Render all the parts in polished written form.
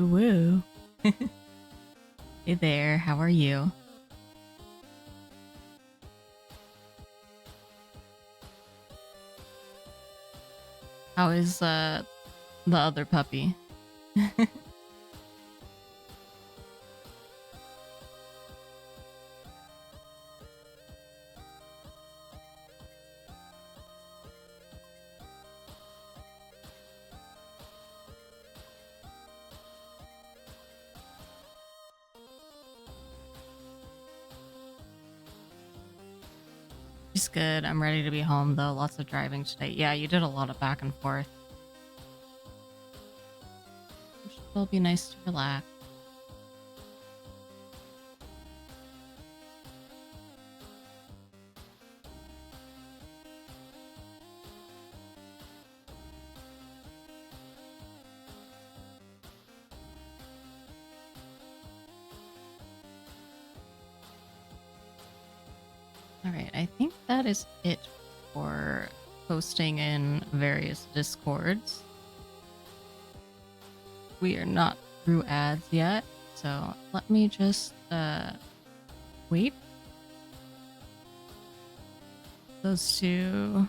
woo. Hey there, how are you? How is the other puppy? She's good. I'm ready to be home though. Lots of driving today. Yeah, you did a lot of back and forth. It should still be nice to relax. Alright, I think that is it for posting in various discords. We are not through ads yet, so let me just wait. Those two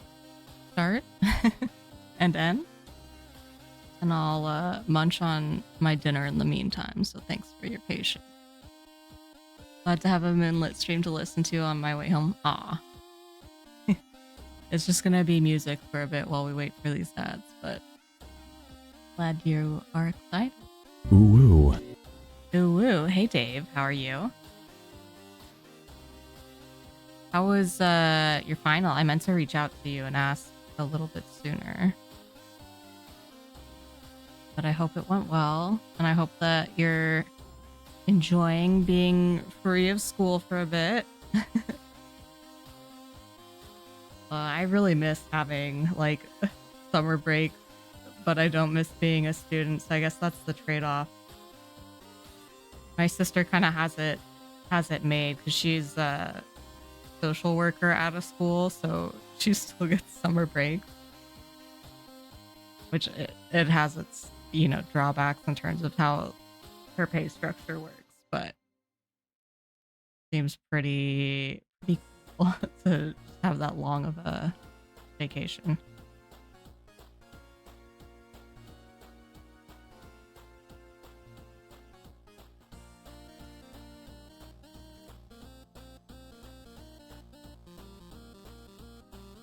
start and end. And I'll munch on my dinner in the meantime, so thanks for your patience. Glad to have a moonlit stream to listen to on my way home. Aw. It's just gonna be music for a bit while we wait for these ads, but glad you are excited. Ooh woo. Ooh woo. Hey Dave, how are you? How was your final? I meant to reach out to you and ask a little bit sooner. But I hope it went well, and I hope that you're enjoying being free of school for a bit. I really miss having like summer break, but I don't miss being a student, so I guess that's the trade-off. My sister kind of has it made because she's a social worker out of school, so she still gets summer break, which it has its drawbacks in terms of how her pay structure works, but seems pretty cool to have that long of a vacation.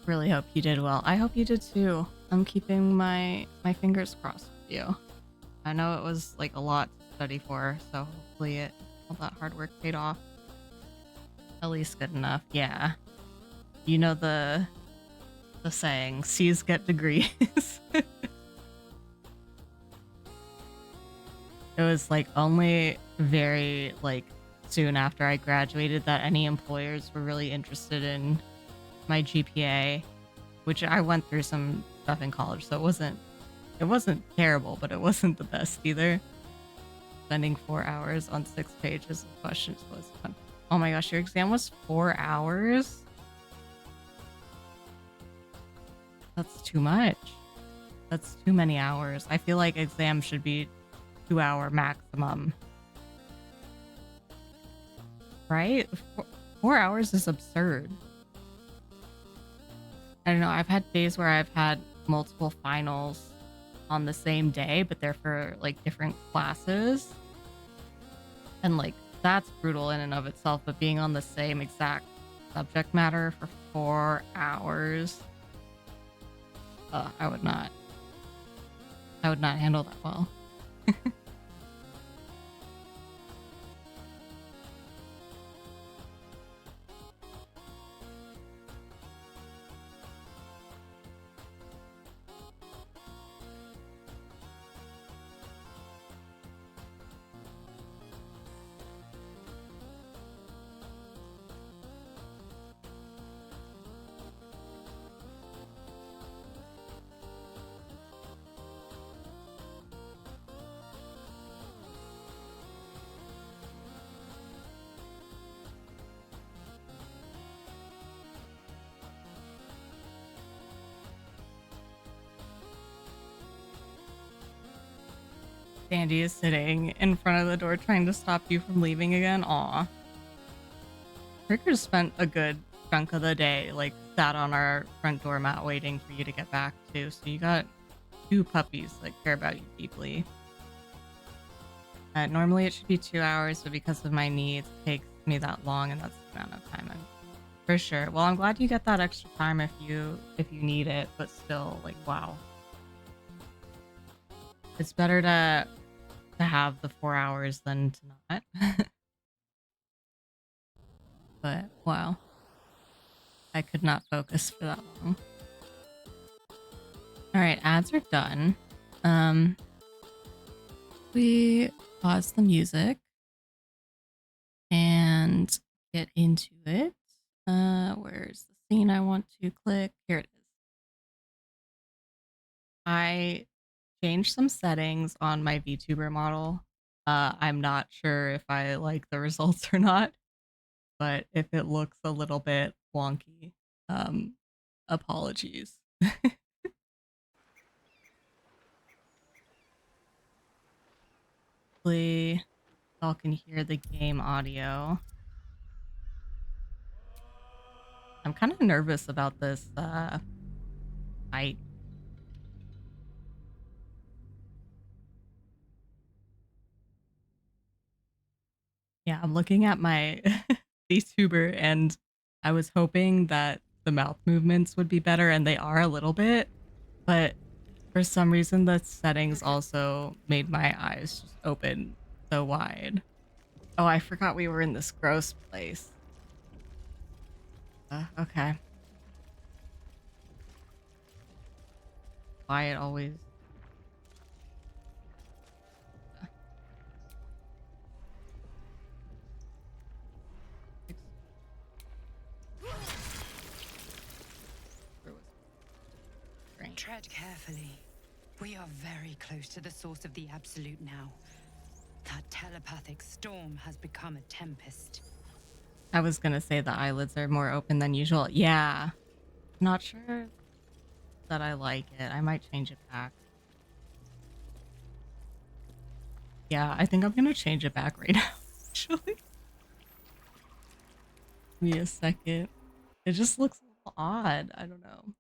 Really hope you did well. I hope you did too. I'm keeping my fingers crossed for you. I know it was like a lot to study for, so hopefully all that hard work paid off. At least good enough. Yeah. You know the saying, C's get degrees. It was like only very like soon after I graduated that any employers were really interested in my GPA, which I went through some stuff in college, so it wasn't terrible, but it wasn't the best either. Spending 4 hours on 6 pages of questions was fun. Oh my gosh, your exam was 4 hours? That's too much. That's too many hours. I feel like exams should be 2-hour maximum. Right? 4 hours is absurd. I don't know. I've had days where I've had multiple finals on the same day, but they're for like different classes. And like that's brutal in and of itself, but being on the same exact subject matter for 4 hours, I would not handle that well. Sandy is sitting in front of the door trying to stop you from leaving again. Aw. Ricker spent a good chunk of the day, like, sat on our front doormat waiting for you to get back too. So you got two puppies that care about you deeply. Normally it should be 2 hours, but because of my needs, it takes me that long, and that's the amount of time for sure. Well, I'm glad you get that extra time if you need it, but still, like, wow. It's better to have the 4 hours than to not. But wow, I could not focus for that long. All right, ads are done. We pause the music and get into it. Where's the scene I want to click? Here it is. I changed some settings on my VTuber model. I'm not sure if I like the results or not, but if it looks a little bit wonky, apologies. Hopefully y'all can hear the game audio. I'm kind of nervous about this fight. Yeah, I'm looking at my VTuber and I was hoping that the mouth movements would be better, and they are a little bit, but for some reason the settings also made my eyes just open so wide. Oh, I forgot we were in this gross place. Okay. Why it always... Tread carefully. We are very close to the source of the Absolute now. That telepathic storm has become a tempest. I was gonna say the eyelids are more open than usual. Yeah. Not sure that I like it. I might change it back. Yeah, I think I'm gonna change it back right now, actually. Give me a second. It just looks a little odd. I don't know.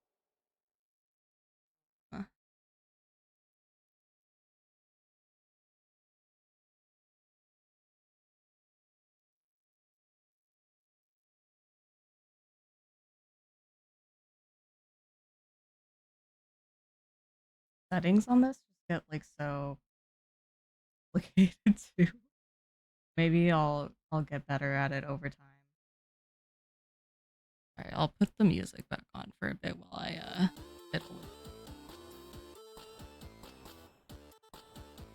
Settings on this just get like so complicated too. Maybe I'll get better at it over time. Alright, I'll put the music back on for a bit while I fiddle with it.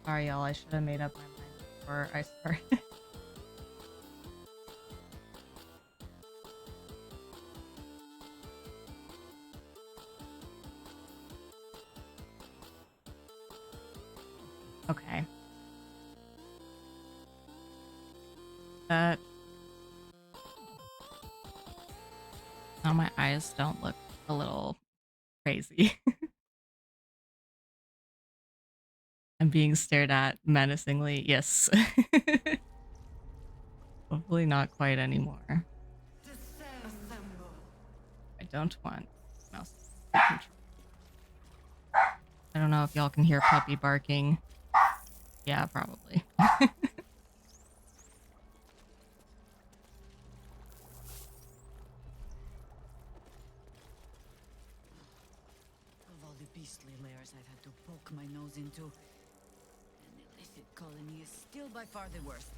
Sorry y'all, I should have made up my mind before I started. Okay. That... Now my eyes don't look a little crazy. I'm being stared at menacingly. Yes. Hopefully not quite anymore. I don't want mouse control. I don't know if y'all can hear puppy barking. Yeah, probably. Of all the beastly layers I've had to poke my nose into, an illicit colony is still by far the worst.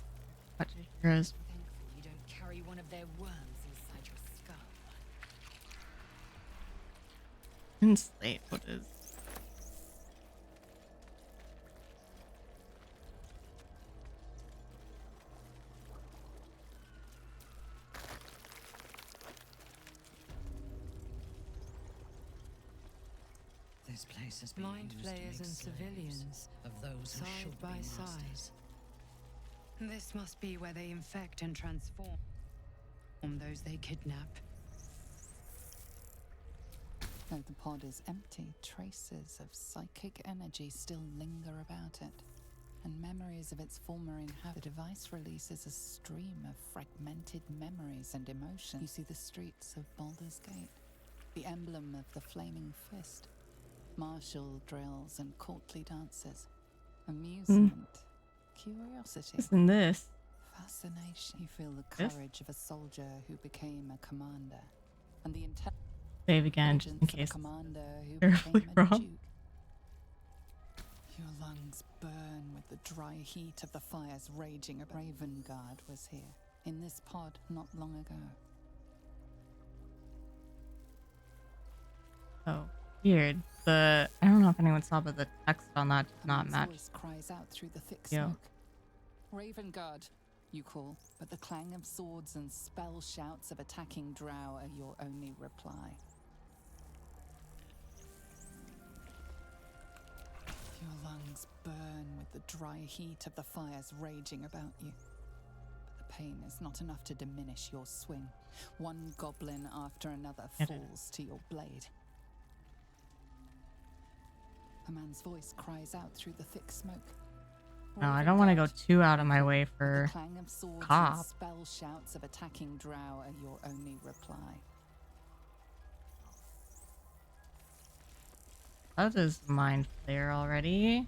Watch your heroes. Thankfully, you don't carry one of their worms inside your skull. Slate, what is... This place has been Mind used to flayers make and slaves civilians, of those who side should by be side. masters. This must be where they infect and transform those they kidnap. Though the pod is empty, traces of psychic energy still linger about it. and memories of its former inhabitant. The device releases a stream of fragmented memories and emotions. You see the streets of Baldur's Gate, the emblem of the flaming fist, martial drills and courtly dances, amusement, curiosity, Isn't this? fascination. You feel the This? courage of a soldier who became a commander, and the intelligence Save again, just in of a case. commander who Terribly became a wrong. duke. Your lungs burn with the dry heat of the fires raging. A Raven Guard was here, in this pod not long ago. Oh, weird. I don't know if anyone saw, but the text on that did not Man's match. voice cries out through the thick Yeah. smoke. Raven Guard, you call, but the clang of swords and spell shouts of attacking drow are your only reply. Your lungs burn with the dry heat of the fires raging about you. But the pain is not enough to diminish your swing. One goblin after another falls to your blade. A man's voice cries out through the thick smoke. No, I don't want to go too out of my way The for clang of swords and cop. spell shouts of attacking drow are your only reply. That is mind flare already.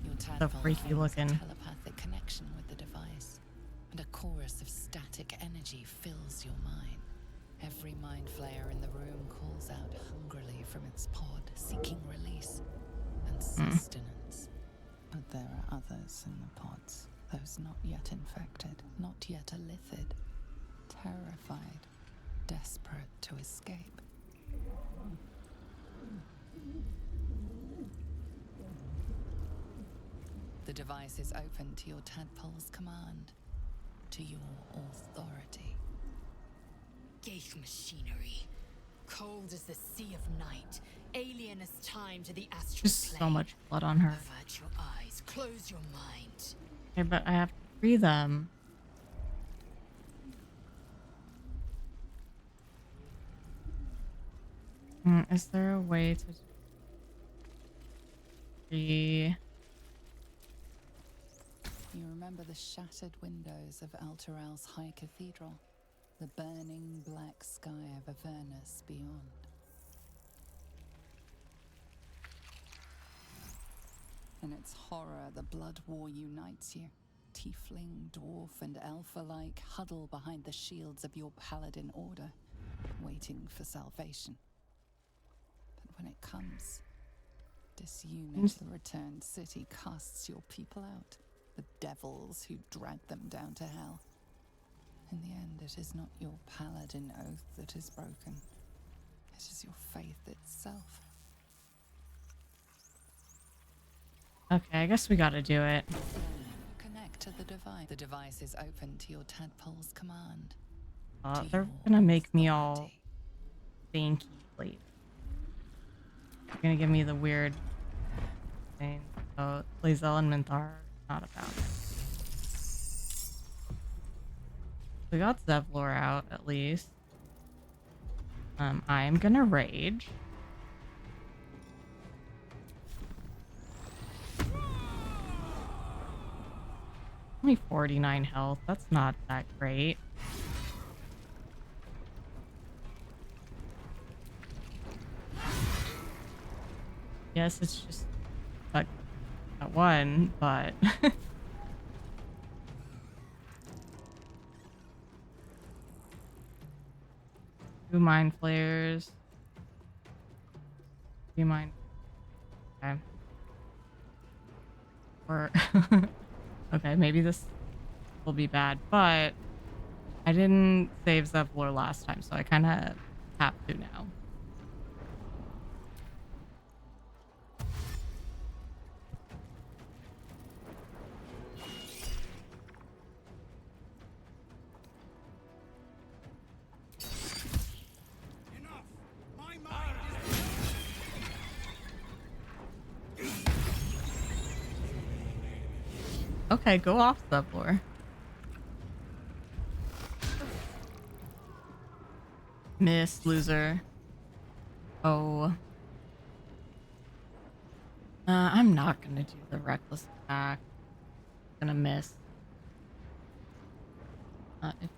Your So tadpole freaky forms a looking. telepathic connection with the device, and a chorus of static energy fills your mind. Every mind flayer in the room calls out hungrily from its pod, seeking release and sustenance. But there are others in the pods, those not yet infected, not yet elithid, terrified, desperate to escape. The device is open to your tadpole's command, to your authority. Gate machinery. Cold as the sea of night. Alien as time to the astral Just plane. so much blood on her. Avert your eyes. Close your mind. Okay, but I have to free them. Is there a way to free? You remember the shattered windows of Alteral's High Cathedral, the burning black sky of Avernus beyond. In its horror, the blood war unites you. Tiefling, dwarf, and elf alike huddle behind the shields of your paladin order, waiting for salvation. But when it comes, disunit, the returned city casts your people out, the devils who drag them down to hell. In the end, it is not your paladin oath that is broken. It is your faith itself. Okay, I guess we gotta do it. Connect to the device. The device is open to your tadpole's command. They're gonna make me all thanky later. They're gonna give me the weird thing. So these elements are not about it. We got Zevlor out at least. I am gonna rage. Only 49 health. That's not that great. Yes, it's just a one, but two mind flares. Three mind. Okay. Or okay, maybe this will be bad, but I didn't save Zevlor last time, so I kind of have to now. Okay, go off, Zevlor. Miss, loser. Oh. I'm not gonna do the reckless attack. Gonna miss. If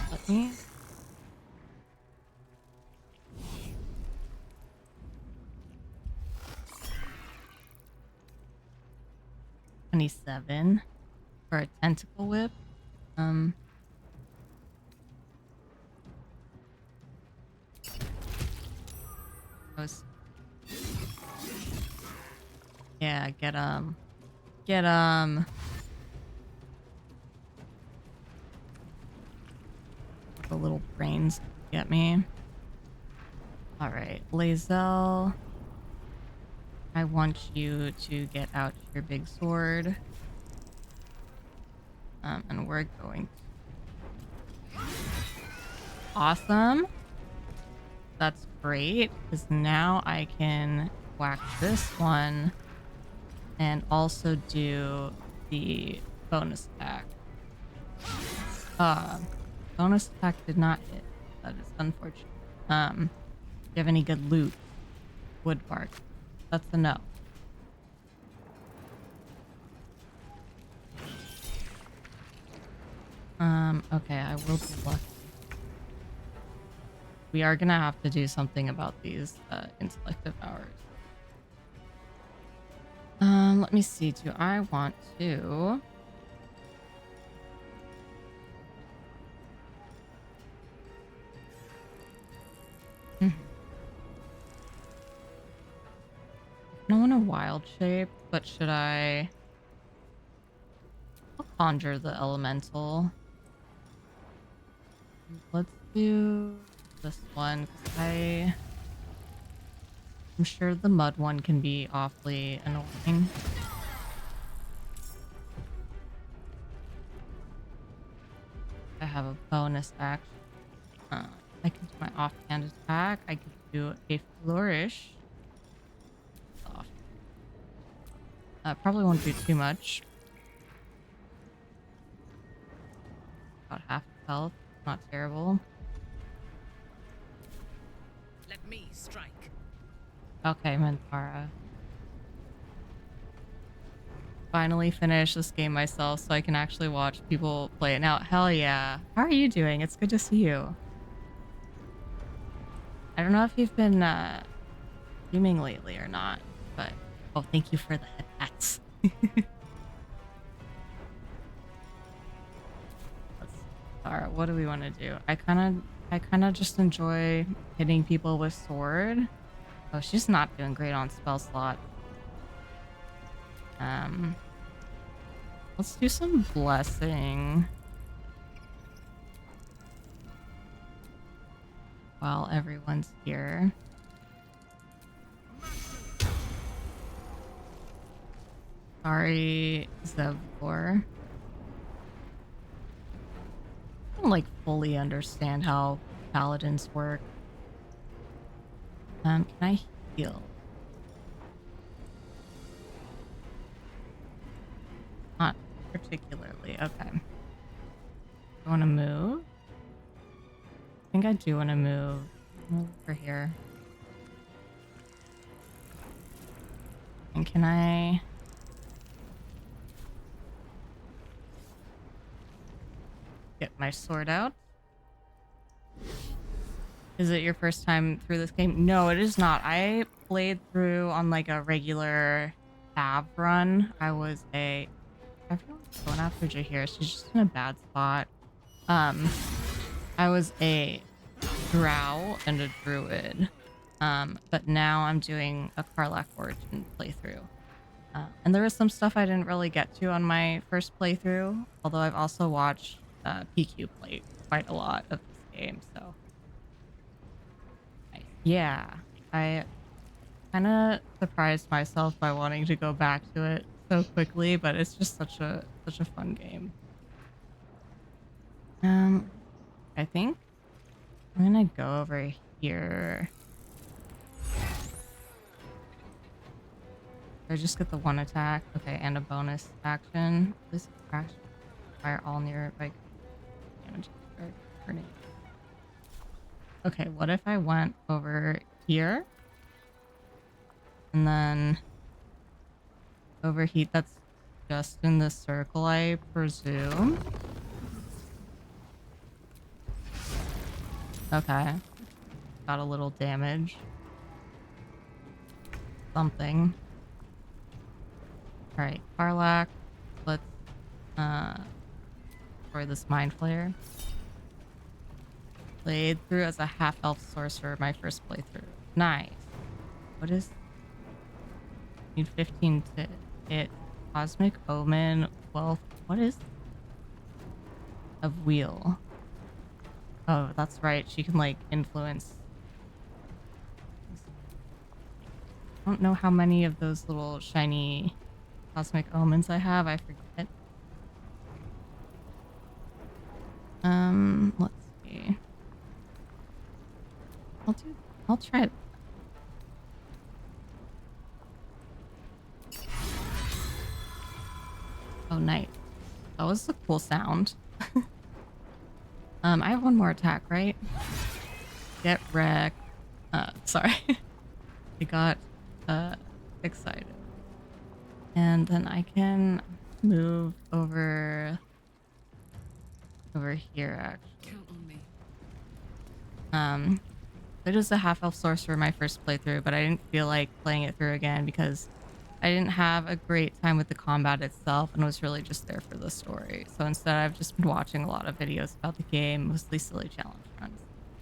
let me. 27 for a tentacle whip. Was yeah, get 'em. Get 'em. The little brains get me. All right, Lae'zel. I want you to get out your big sword. And we're going to... Awesome. That's great, because now I can whack this one and also do the bonus attack. Bonus attack did not hit. That is unfortunate. Do you have any good loot? Wood bark. That's a no. Okay, I will be lucky. We are gonna have to do something about these intellect devours. Let me see. Do I want to? I don't want a wild shape, but should I? I'll conjure the elemental. Let's do this one, because I'm sure the mud one can be awfully annoying. I have a bonus action. I can do my offhand attack. I could do a flourish. Off. Probably won't do too much. About half health. Not terrible. Let me strike. Okay, Mantara. Finally finish this game myself so I can actually watch people play it. Now, hell yeah. How are you doing? It's good to see you. I don't know if you've been streaming lately or not, but oh, thank you for the hats. Alright, what do we want to do? I kind of just enjoy hitting people with sword. Oh, she's not doing great on spell slot. Let's do some blessing while everyone's here. Sorry, Zevlor. I don't like fully understand how paladins work. Can I heal? Not particularly. Okay. Do I want to move? I think I do want to move over here. And can I... get my sword out? Is it your first time through this game? No, it is not. I played through on like a regular tab run. Everyone's going after Jahir. She's just in a bad spot. I was a drow and a druid. But now I'm doing a Karlach Origin playthrough. And there was some stuff I didn't really get to on my first playthrough, although I've also watched PQ play quite a lot of this game, so yeah, I kind of surprised myself by wanting to go back to it so quickly, but it's just such a fun game. I think I'm gonna go over here. I just get the one attack, okay, and a bonus action. This crash fire all nearby damage. her name. Okay, what if I went over here? And then overheat, that's just in the circle, I presume. Okay. Got a little damage. Something. Alright, Karlak. Let's destroy this Mind Flayer. Played through as a half-elf sorcerer my first playthrough. Nice. What is... Need 15 to hit. Cosmic Omen. Wealth. What is... Of Wheel. Oh, that's right. She can, like, influence... I don't know how many of those little shiny Cosmic Omens I have. I forget. Let's see. I'll try it. Oh, nice. That was a cool sound. I have one more attack, right? Get wrecked. Sorry. I got, excited. And then I can move over here, actually. Count on me. It is a half-elf sorcerer my first playthrough, but I didn't feel like playing it through again because I didn't have a great time with the combat itself and was really just there for the story. So instead, I've just been watching a lot of videos about the game, mostly silly challenge runs.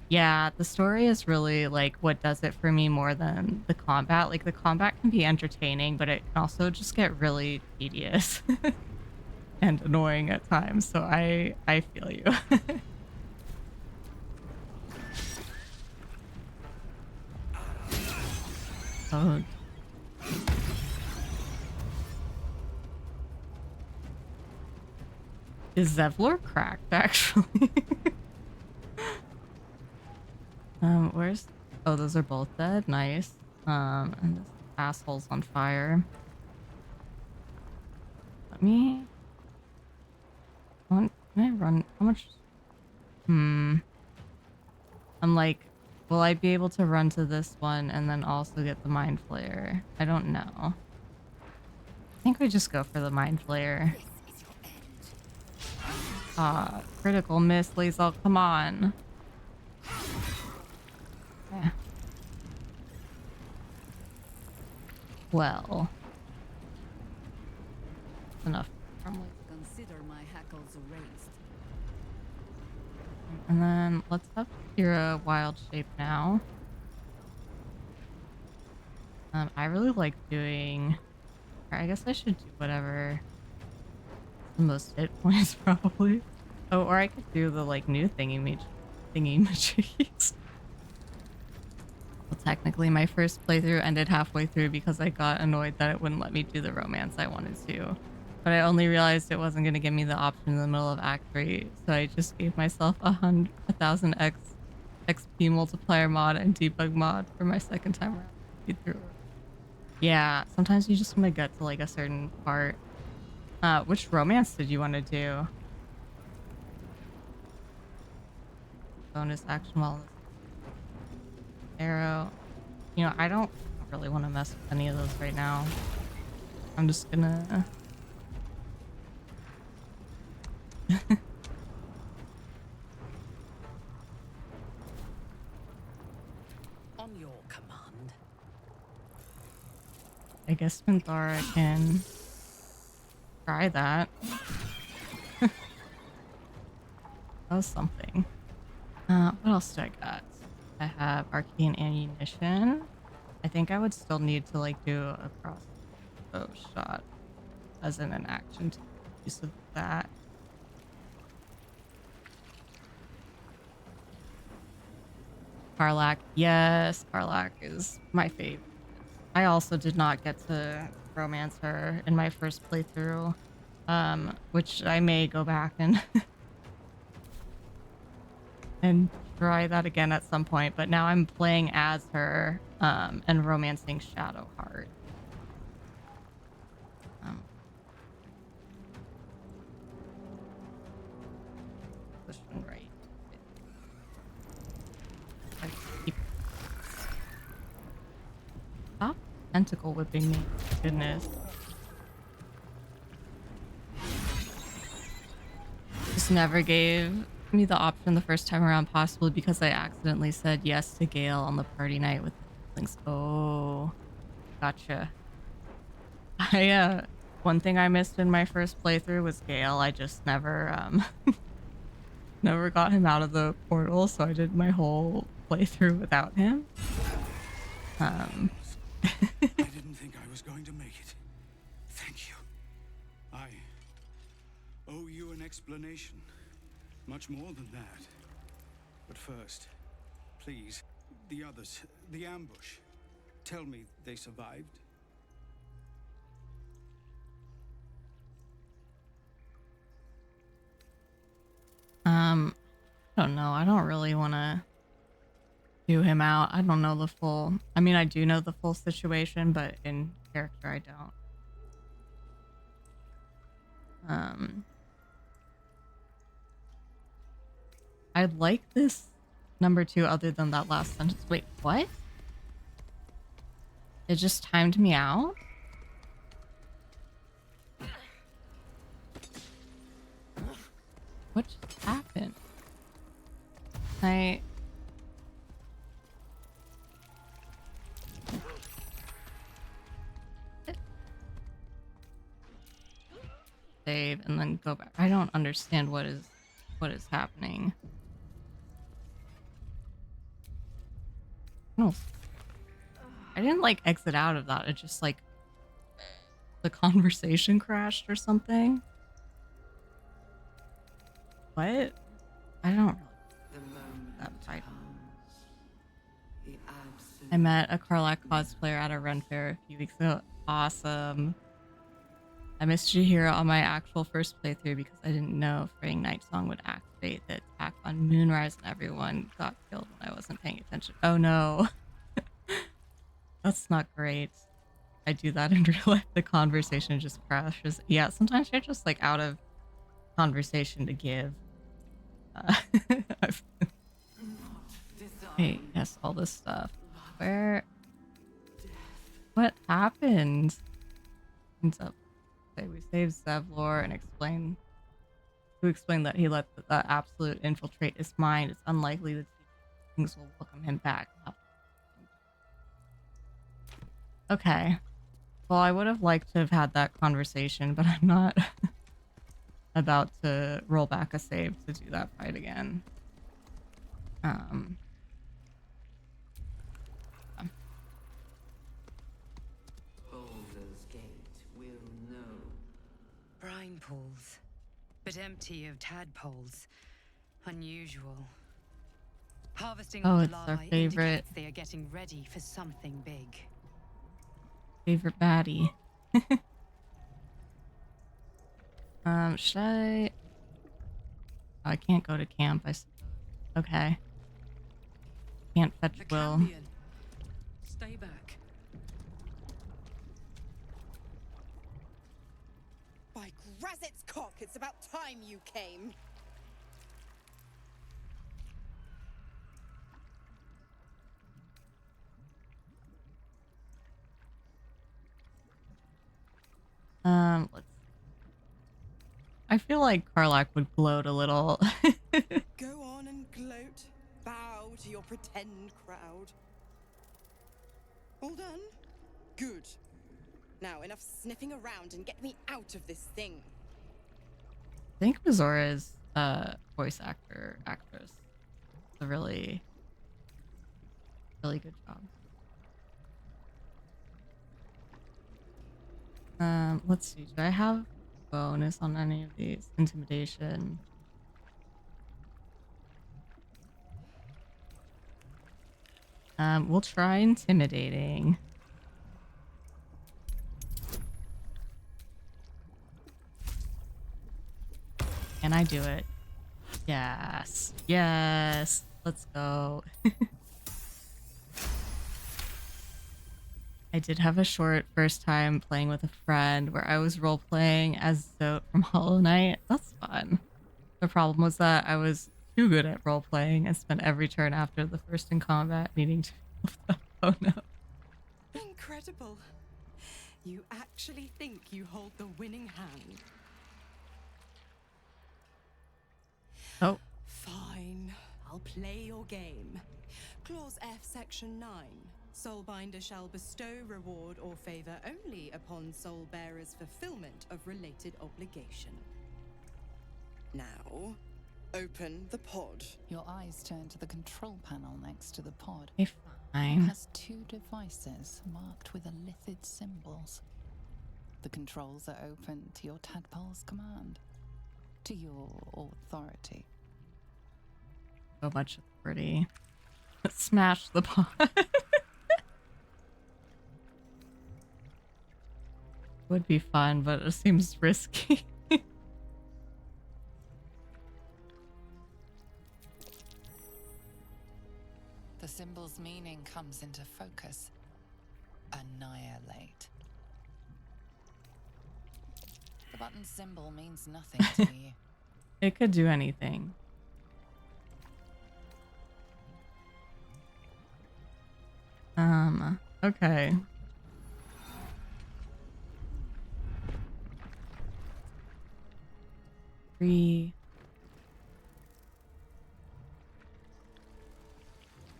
Yeah, the story is really like what does it for me more than the combat. Like the combat can be entertaining, but it can also just get really tedious and annoying at times. So I feel you. Oh. Is Zevlor cracked, actually? Where's... Oh, those are both dead. Nice. And this asshole's on fire. Let me... Can I run... How much... I'm like... Will I be able to run to this one and then also get the Mind Flayer? I don't know. I think we just go for the Mind Flayer. Critical miss, Lae'zel, come on. Yeah. Well. Enough. Consider my hackles erased. And then let's have Kira wild shape now. I really like doing... Or I guess I should do whatever the most hit points, probably. Oh, or I could do the, like, new thingy-majiggies. Well, technically, my first playthrough ended halfway through because I got annoyed that it wouldn't let me do the romance I wanted to. But I only realized it wasn't going to give me the option in the middle of Act 3, so I just gave myself 1000x XP multiplier mod and debug mod for my second time around. Yeah, sometimes you just want to get to, like, a certain part. Which romance did you want to do? Bonus action while arrow. You know, I don't really want to mess with any of those right now. I'm just gonna... On your command. I guess Minthara can try that. That was something. What else do I got? I have arcane ammunition. I think I would still need to like do a crossbow shot as in an action to use of that. Karlak, yes, Karlak is my favorite. I also did not get to romance her in my first playthrough, which I may go back and and try that again at some point. But now I'm playing as her and romancing Shadowheart. Pushing right. tentacle whipping me. Goodness. Just never gave me the option the first time around, possibly because I accidentally said yes to Gale on the party night with links. Oh, gotcha. One thing I missed in my first playthrough was Gale. I just never never got him out of the portal, so I did my whole playthrough without him. I didn't think I was going to make it. Thank you. I owe you an explanation. Much more than that. But first, please, the others, the ambush. Tell me they survived. I don't know. I don't really want to do him out. I don't know the full... I mean, I do know the full situation, but in character, I don't. I like this number 2 other than that last sentence. Wait, what? It just timed me out? What just happened? Save and then go back. I don't understand what is happening. No. I didn't like exit out of that. It just like the conversation crashed or something. What? I don't really that fight. I met a Karlach cosplayer at a Ren fair a few weeks ago. Awesome. I missed Jahira on my actual first playthrough because I didn't know Fraying Night Song would activate the attack on Moonrise and everyone got killed when I wasn't paying attention. Oh no. That's not great. I do that in real life. The conversation just crashes. Yeah, sometimes you're just like out of conversation to give. Hey, yes, all this stuff. What happened? Okay, we saved Zevlor and explain that he let the absolute infiltrate his mind. It's unlikely that things will welcome him back. Okay. Well, I would have liked to have had that conversation, but I'm not about to roll back a save to do that fight again. Baldur's Gate will know. Brine pools, but empty of tadpoles. Unusual. Harvesting all the It's our larvae favorite indicates they are getting ready for something big. favorite baddie. Should I... Oh, I can't go to camp, I suppose. Okay. Can't fetch Will. Stay back. By Grazit's cock, it's about time you came. Let's... I feel like Karlach would gloat a little. Go on and gloat. Bow to your pretend crowd. All done? Good. Now, enough sniffing around and get me out of this thing. I think Mizora's voice actress. It's a really good job. Let's see. Do I have bonus on any of these? Intimidation. We'll try intimidating. Can I do it? Yes. Yes. Let's go. I did have a short first time playing with a friend where I was role playing as Zote from Hollow Knight. That's fun. The problem was that I was too good at role playing and spent every turn after the first in combat needing to. Oh no. Incredible. You actually think you hold the winning hand? Oh, Fine. I'll play your game. Clause F, Section 9. Soulbinder shall bestow reward or favor only upon soul bearer's fulfillment of related obligation. Now, open the pod. Your eyes turn to the control panel next to the pod. okay, It fine. has 2 devices marked with elithid symbols. The controls are open to your tadpole's command, to your authority. So much authority. Smash the pot. Would be fun, but it seems risky. The symbol's meaning comes into focus. Annihilate. The button symbol means nothing to you. It could do anything. Okay. Three.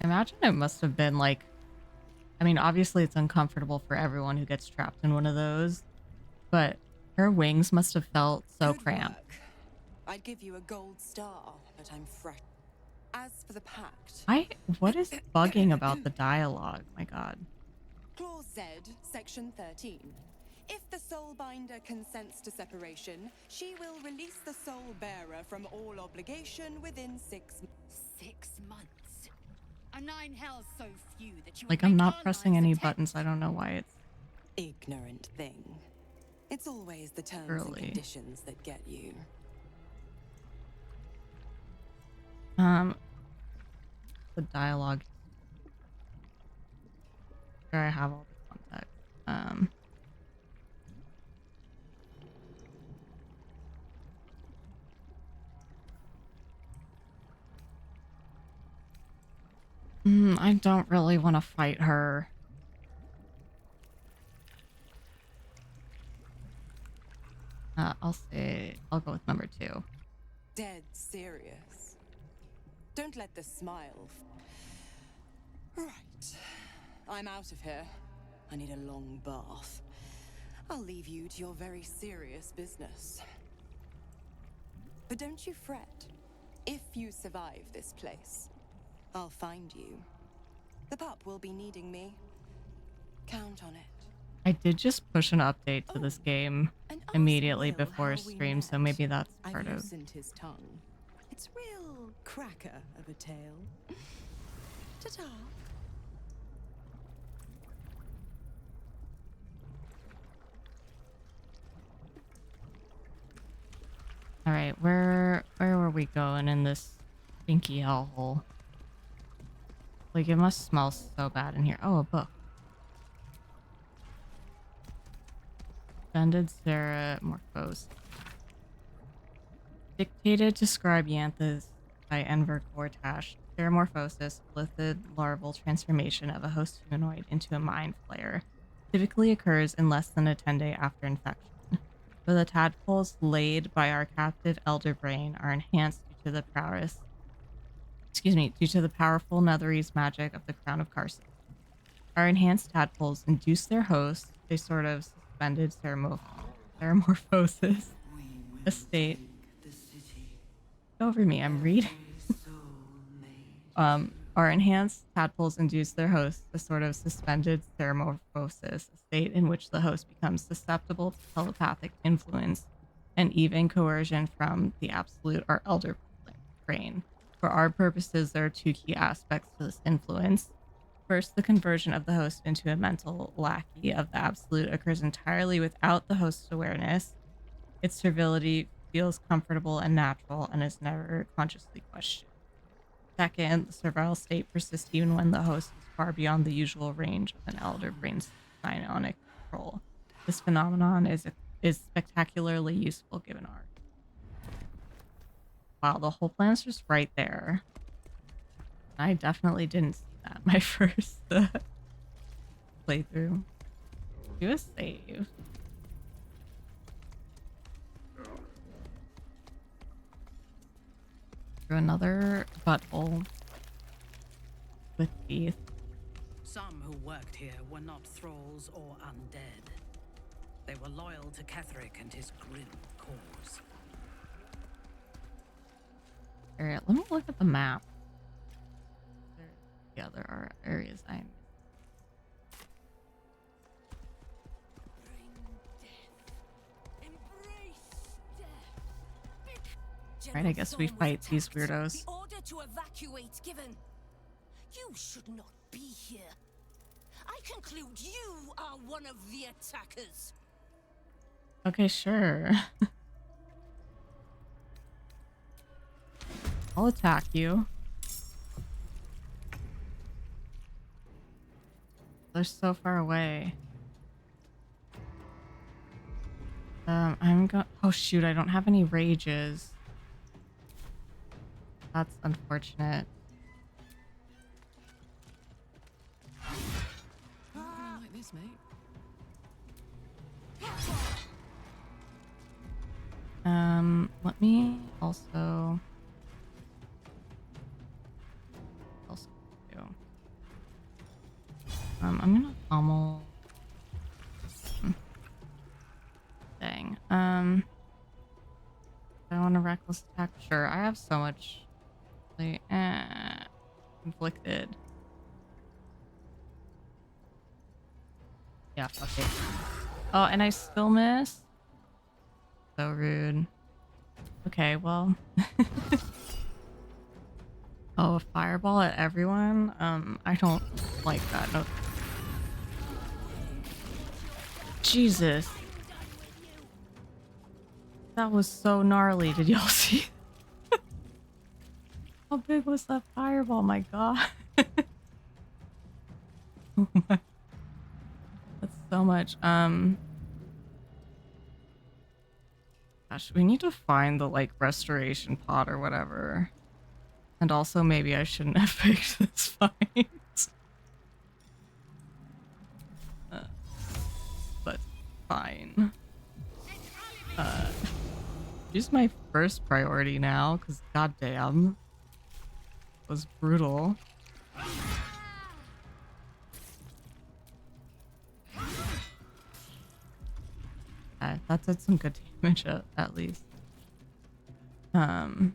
Imagine it must have been like, I mean, obviously it's uncomfortable for everyone who gets trapped in one of those, but her wings must have felt so Good cramped. work. I'd give you a gold star, but I'm fresh. As for the pact, What is bugging about the dialogue? My God. Clause Z, Section 13. If the soulbinder consents to separation, she will release the soul bearer from all obligation within 6 months. 6 months. Are 9 hells so few that you Like, would I'm make not our pressing lives any a tent? buttons. I don't know why it's Ignorant thing. It's always the terms early. and conditions that get you. The dialogue. Sure, I have all the context. I don't really want to fight her. I'll go with number 2. Dead serious. Don't let the smile. Right. I'm out of here. I need a long bath. I'll leave you to your very serious business. But don't you fret. If you survive this place, I'll find you. The pup will be needing me. Count on it. I did just push an update to this game And ask immediately Will before how we stream, so met. maybe that's I've part of. loosened his tongue. It's real cracker of a tale. Ta-ta. All right, where were we going in this stinky hellhole? Like, it must smell so bad in here. Oh, a book. Suspended Ceramorphose. Dictated to scribe Yanthas by Enver Gortash. Ceramorphosis, lithid larval transformation of a host humanoid into a mind flayer, typically occurs in less than a 10-day after infection. But the tadpoles laid by our captive elder brain are enhanced due to the powerful Netherese magic of the Crown of Carson. Our enhanced tadpoles induce their hosts a sort of suspended ceramorphosis, a state. Over me, I'm reading. Our enhanced tadpoles induce their hosts a sort of suspended ceramorphosis, a state in which the host becomes susceptible to telepathic influence and even coercion from the absolute or elder brain. For our purposes, there are 2 key aspects to this influence. First, the conversion of the host into a mental lackey of the absolute occurs entirely without the host's awareness. Its servility feels comfortable and natural and is never consciously questioned. Second, the servile state persists even when the host is far beyond the usual range of an elder brain's psionic control. This phenomenon is spectacularly useful given our... Wow, the whole plan's just right there. I definitely didn't see that my first playthrough. do a save. Through another butthole with teeth. Some who worked here were not thralls or undead. They were loyal to Ketheric and his grim cause. Alright, let me look at the map. Yeah, there are areas I'm. Right, I guess we fight these weirdos. The order to evacuate given. You should not be here. I conclude you are one of the attackers. Okay, sure. I'll attack you. They're so far away. I'm going. Oh shoot! I don't have any rages. That's unfortunate. Like this, mate. Let me also do. I'm gonna pommel. Dang. I want a reckless attack. Sure, I have so much. Inflicted. Yeah, fuck it. Oh, and I still miss. So rude. Okay, well. Oh, a fireball at everyone? I don't like that. No. Jesus. That was so gnarly. Did y'all see? How big was that fireball? My god. Oh my. That's so much. Gosh, we need to find the like restoration pod or whatever. And also maybe I shouldn't have picked this fight. But fine. Use my first priority now, because goddamn. Was brutal. That did some good damage at least. Not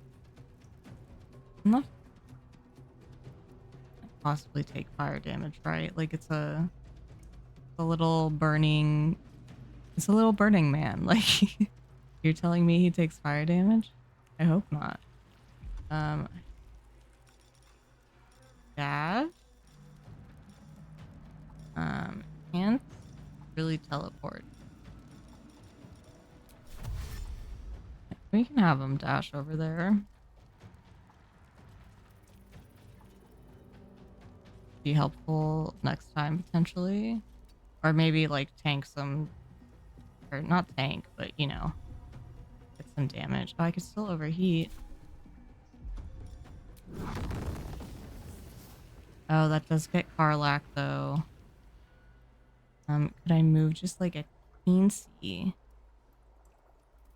possibly take fire damage, right? Like it's a little burning. It's a little burning man. Like you're telling me he takes fire damage? I hope not. Dash. Can't really teleport. We can have him dash over there. Be helpful next time potentially. Or maybe like tank some, or not tank, but you know, get some damage. Oh, I could still overheat. Oh, that does get Karlak though. Could I move just like a teensy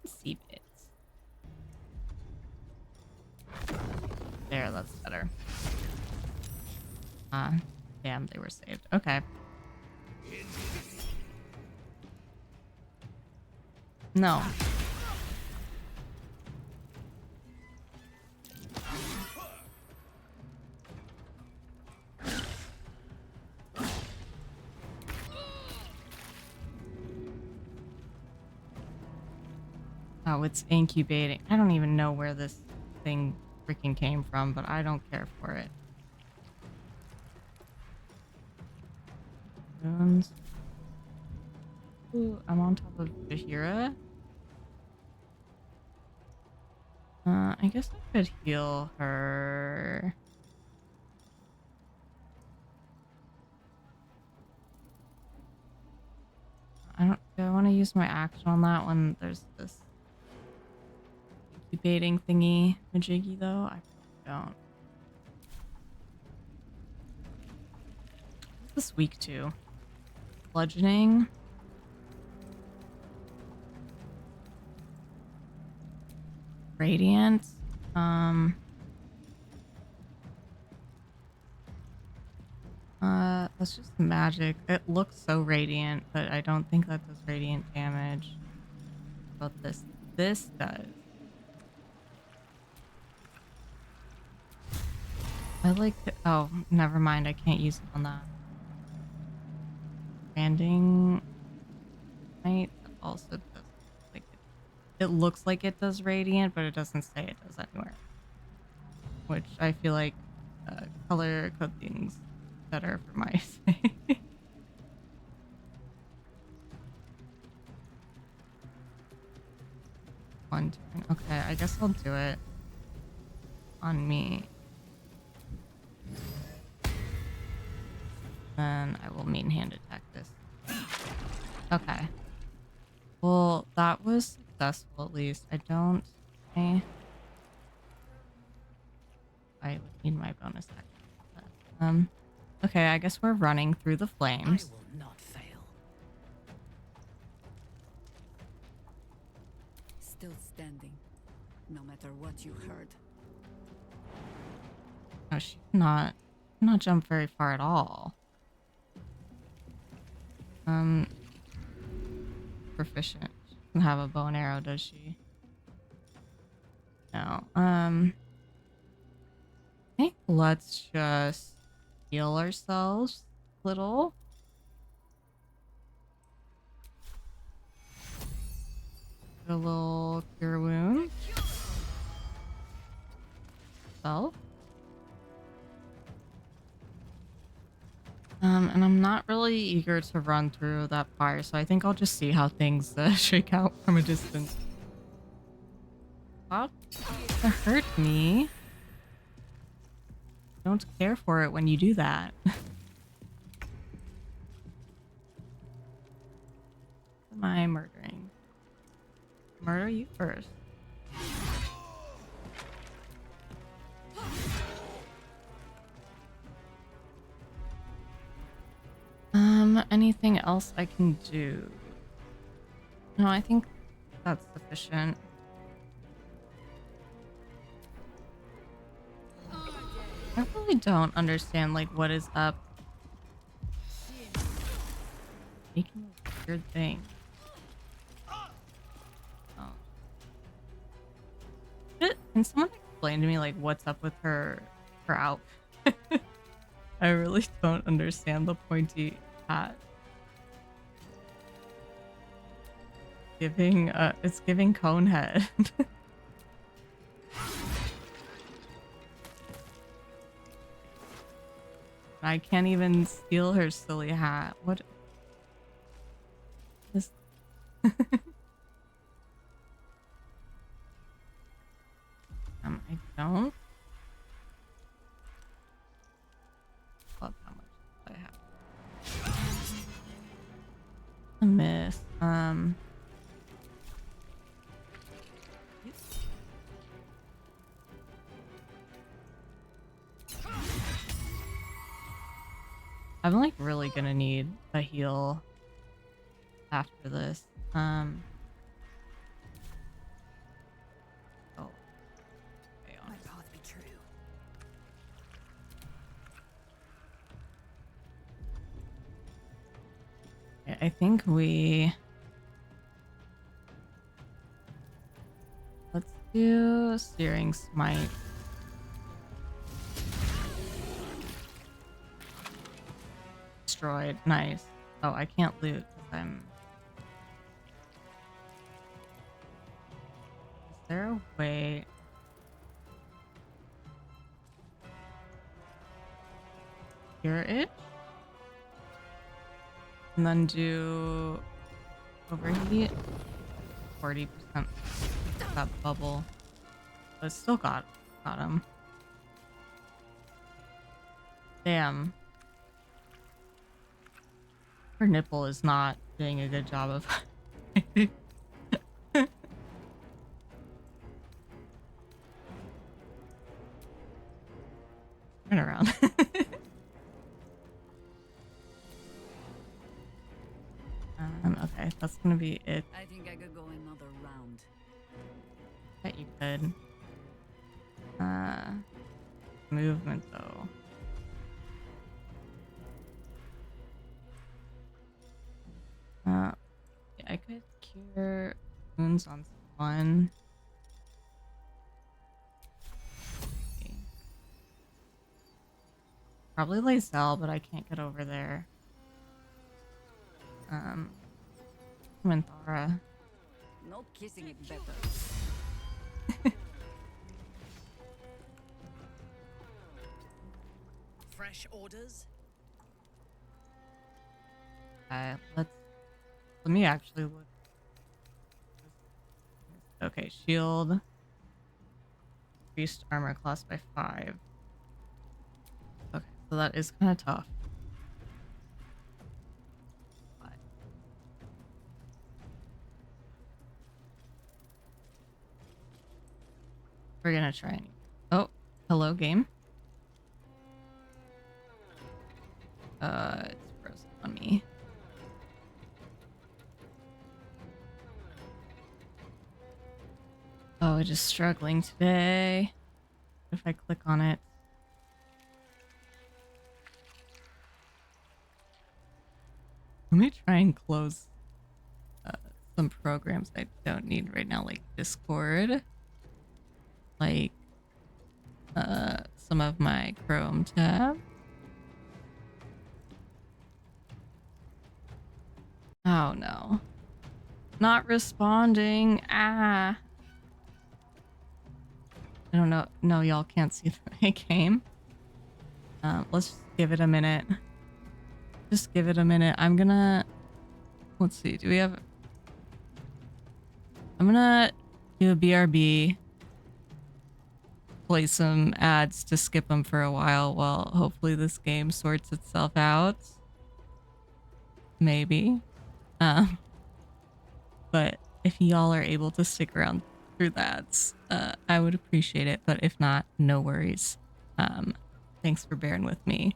bit? There, that's better. Damn, they were saved. Okay. No. Oh, it's incubating. I don't even know where this thing freaking came from, but I don't care for it. Runes. Ooh, I'm on top of Jahira. I guess I could heal her. Do I want to use my action on that one? There's this incubating thingy majiggy though. I don't. What's this weak to? Bludgeoning. radiant. That's just magic. It looks so radiant, but I don't think that does radiant damage. But this does. I like it. Oh, never mind. I can't use it on that. Branding might also does like it. It looks like it does radiant, but it doesn't say it does anywhere. Which I feel like color coding's better for my sake. One turn. Okay, I guess I'll do it on me. Then I will main hand attack this. Okay. Well, that was successful at least. I would need my bonus action. Okay, I guess we're running through the flames. I will not fail. Still standing, no matter what you heard. No, she cannot jump very far at all. Proficient. She doesn't have a bow and arrow, does she? No. I think let's just heal ourselves a little. Get a little cure wound. Self. And I'm not really eager to run through that fire, so I think I'll just see how things shake out from a distance. Stop to hurt me. Don't care for it when you do that. Am I murdering? Murder you first. Anything else I can do? No, I think that's sufficient. I really don't understand, like, what is up. Making a weird thing. Oh. Can someone explain to me, like, what's up with her outfit? I really don't understand the pointy hat. It's giving Conehead. I can't even steal her silly hat. What is... I don't love how much I have. A miss. I'm like really gonna need a heal after this. Oh. Okay, My path be true. I think let's do Searing Smite. Destroyed. Nice. Oh, I can't loot because I'm... Is there a way... Cure it? And then do... Overheat? 40% that bubble. But it still got him. Damn. Her nipple is not doing a good job of... Turn around. Okay, that's gonna be it. I think I could go another round. Bet you good. Movement though. Yeah, I could cure wounds on someone. Probably Lysel, but I can't get over there. Minthara. No kissing it better. Fresh orders? Let me actually look. Okay, shield. Increased armor class by 5. Okay, so that is kind of tough. But we're gonna try and... Oh, hello game. It's frozen on me. Oh, it is struggling today. If I click on it. Let me try and close some programs I don't need right now, like Discord. Like some of my Chrome tab. Oh no. Not responding. Ah. I don't know. No, y'all can't see that I came. Let's just give it a minute. Just give it a minute. I'm gonna... Let's see. Do we have... I'm gonna do a BRB. Play some ads to skip them for a while hopefully this game sorts itself out. Maybe. But if y'all are able to stick around through that, I would appreciate it. But if not, no worries. Thanks for bearing with me.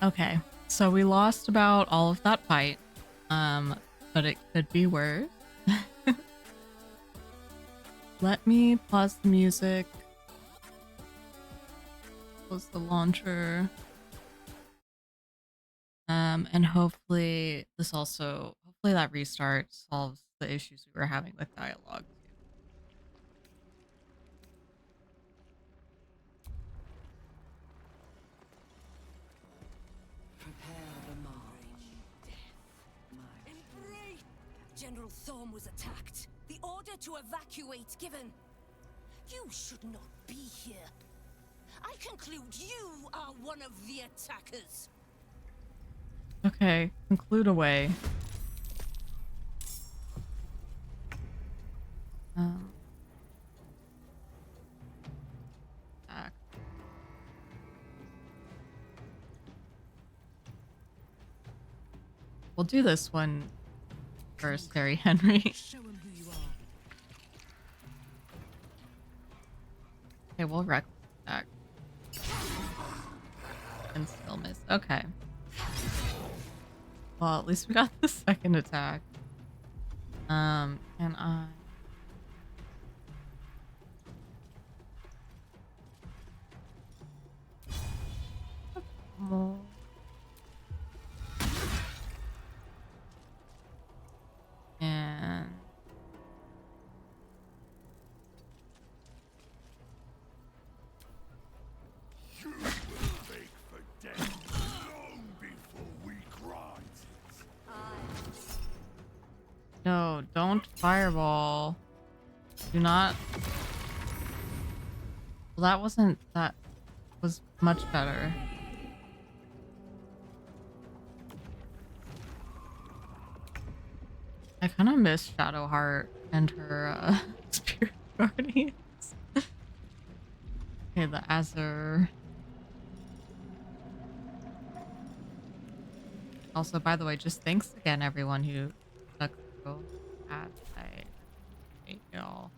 Okay, so we lost about all of that fight, but it could be worse. Let me pause the music, close the launcher, and hopefully that restart solves the issues we were having with dialogue too. Prepare the march. Embrace! General Thorm was attacked. The order to evacuate given. You should not be here. I conclude you are one of the attackers. Okay, conclude away. Back. We'll do this one first, Harry Henry. Show him who you are. Okay, we'll wreck back. And still miss. Okay. Well, at least we got the second attack. Can I... More. And... You will beg for death long before we grant it. No, don't fireball. Do not... Well, that wasn't... That was much better. I kind of miss Shadowheart and her spirit guardians. Okay, the Azure. Also, by the way, just thanks again, everyone who stuck through ads. I hate y'all.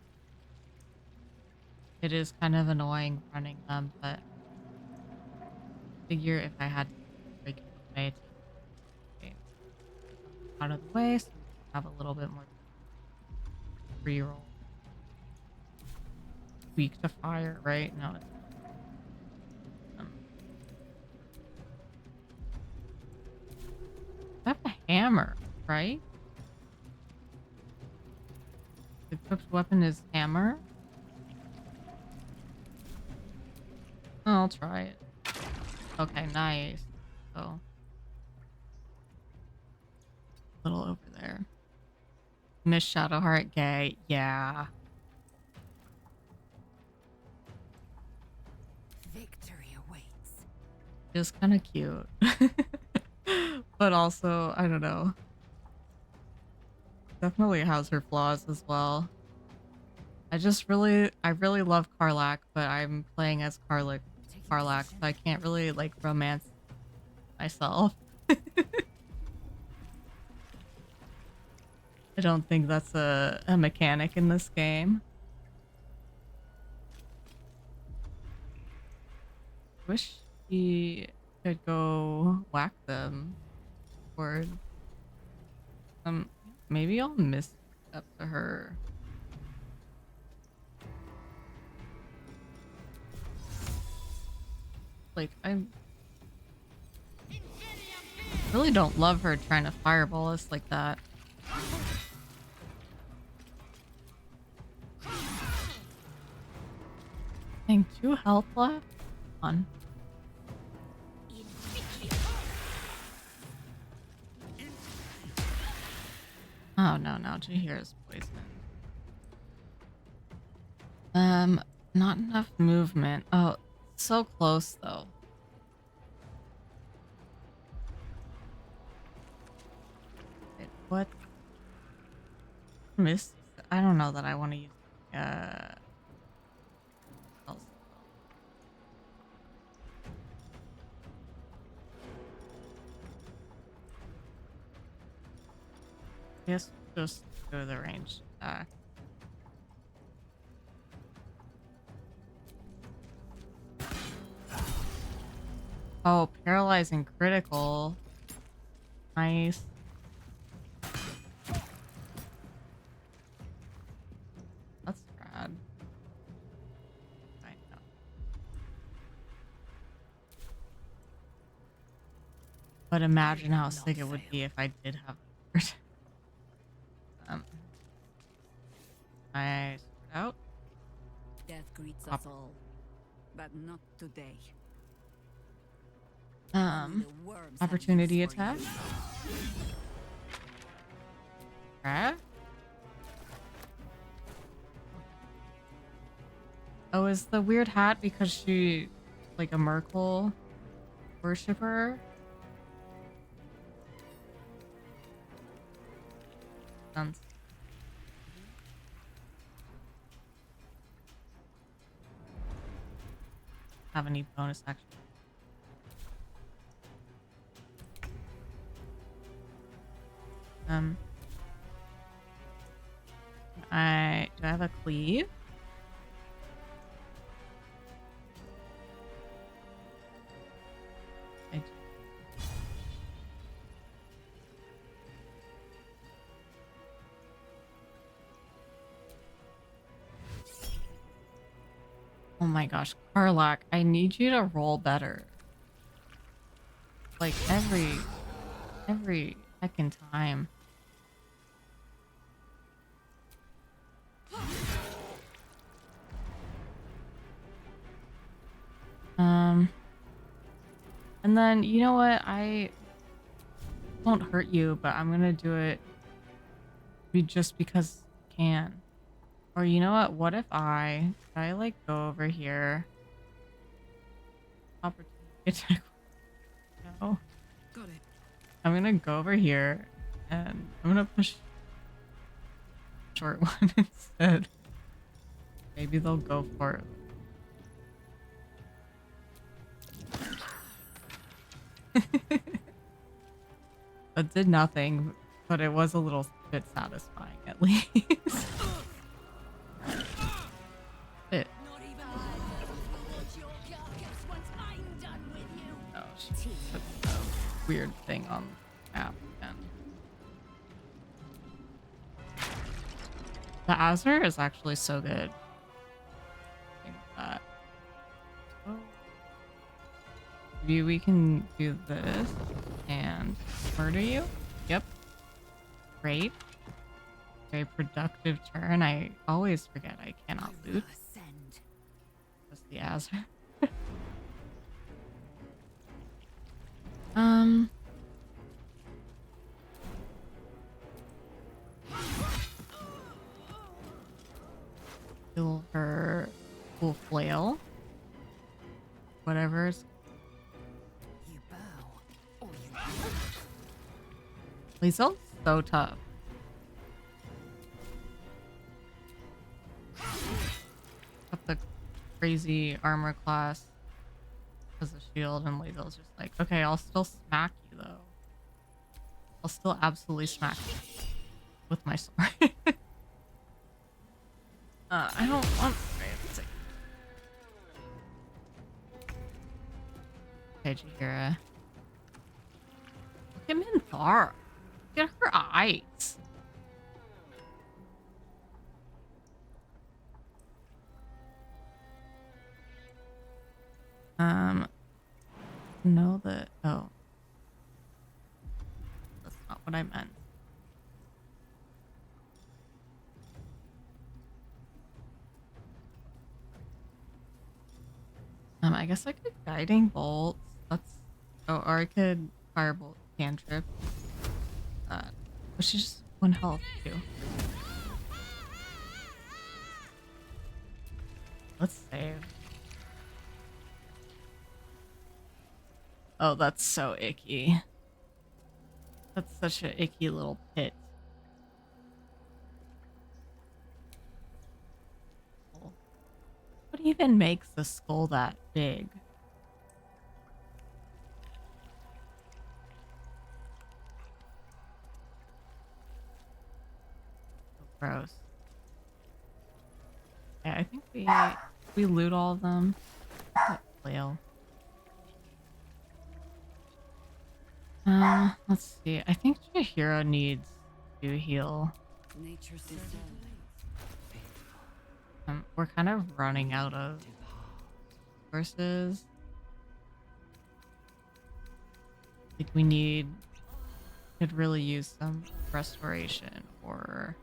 It is kind of annoying running them, but I figure if I had to break it away to out of the way, so we can have a little bit more free roll. Weak to fire, right? No. I have a hammer, right? The equipped weapon is hammer. Oh, I'll try it. Okay, nice. So, a little over there. Miss Shadowheart gay, yeah. Victory awaits. Just kind of cute. But also, I don't know. Definitely has her flaws as well. I really love Karlach, but I'm playing as Karlach, so I can't really like romance myself. I don't think that's a mechanic in this game. Wish he could go whack them. Or maybe I'll miss up to her. Like, I really don't love her trying to fireball us like that. Dang, 2 health left? On. Oh no, Jahir's poisoned. Not enough movement. Oh, so close though. Wait, what? Missed? I don't know that I want to use spells. Yes, just go to the range attack. Oh, paralyzing critical. Nice. That's rad. I know. But imagine how sick it would be if I did have the sword. I sort out. Death greets Op- us all, but not today. Only the worms have Opportunity use for attack. you. Right? Oh, is the weird hat because she like a Merkel worshipper? Sounds have any bonus action. Do I have a cleave? I do. Oh my gosh, Karlak, I need you to roll better. Like every second time. And then you know what? I won't hurt you, but I'm gonna do it just because I can. Or you know what? What if I like go over here? Opportunity attack. No. Got it. I'm gonna go over here and I'm gonna push short one instead. Maybe they'll go for it. That did nothing, but it was a little bit satisfying at least. It. Not even I will launch your carcass once I'm done with you. Oh, she put the weird thing on the map again. The Azure is actually so good. Think that. Oh. Maybe we can do this and murder you. Yep. Great. Very productive turn. I always forget I cannot loot. That's the Azure. Kill her full flail. Whatever's. You bow, or you Lizel's so tough. Got the crazy armor class as a shield, and Lizel's just like, okay, I'll still smack you though. I'll still absolutely smack you with my sword. I don't want to. Okay, Jaheira. Look at Minthara. Look at her eyes. Know that. Oh. That's not what I meant. I guess I could guiding bolt. That's. Oh, or I could firebolt cantrip. But she's just one health too. Let's save. Oh, that's so icky. That's such an icky little pit. What even makes the skull that big? So gross. Yeah, I think we loot all of them. That flail. Let's see. I think Chihiro needs to heal. Nature's We're kind of running out of resources. Like could really use some restoration or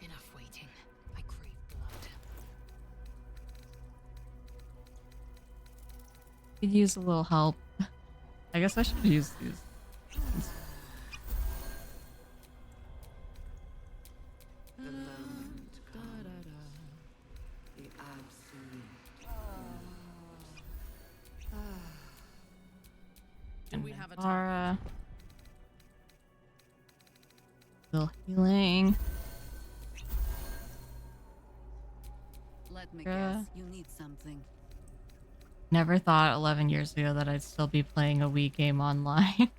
Enough waiting. I crave blood. could use a little help. I guess I should use these. the moment comes. The absolute. And we have a Ara. Still healing. Let me Yeah. guess. You need something. Never thought 11 years ago that I'd still be playing a Wii game online.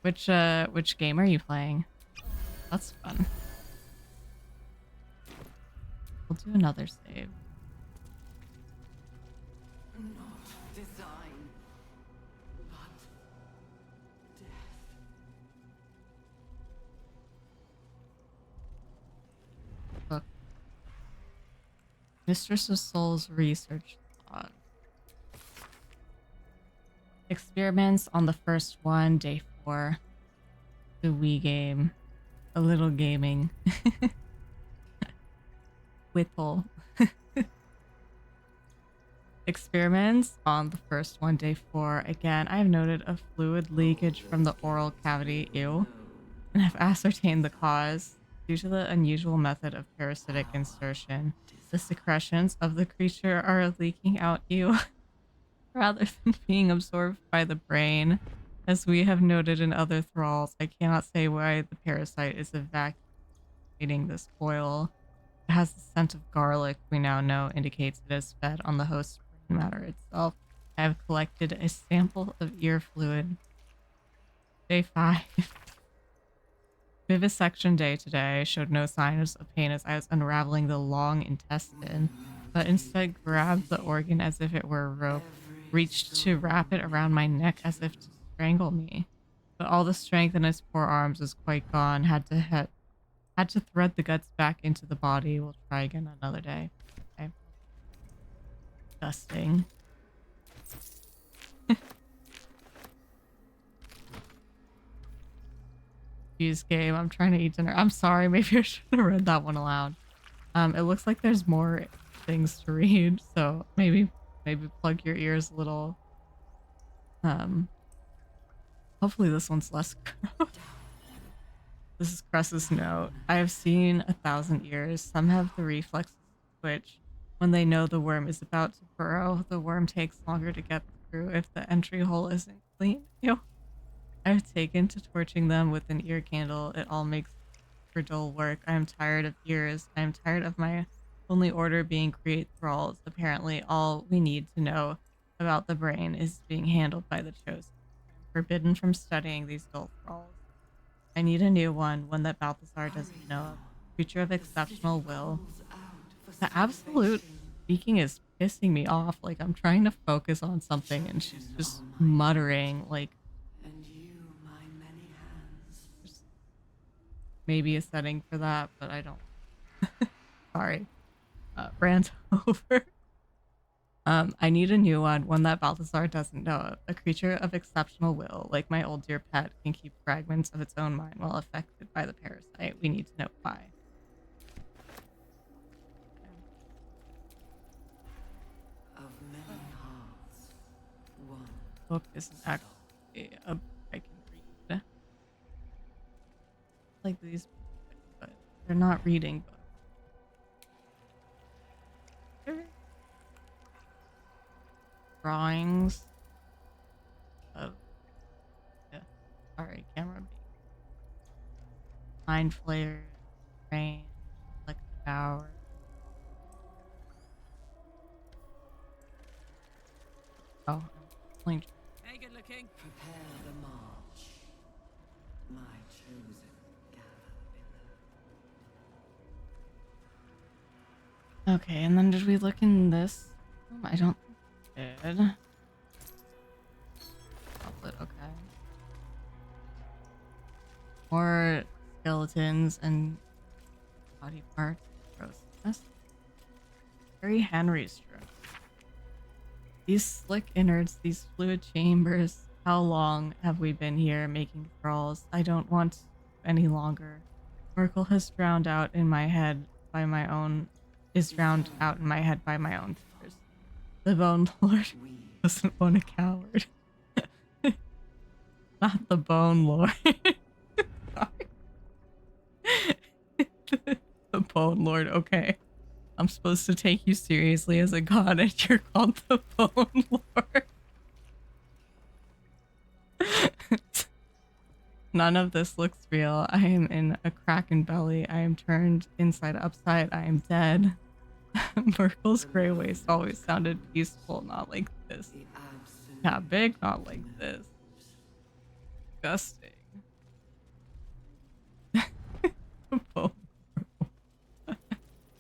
Which game are you playing? That's fun. We'll do another save. Not design, but death. Book. Mistress of Souls research log. Experiments on the first one, day 4. The Wii game. A little gaming. Whittle. Experiments on the first one, day 4. Again, I've noted a fluid leakage from the oral cavity, ew, and have ascertained the cause. Due to the unusual method of parasitic insertion, the secretions of the creature are leaking out, ew, rather than being absorbed by the brain. As we have noted in other thralls, I cannot say why the parasite is evacuating this oil. It has the scent of garlic, we now know, indicates it is fed on the host's brain matter itself. I have collected a sample of ear fluid. Day 5. Vivisection day today showed no signs of pain as I was unraveling the long intestine, but instead grabbed the organ as if it were a rope, reached to wrap it around my neck as if to strangle me. But all the strength in his poor arms was quite gone. Had to thread the guts back into the body. We'll try again another day. Okay. Disgusting. Use game. I'm trying to eat dinner. I'm sorry. Maybe I should have read that one aloud. It looks like there's more things to read, so maybe plug your ears a little. Hopefully this one's less gross. This is Cress's note. I have seen 1,000 ears. Some have the reflexes to twitch. When they know the worm is about to burrow, the worm takes longer to get through if the entry hole isn't clean. Ew. I've taken to torching them with an ear candle. It all makes for dull work. I am tired of ears. I am tired of my only order being create thralls. Apparently, all we need to know about the brain is being handled by the chosen. I'm forbidden from studying these dull thralls. I need a new one that Balthazar doesn't know of. Creature of exceptional will. The absolute speaking is pissing me off. Like, I'm trying to focus on something and she's just muttering, like, And you, my many hands. there's maybe a setting for that, but I don't. Sorry. Rant over. I need a new one that Balthazar doesn't know of. A creature of exceptional will, like my old dear pet, can keep fragments of its own mind while affected by the parasite. We need to know why. Of many hearts, one. Book isn't actually a book I can read. Like these books, but they're not reading books. Drawings of sorry, camera mind flayers, rain, electric power. Oh, I'm playing. Hey, good looking. Prepare the march. My chosen gather. Okay, and then did we look in this room? I don't think we did. Outlet, okay. More skeletons and body parts. Grossness. Very Henry's true. These slick innards, these fluid chambers. How long have we been here making thralls? I don't want any longer. Merkel has drowned out in my head by my own is drowned out in my head by my own tears. The Bone Lord doesn't want a coward. Not the Bone Lord. The Bone Lord, okay. I'm supposed to take you seriously as a god and you're called the Bone Lord. None of this looks real. I am in a cracking belly. I am turned inside upside. I am dead. Merkel's gray waist always sounded peaceful, not like this. Not big, not like this. Disgusting. Bone Lord.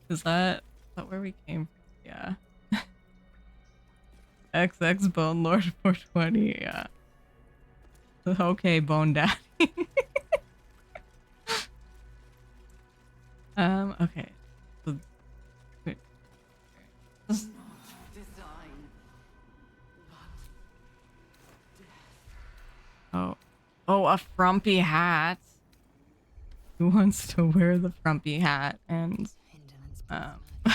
Is that where we came from? Yeah. XX Bone Lord 420, yeah. Okay, Bone Daddy. Okay. So, wait. Oh. Oh, a frumpy hat. Who wants to wear the frumpy hat? And,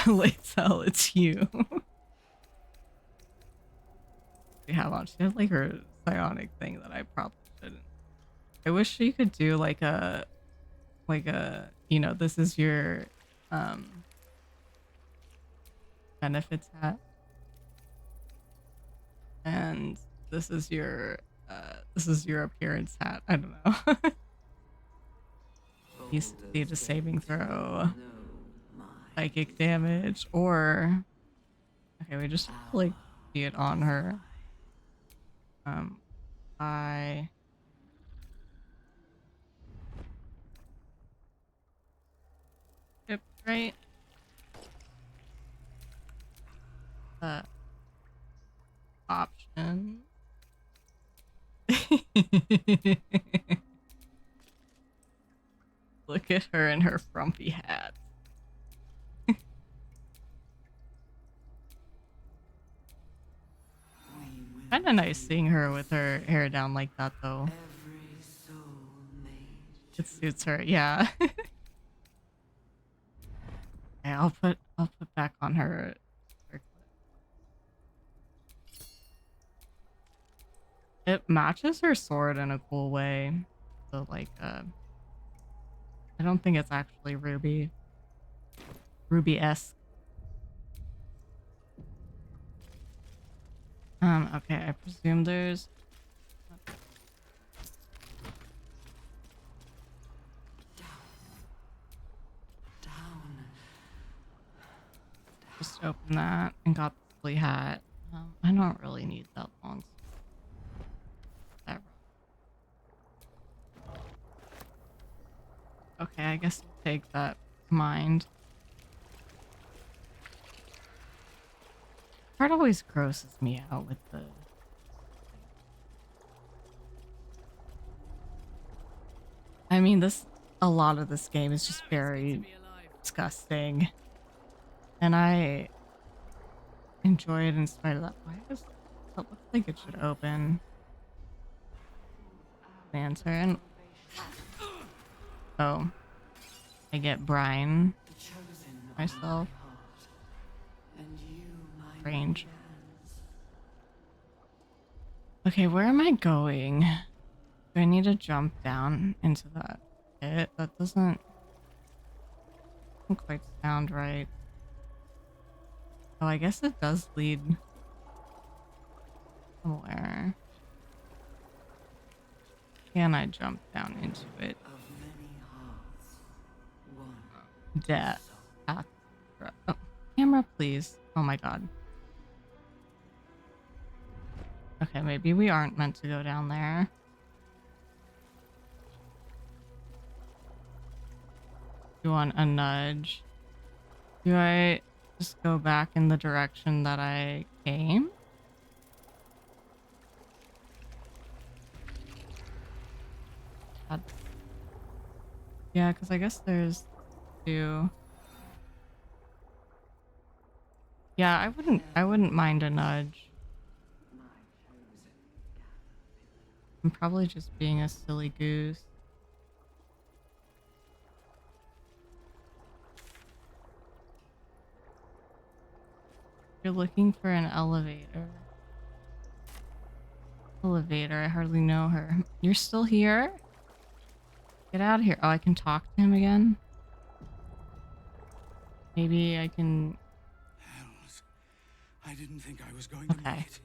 Latzel, it's you. We have on. She had like her psionic thing that I probably shouldn't. I wish she could do like a, you know, this is your, benefits hat. And this is your appearance hat. I don't know. You succeed a saving throw. Psychic damage, or okay, we just like see it on her. I yep, right. Option. Look at her in her frumpy hat. Kind of nice seeing her with her hair down like that, though. It suits her, yeah. Okay, I'll put back on her circlet. It matches her sword in a cool way. So like, I don't think it's actually Ruby-esque. Okay, I presume there's just open that and got the flea hat. I don't really need that long. That okay, I guess we'll take that to mind. Part always grosses me out with the I mean a lot of this game is just very disgusting. And I enjoy it in spite of that. Why does that look like it should open? Lantern. Oh. I get brine myself. Range. Okay, where am I going? Do I need to jump down into that pit? That doesn't quite sound right. Oh, I guess it does lead somewhere. Can I jump down into it? Death. Path. Oh, camera, please. Oh my god. Okay, maybe we aren't meant to go down there. You want a nudge? Do I just go back in the direction that I came? God. Yeah, because I guess there's two. Yeah, I wouldn't mind a nudge. I'm probably just being a silly goose. You're looking for an elevator. Elevator, I hardly know her. You're still here? Get out of here. Oh, I can talk to him again? Maybe I can... Hells. I didn't think I was going to make Okay. it.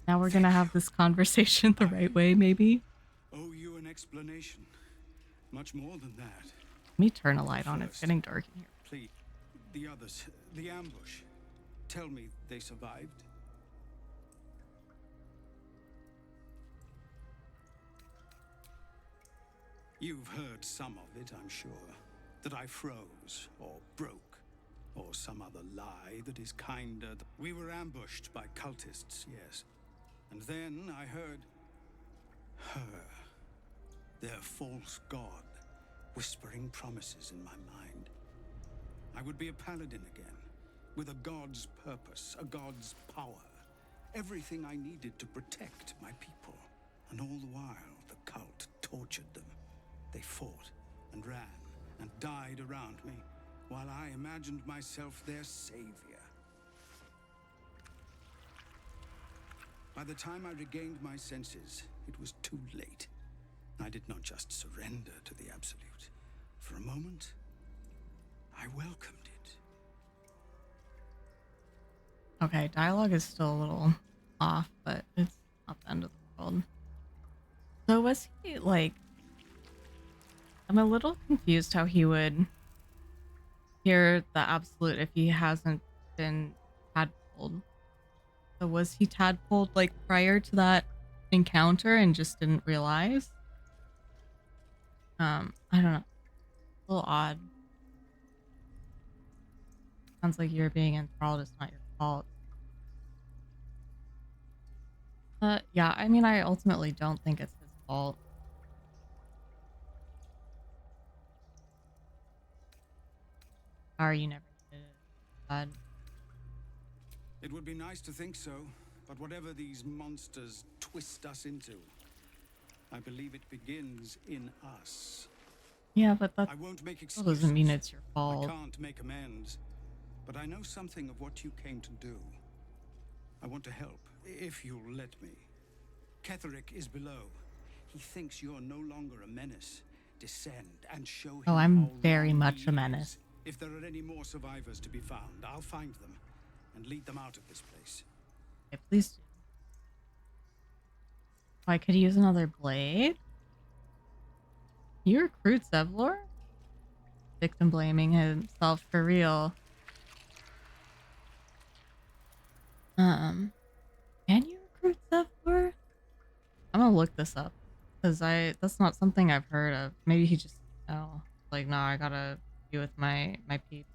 Now we're gonna have this conversation the right way, maybe? Owe you an explanation. Much more than that. Let me turn a light on. It's First, getting dark in here. Please, the others, the ambush. Tell me they survived. You've heard some of it, I'm sure. That I froze, or broke, or some other lie that is kinder. We were ambushed by cultists, yes. And then I heard her, their false god, whispering promises in my mind. I would be a paladin again, with a god's purpose, a god's power. Everything I needed to protect my people. And all the while, the cult tortured them. They fought and ran and died around me, while I imagined myself their savior. By the time I regained my senses, it was too late. I did not just surrender to the Absolute. For a moment, I welcomed it. Okay, dialogue is still a little off, but it's not the end of the world. So was he, like... I'm a little confused how he would hear the Absolute if he hasn't been tadpoled. So was he tadpoled, like, prior to that encounter and just didn't realize? I don't know. A little odd. Sounds like you're being enthralled. It's not your fault. Yeah, I mean, I ultimately don't think it's his fault. Sorry you never needed it. God. It would be nice to think so, but whatever these monsters twist us into, I believe it begins in us. Yeah, but that I won't make still excuses. doesn't mean it's your I fault. can't make amends, but I know something of what you came to do. I want to help, if you'll let me. Ketherick is below. He thinks you're no longer a menace. Descend and show him Oh, I'm how very wrong much he a menace. is. If there are any more survivors to be found, I'll find them and lead them out of this place. Okay, please do. Oh, I could use another blade? You recruit Zevlor? Victim blaming himself for real. Can you recruit Zevlor? I'm gonna look this up. Because that's not something I've heard of. Maybe he just, oh, like, no, I gotta be with my peeps.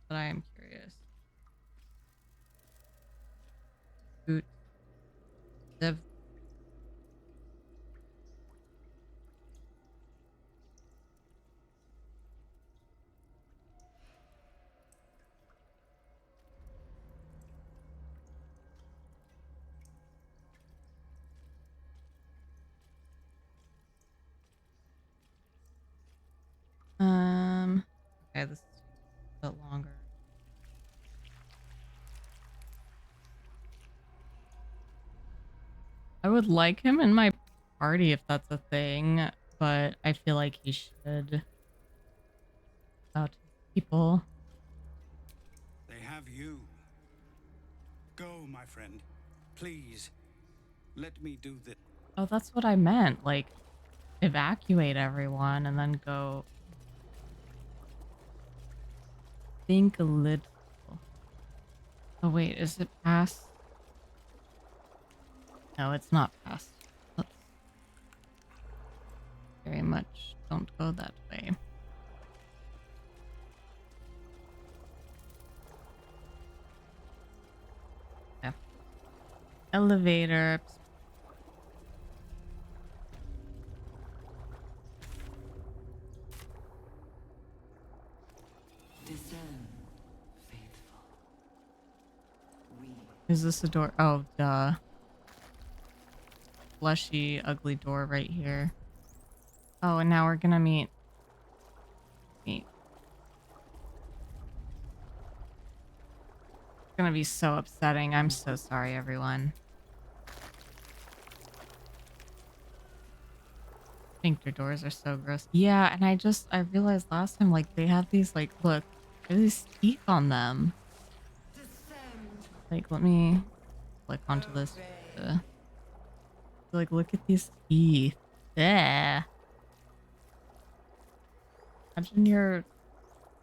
But I am curious. Recruit Zev. Okay, this is a bit longer. I would like him in my party if that's a thing, but I feel like he should out his people. They have you. Go, my friend. Please, let me do this. Oh, that's what I meant. Like, evacuate everyone and then go. Think a little. Oh, wait, is it past? No, it's not past. Let's very much don't go that way. Yeah. Elevator. Discern, faithful. We Is this a door? Oh, duh. Fleshy, ugly door right here. Oh, and now we're gonna meet. It's gonna be so upsetting. I'm so sorry, everyone. I think their doors are so gross. Yeah, and I realized last time, like, they have these, like, look, there's these teeth on them. Like, let me click onto this. Like, look at these teeth. Yeah. Imagine your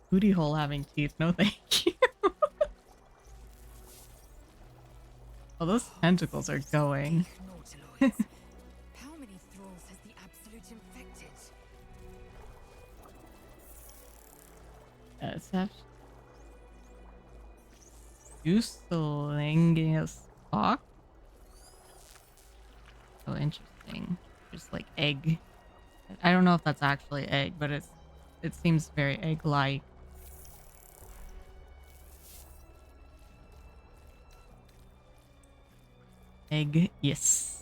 booty hole having teeth. No, thank you. Oh, those tentacles are going. How many thralls has the Absolute infected? It's Uselingus Hawk. So interesting. Just like egg. I don't know if that's actually egg, but it seems very egg-like. Egg, yes.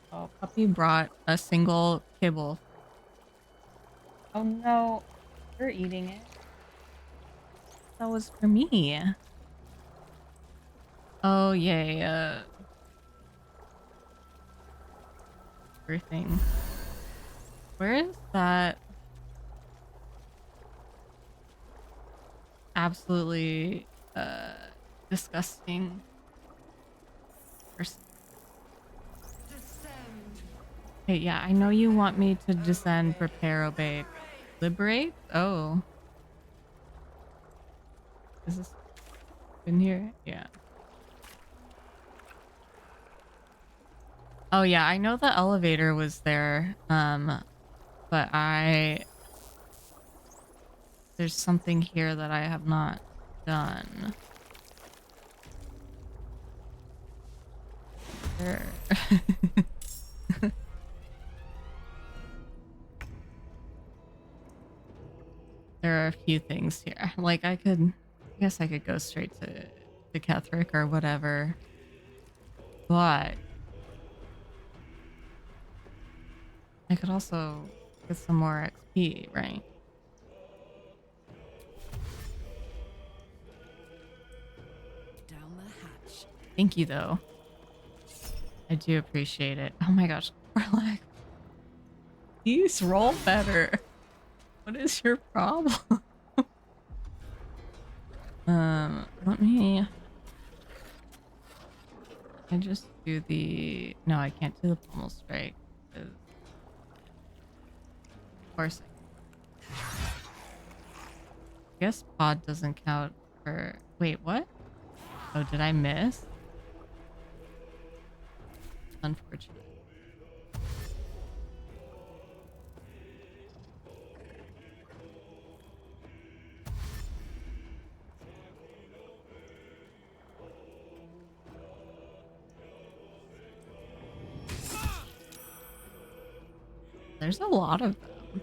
Oh, puppy brought a single kibble. Oh no, you're eating it. That was for me. Oh yay, everything. Where is that absolutely disgusting person? Hey, yeah, I know you want me to descend, prepare, obey, liberate? Oh. Is this in here? Yeah. Oh yeah, I know the elevator was there. But there's something here that I have not done. There. There are a few things here. Like I guess I could go straight to Ketherick or whatever. But I could also get some more XP, right? Down the hatch. Thank you though. I do appreciate it. Oh my gosh, Corlac. Please roll better. What is your problem? Let me... I just do the... No, I can't do the pommel strike. Of course I guess pod doesn't count for... Wait, what? Oh, did I miss? Unfortunate. There's a lot of them.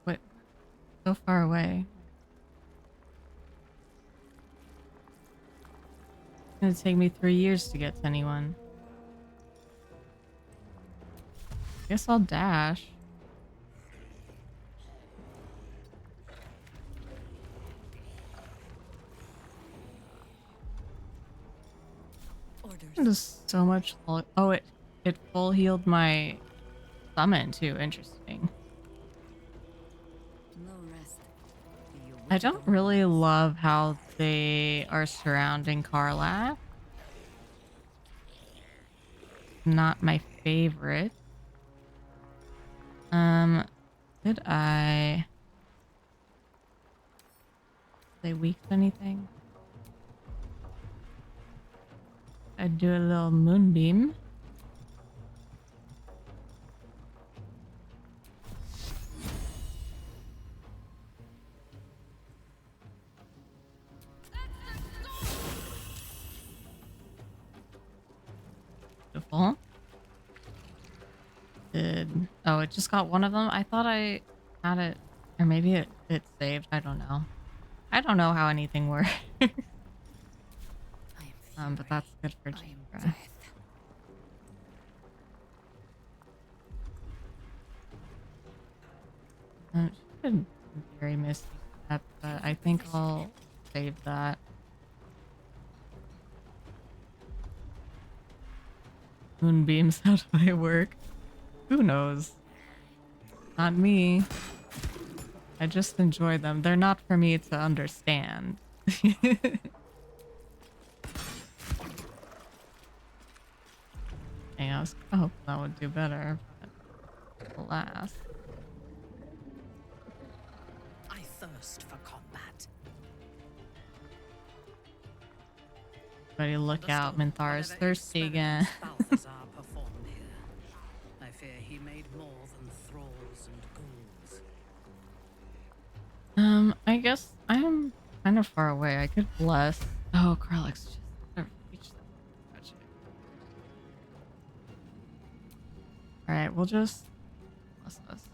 What? So far away. It's gonna take me 3 years to get to anyone. Guess I'll dash. Just so much. Oh, it full healed my summon too. Interesting. No rest. I don't really love how they are surrounding Karlach. Not my favorite. Did they weak to anything? I'd do a little moonbeam. did. Oh, it just got one of them. I thought I had it, or maybe it saved. I don't know. I don't know how anything works. I am But fury. that's good for I am Jingra. death. She did very misty step, but I think I'll save that. Moonbeams, how do they work? Who knows? Not me. I just enjoy them. They're not for me to understand. I was hoping that would do better, but alas. I thirst for combat. Everybody look out, Understood. Minthar is Whatever thirsty again. experiments Balthazar performed here, I fear he made more than thralls and ghouls. I guess I'm kind of far away. I could bless. Oh, Kralix just gotta reach that. Touch it. Alright, we'll just bless us.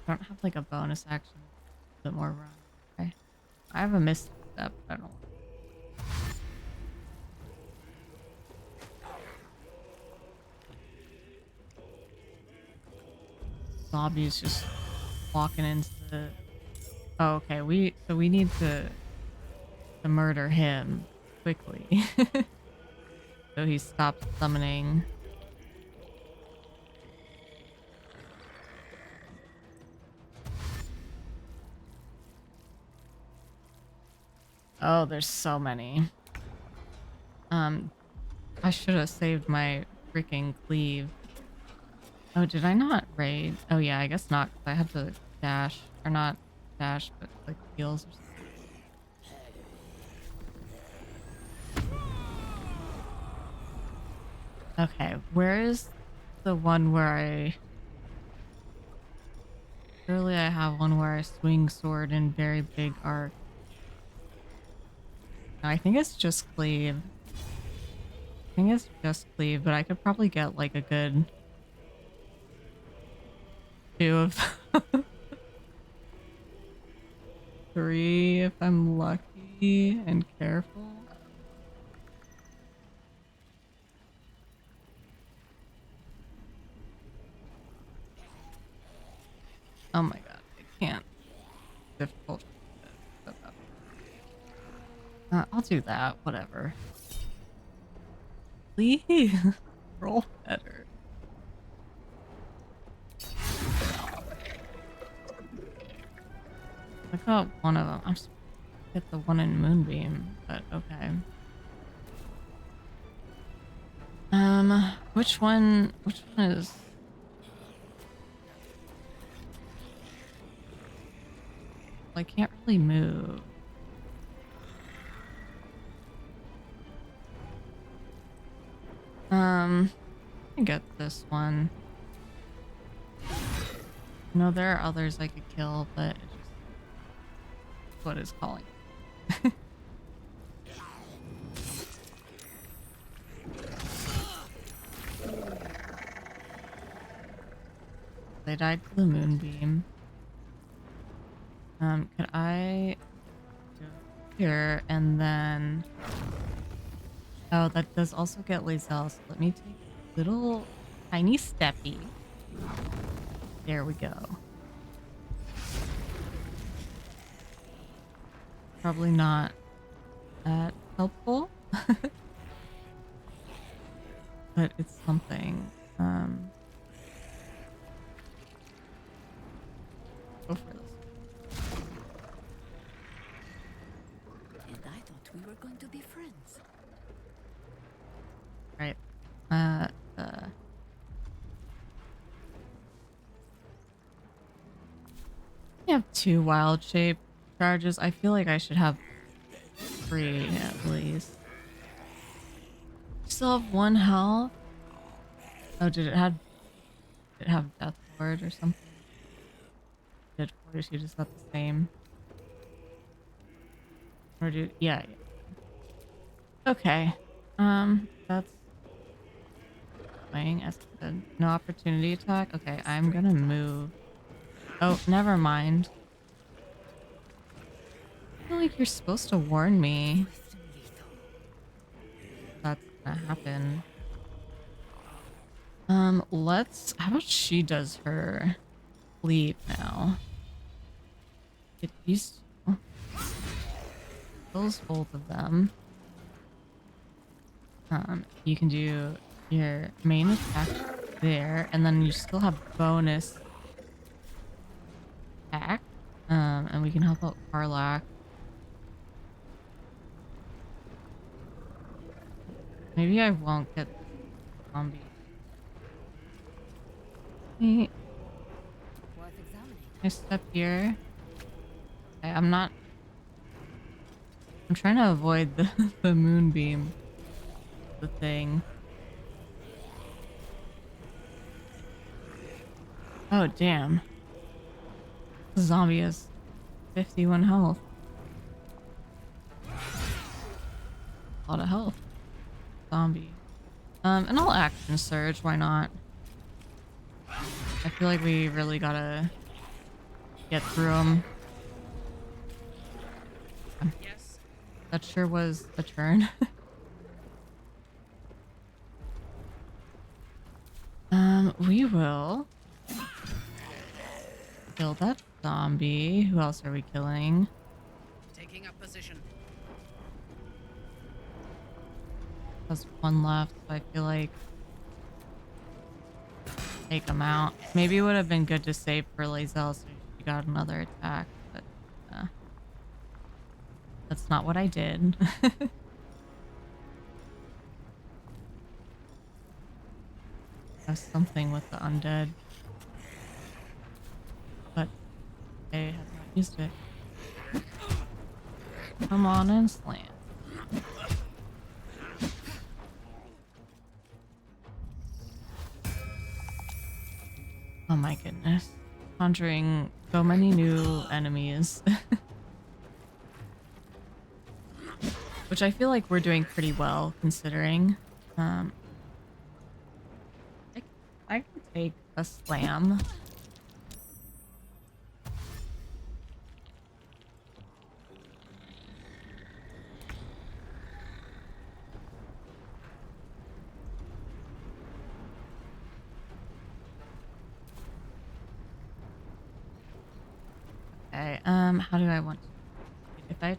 I don't have like a bonus action. A bit more run. Okay. I have a misstep. I don't. Zombie's just walking into the. Oh, okay. We need to murder him quickly, so he stops summoning. Oh, there's so many. I should have saved my freaking cleave. Oh, did I not raid? Oh yeah, I guess not. 'Cause I had to dash, or not dash, but like heals or something. Okay, where is the one where I? Surely I have one where I swing sword in very big arc. No, I think it's just cleave. I think it's just cleave, but I could probably get like a good 2 of 3 if I'm lucky and careful. Oh my god, I can't. Difficult. I'll do that, whatever. Please roll better. I got one of them. I'm supposed to get the one in Moonbeam, but okay. Which one is... I can't really move. I get this one. No, there are others I could kill, but it's just what is calling. They died to the moonbeam. Could I go here and then... Oh, that does also get Lae'zel, so let me take a little tiny steppy. There we go. Probably not that helpful. But it's something. Go for this. And I thought we were going to be friends. Right. I have 2 wild shape charges. I feel like I should have 3 at least. Still have 1 health. Oh, did it have Death Ward or something? Did Fortitude is that the same? Or do yeah. Okay. That's playing as a no opportunity attack. Okay, I'm gonna move. Oh, never mind. I feel like you're supposed to warn me that's gonna happen. Let's. How about she does her leap now? It used to. Kills both of them. You can do your main attack there, and then you still have bonus attack. And we can help out Karlak. Maybe I won't get zombie. Wait, Worth examining. I step here. Okay, I'm not. I'm trying to avoid the the moonbeam. The thing. Oh damn! The zombie has 51 health. A lot of health. Zombie. And I'll action surge. Why not? I feel like we really gotta get through them. Yes. That sure was a turn. We will kill that zombie. Who else are we killing? Taking up position. There's one left, so I feel like take him out. Maybe it would have been good to save for Lazelle so she got another attack, but that's not what I did. Have something with the undead, but I have not used it. Come on and slam. Oh my goodness. Conjuring so many new enemies. Which I feel like we're doing pretty well considering. I can take a slam. Okay, how do I want to? If I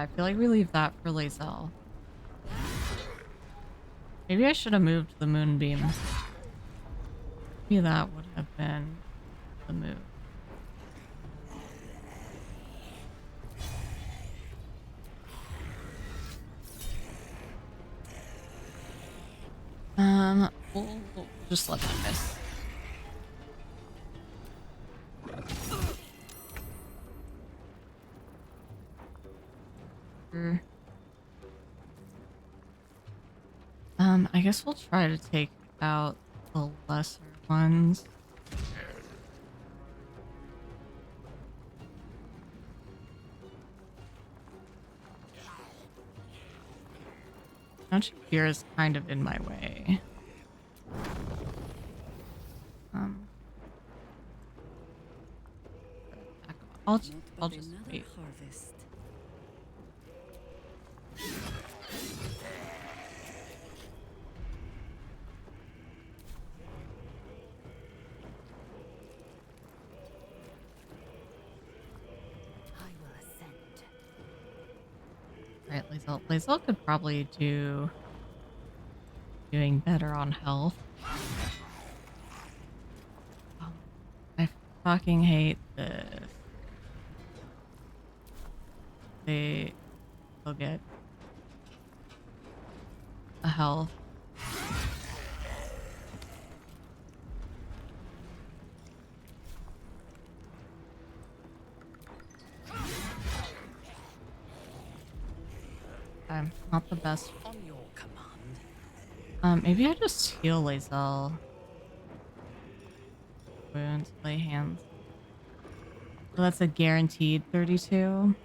feel like we leave that for Lazelle. Maybe I should have moved the moonbeam. Maybe that would have been the move. We'll just let them miss. Sure. I guess we'll try to take out the lesser ones. Actually, here is kind of in my way. I'll just wait. Harvest. I will ascend. Alright, Lazelle could probably doing better on health. Oh, I fucking hate this. They'll get a health. I'm not the best. On your command. Maybe I just heal Lazelle. Wounds, lay hands. So that's a guaranteed 32.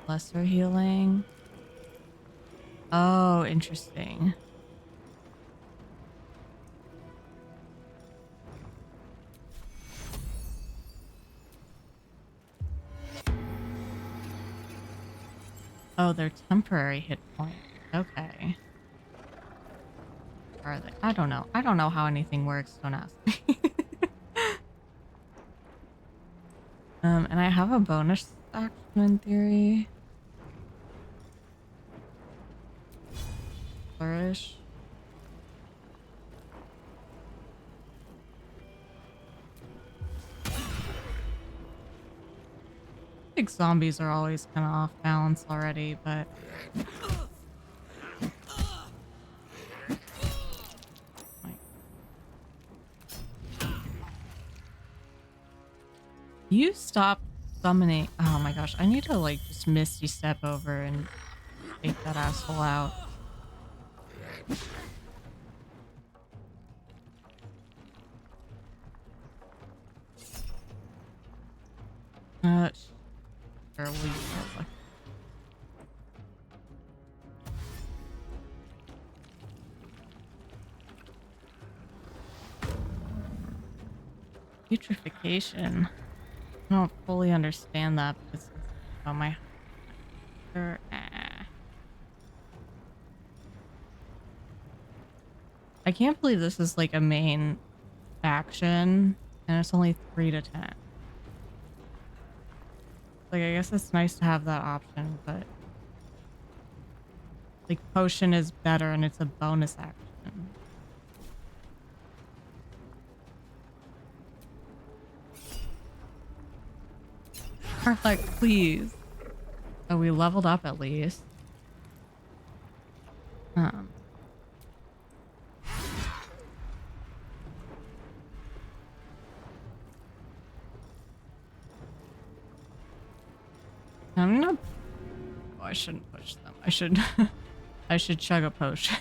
lesser healing. Oh, interesting. Oh, they're temporary hit points. Okay. Are they? I don't know. I don't know how anything works. Don't ask me. And I have a bonus action in theory. Flourish. I think zombies are always kind of off balance already, but you stop summoning. Oh my gosh, I need to like just misty step over and take that asshole out. Sure, we'll use it. Putrefaction. I don't fully understand that because oh my. I can't believe this is like a main action and it's only 3 to 10. Like, I guess it's nice to have that option, but like potion is better and it's a bonus action. Like, please. Oh, we leveled up at least. I'm not. Oh, I shouldn't push them. I should. I should chug a potion.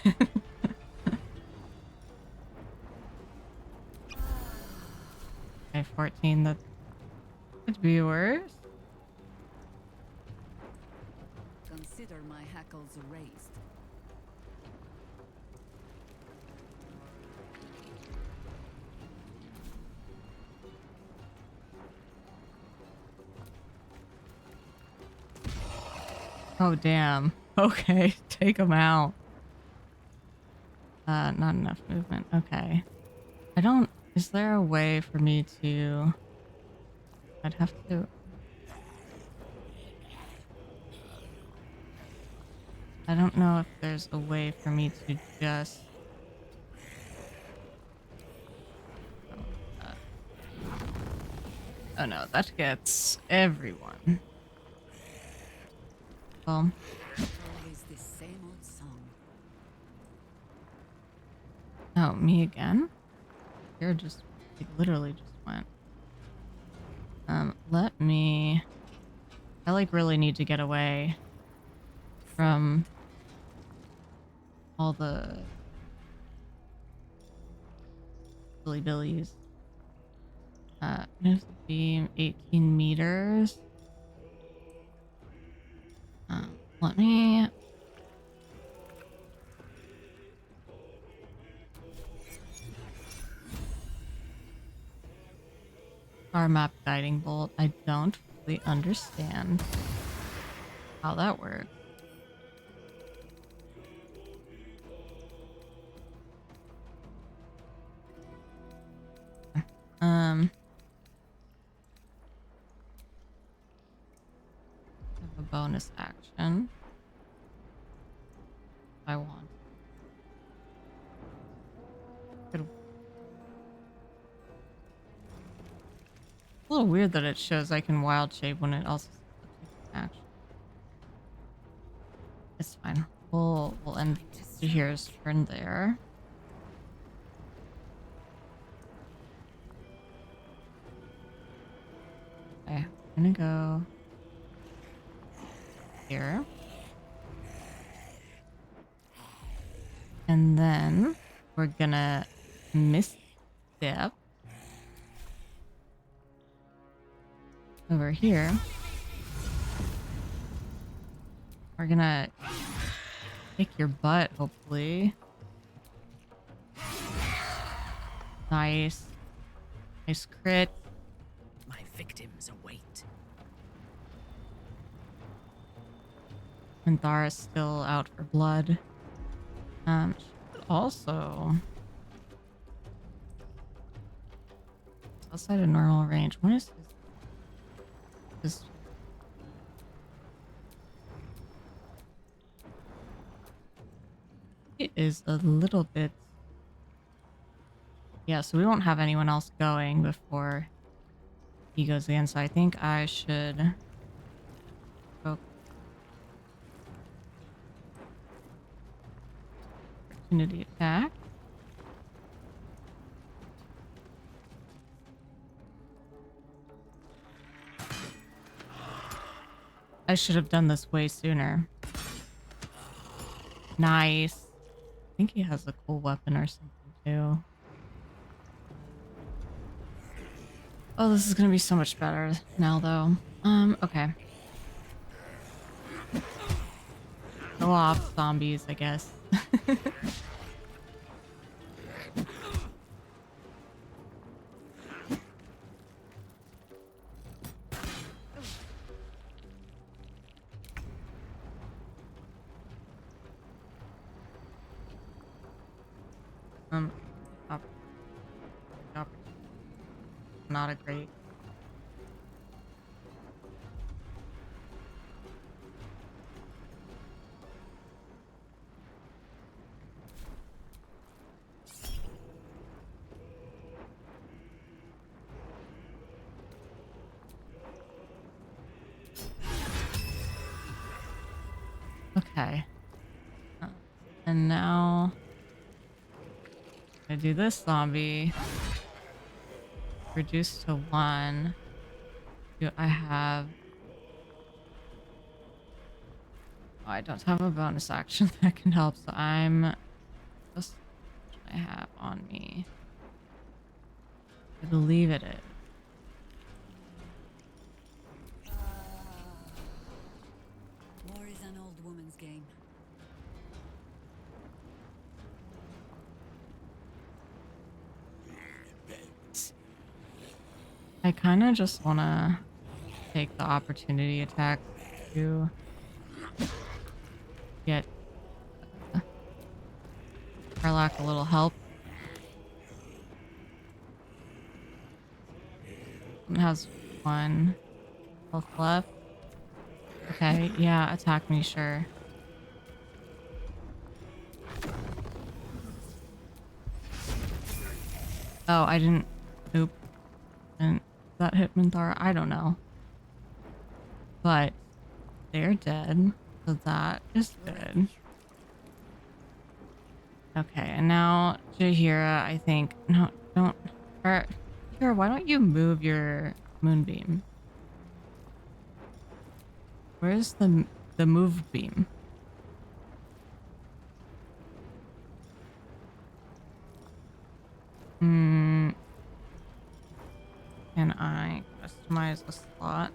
Okay, 14. That could be worse. Consider my hackles raised. Oh, damn. Okay, take them out. Not enough movement. Okay. I don't... Is there a way for me to... I'd have to... I don't know if there's a way for me to just... Oh no, that gets everyone. Well... Always the same old song. Oh, me again? You're just... Like, literally just went. Let me... I, like, really need to get away from all the Billy Billies. Move the beam 18 meters. Let me... Star map guiding bolt. I don't fully understand how that works. Have a bonus action. If I want. Could... A little weird that it shows I can wild shape when it also takes action. It's fine. We'll end Jahir's turn there. Okay, I'm gonna go here. And then we're gonna misstep over here. We're gonna kick your butt, hopefully. Nice. Nice crit. My victims await. Minthara's still out for blood. She could also outside of normal range. What is this? It is a little bit. Yeah, so we won't have anyone else going before he goes in. So I think I should go. Opportunity attack. I should have done this way sooner. Nice. I think he has a cool weapon or something too. Oh, this is gonna be so much better now though. Okay. Go off, zombies, I guess. Up, up. Not a great. Okay. And now I do this zombie. Reduced to 1. Do I have... Oh, I don't have a bonus action that can help, so I'm just what I have on me. I believe it is. War is an old woman's game. I kind of just want to take the opportunity attack to get Karlak a little help. It has 1 health left. Okay, yeah, attack me, sure. Oh, I didn't. Oop. And that hit Minthara? I don't know. But they're dead, so that is good. Okay, and now Jaheira, I think. No, don't. Or, Jaheira, why don't you move your moonbeam? Where's the move beam? Can I customize a slot?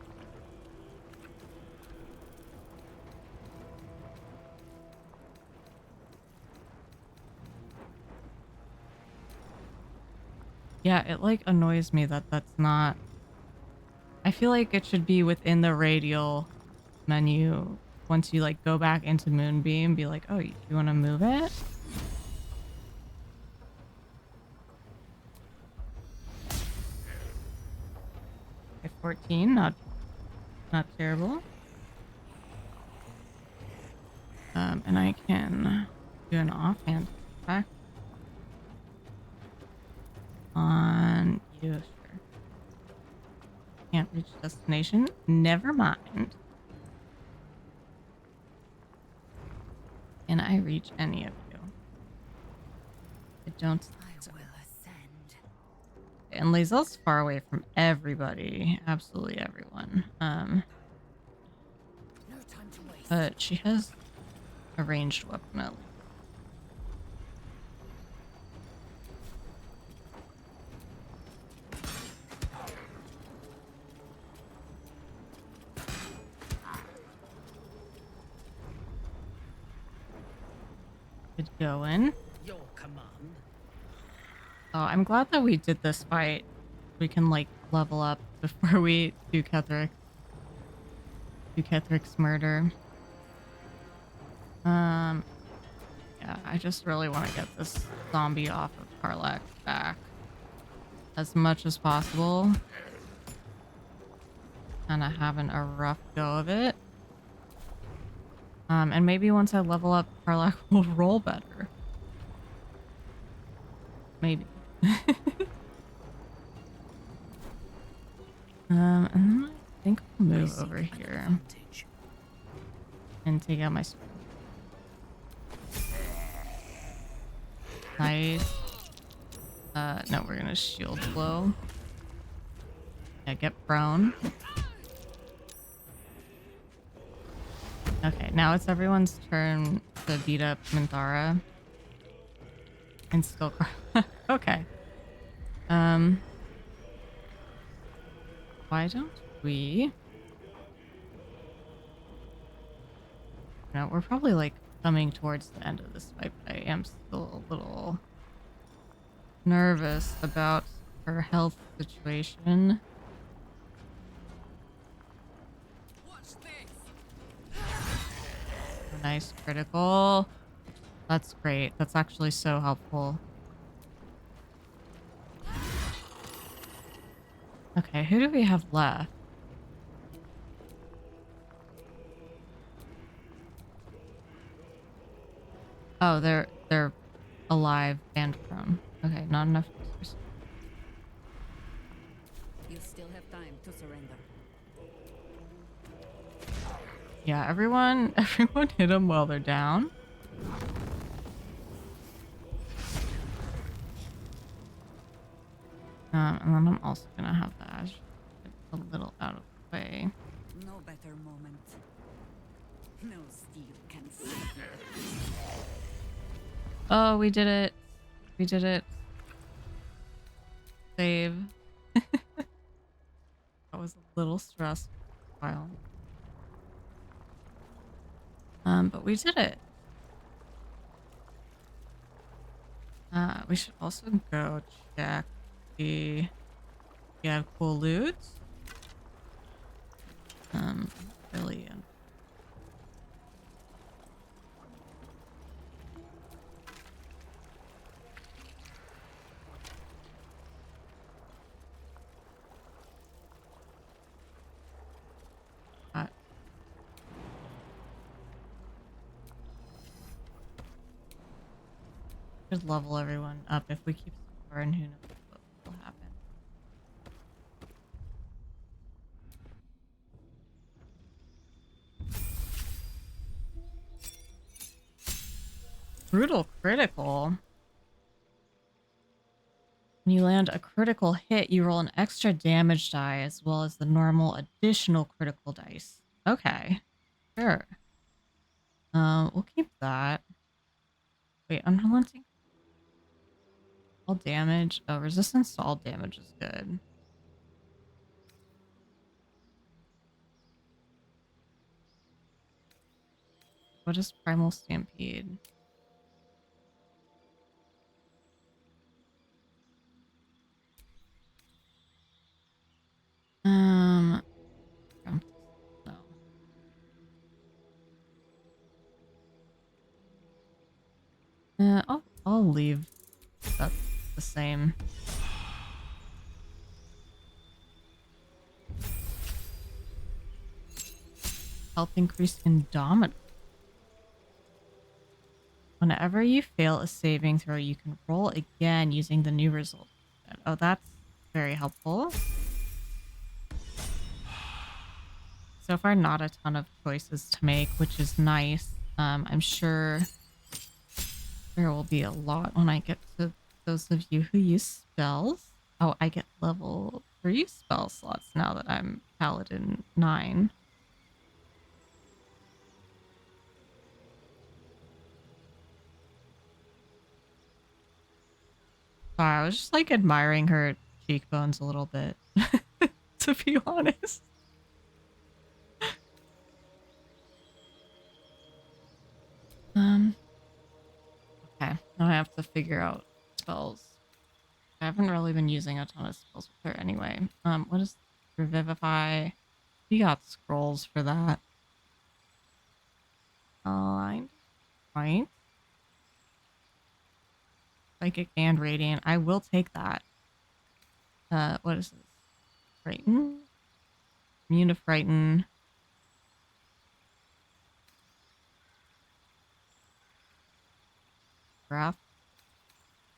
Yeah, it like annoys me that that's not... I feel like it should be within the radial menu. Once you like go back into Moonbeam, be like, oh, you want to move it? Okay, 14, not terrible. And I can do an offhand attack on you. Sure. Can't reach destination. Never mind. Can I reach any of you? I don't think so. I will ascend. And Lae'zel's far away from everybody. Absolutely everyone. No time to waste. But she has a ranged weapon at least. Good going. Your command. Oh, I'm glad that we did this fight. We can like level up before we do Kethric's murder. Yeah, I just really want to get this zombie off of Karlak's back as much as possible. Kind of having a rough go of it. And maybe once I level up, Karlak will roll better. Maybe. And then I think I'll move over here and take out my sword. Nice. No, we're gonna shield blow. Yeah, get prone. Okay, now it's everyone's turn to beat up Minthara. And still okay. Why don't we? No, we're probably like coming towards the end of this fight, but I am still a little nervous about her health situation. Nice critical. That's great. That's actually so helpful. Okay, who do we have left? Oh, they're alive and prone. Okay, not enough. You still have time to surrender. Yeah, everyone hit them while they're down. And then I'm also gonna have the Ash a little out of the way. No better moment. No steel can save you. Oh, we did it. We did it. Save. That was a little stressful for a while. But we did it. We should also go check the cool loot. Really. Just level everyone up. If we keep scoring, who knows what will happen. Brutal critical. When you land a critical hit, you roll an extra damage die as well as the normal additional critical dice. Okay. Sure. We'll keep that. Wait, unrelenting. All damage. Oh, resistance to all damage is good. What is Primal Stampede? No. I'll leave that the same. Health increase Indomitable. Whenever you fail a saving throw, you can roll again using the new result. Oh, that's very helpful. So far, not a ton of choices to make, which is nice. I'm sure there will be a lot when I get to those of you who use spells. Oh, I get level 3 spell slots now that I'm Paladin 9. Sorry, I was just like admiring her cheekbones a little bit, to be honest. Now I have to figure out spells. I haven't really been using a ton of spells with her anyway. What is Revivify? You got scrolls for that. Aligned. Right. Psychic and Radiant. I will take that. What is this? Frighten? Immune to Frighten. Wrath.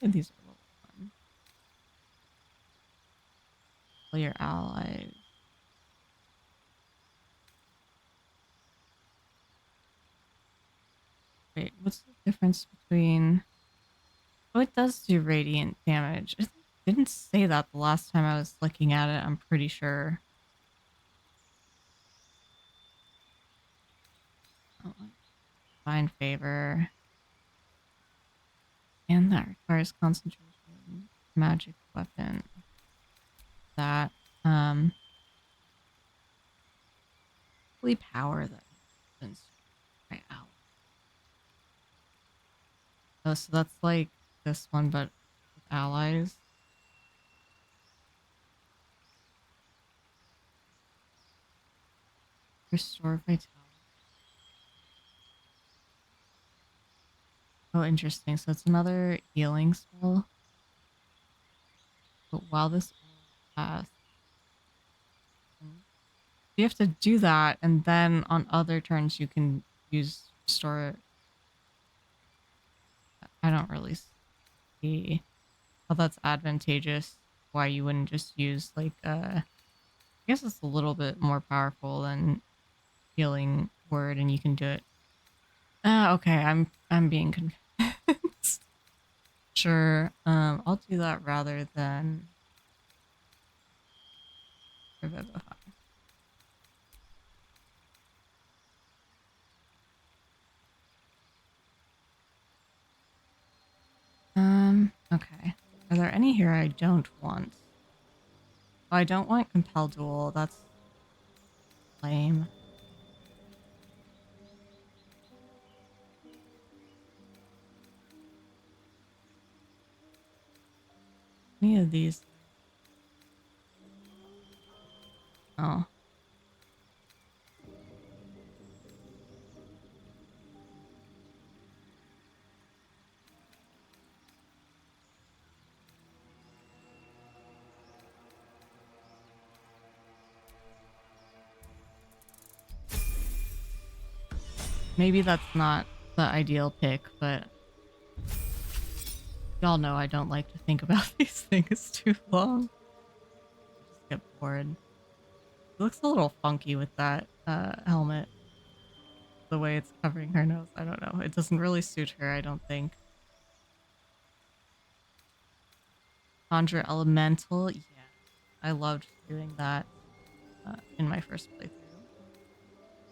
And these are level 1. All your allies. Wait, what's the difference between... Oh, it does do radiant damage. It didn't say that the last time I was looking at it, I'm pretty sure. Oh, Divine Favor. And that requires concentration. Magic weapon. That. Holy power that happens right out. Oh, so that's like this one, but with allies. Restore vitality. Oh, interesting. So it's another healing spell. But while this lasts, you have to do that, and then on other turns you can use restore. I don't really see how that's advantageous. Why you wouldn't just use like I guess it's a little bit more powerful than healing word, and you can do it. Okay, I'm being convinced. Sure. I'll do that rather than Revivify. Okay. Are there any here I don't want? Oh, I don't want Compel Duel. That's lame. Any of these? Oh. Maybe that's not the ideal pick, but y'all know I don't like to think about these things too long. I just get bored. It looks a little funky with that helmet. The way it's covering her nose. I don't know. It doesn't really suit her, I don't think. Conjure Elemental. Yeah. I loved doing that in my first playthrough.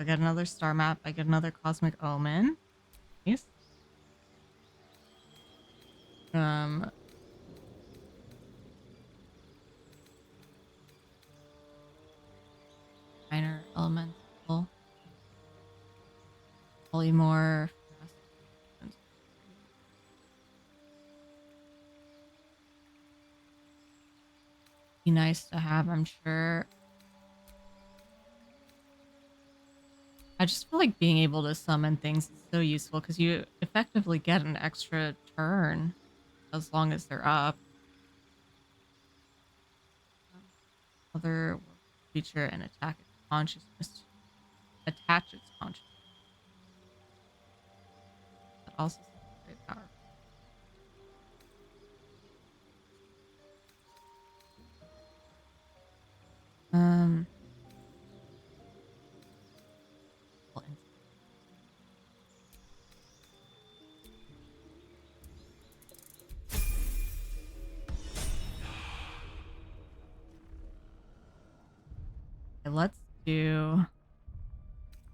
I get another star map. I get another Cosmic Omen. Nice. Minor Elemental. Polymorph. Be nice to have, I'm sure. I just feel like being able to summon things is so useful because you effectively get an extra turn as long as they're up. Other feature and attack its consciousness. Attach its consciousness. That also sounds very powerful. Okay, let's do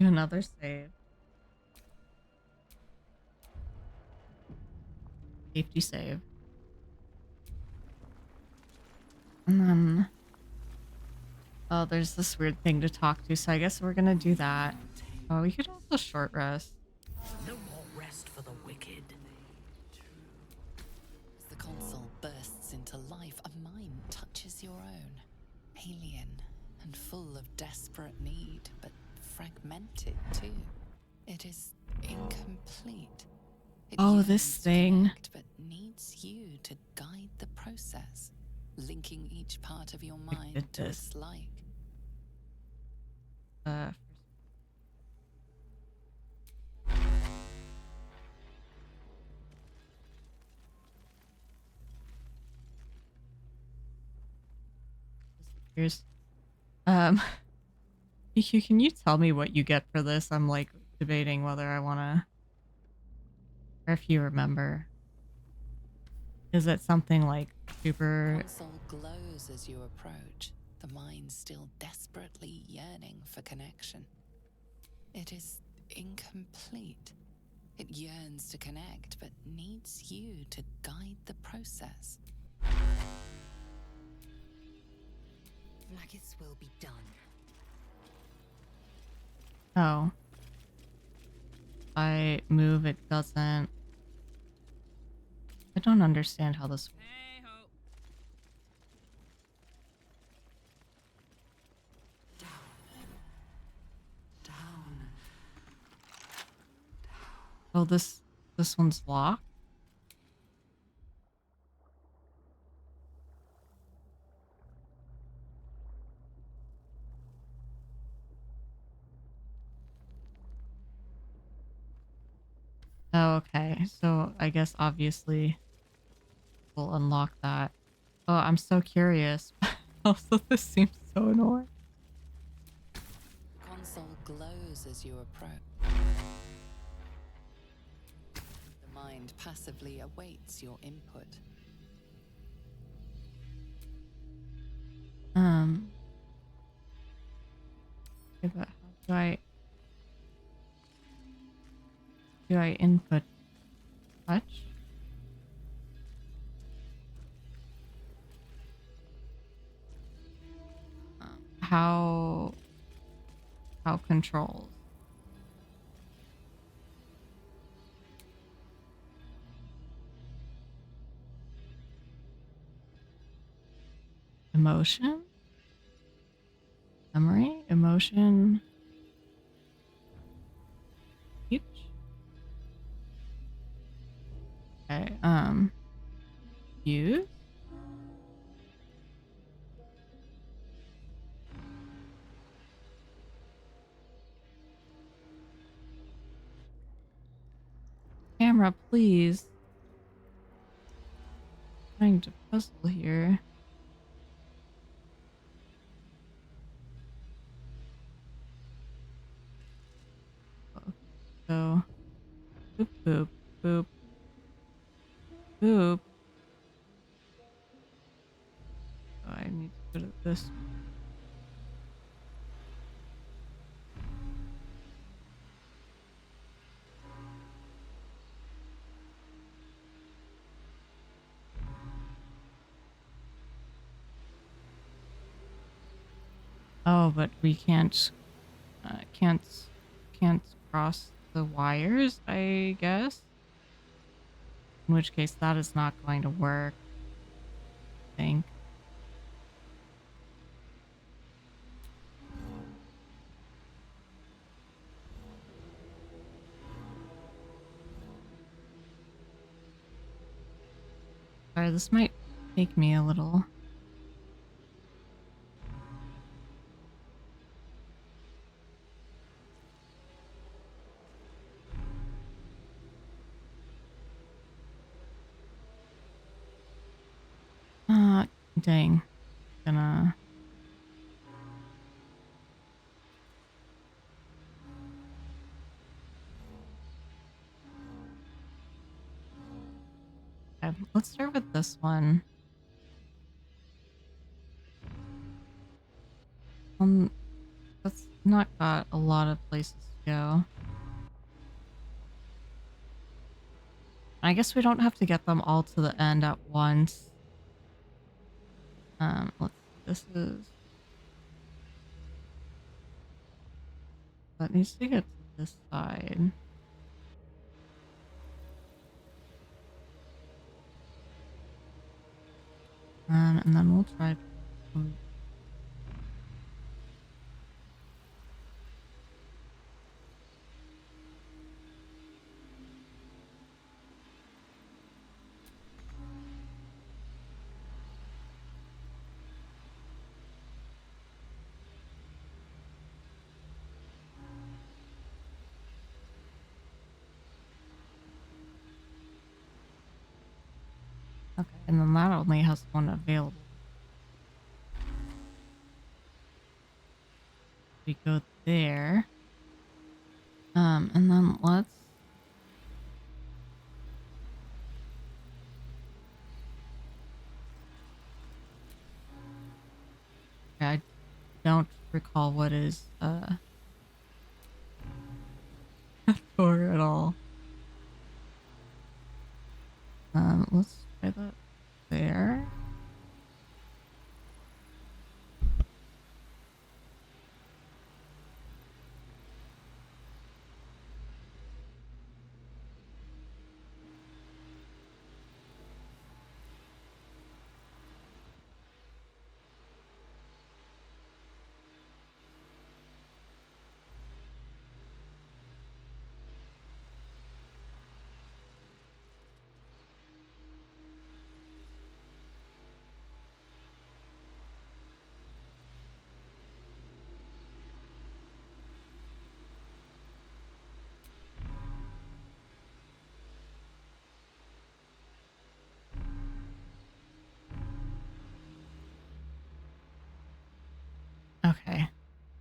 another save. Safety save. And then... Oh, there's this weird thing to talk to, so I guess we're gonna do that. Oh, we could also short rest. No more rest for the wicked. bursts into life, a mind touches your own. Alien and full of desperate need, but fragmented too. It is incomplete. It Oh, yearns this to thing. connect, but needs you to guide the process, linking each part of your mind to its like. Here's BQ, can you tell me what you get for this? I'm like debating whether I wanna, or if you remember. Is it something like super? Console glows as you approach, the mind still desperately yearning for connection. It is incomplete. It yearns to connect, but needs you to guide the process. Maggots will be done. Oh. I move, it doesn't. I don't understand how this works. Oh, this one's locked? Oh, okay. So I guess obviously we'll unlock that. Oh, I'm so curious. Also, this seems so annoying. Console glows as you approach. The mind passively awaits your input. Okay, but how do I input touch? How controls? Emotion? Memory? Emotion? Speech? Okay, use? Camera, please. Trying to puzzle here. So, boop, boop, boop, boop. Oh, I need to put it this way. Oh, but we can't cross the wires, I guess. In which case, that is not going to work, I think. Sorry, this might take me a little. Dang. Gonna. Okay, let's start with this one. That's not got a lot of places to go. I guess we don't have to get them all to the end at once. This is. That needs to get to this side. And then we'll try. Okay, and then that only has one available. We go there. And then let's. I don't recall what is for at all. Let's try that there. Okay.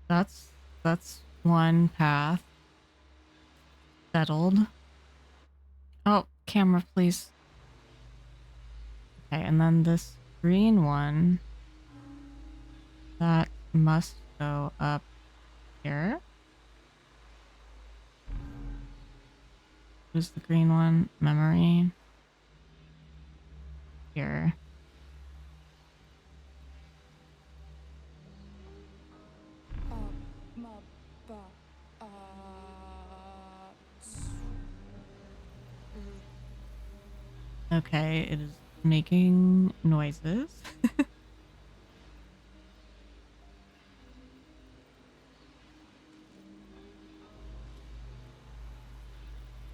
That's one path settled. Oh, camera, please. Okay, and then this green one that must go up here. Who's the green one? Memory. Here. Okay, it is making noises. A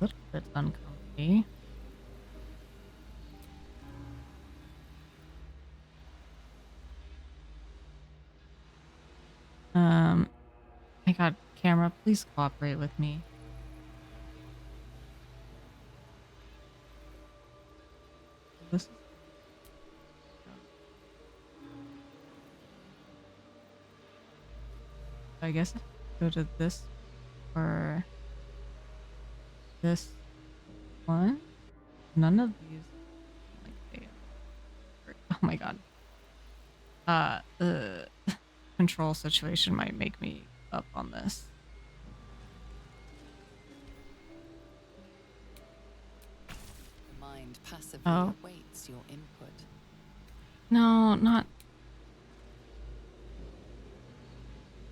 little bit uncomfy. My god, camera, please cooperate with me. This is... I guess I go to this or this one. None of these like they are. Oh my god. The control situation might make me up on this. The mind passively Oh. awaits your input. No, not.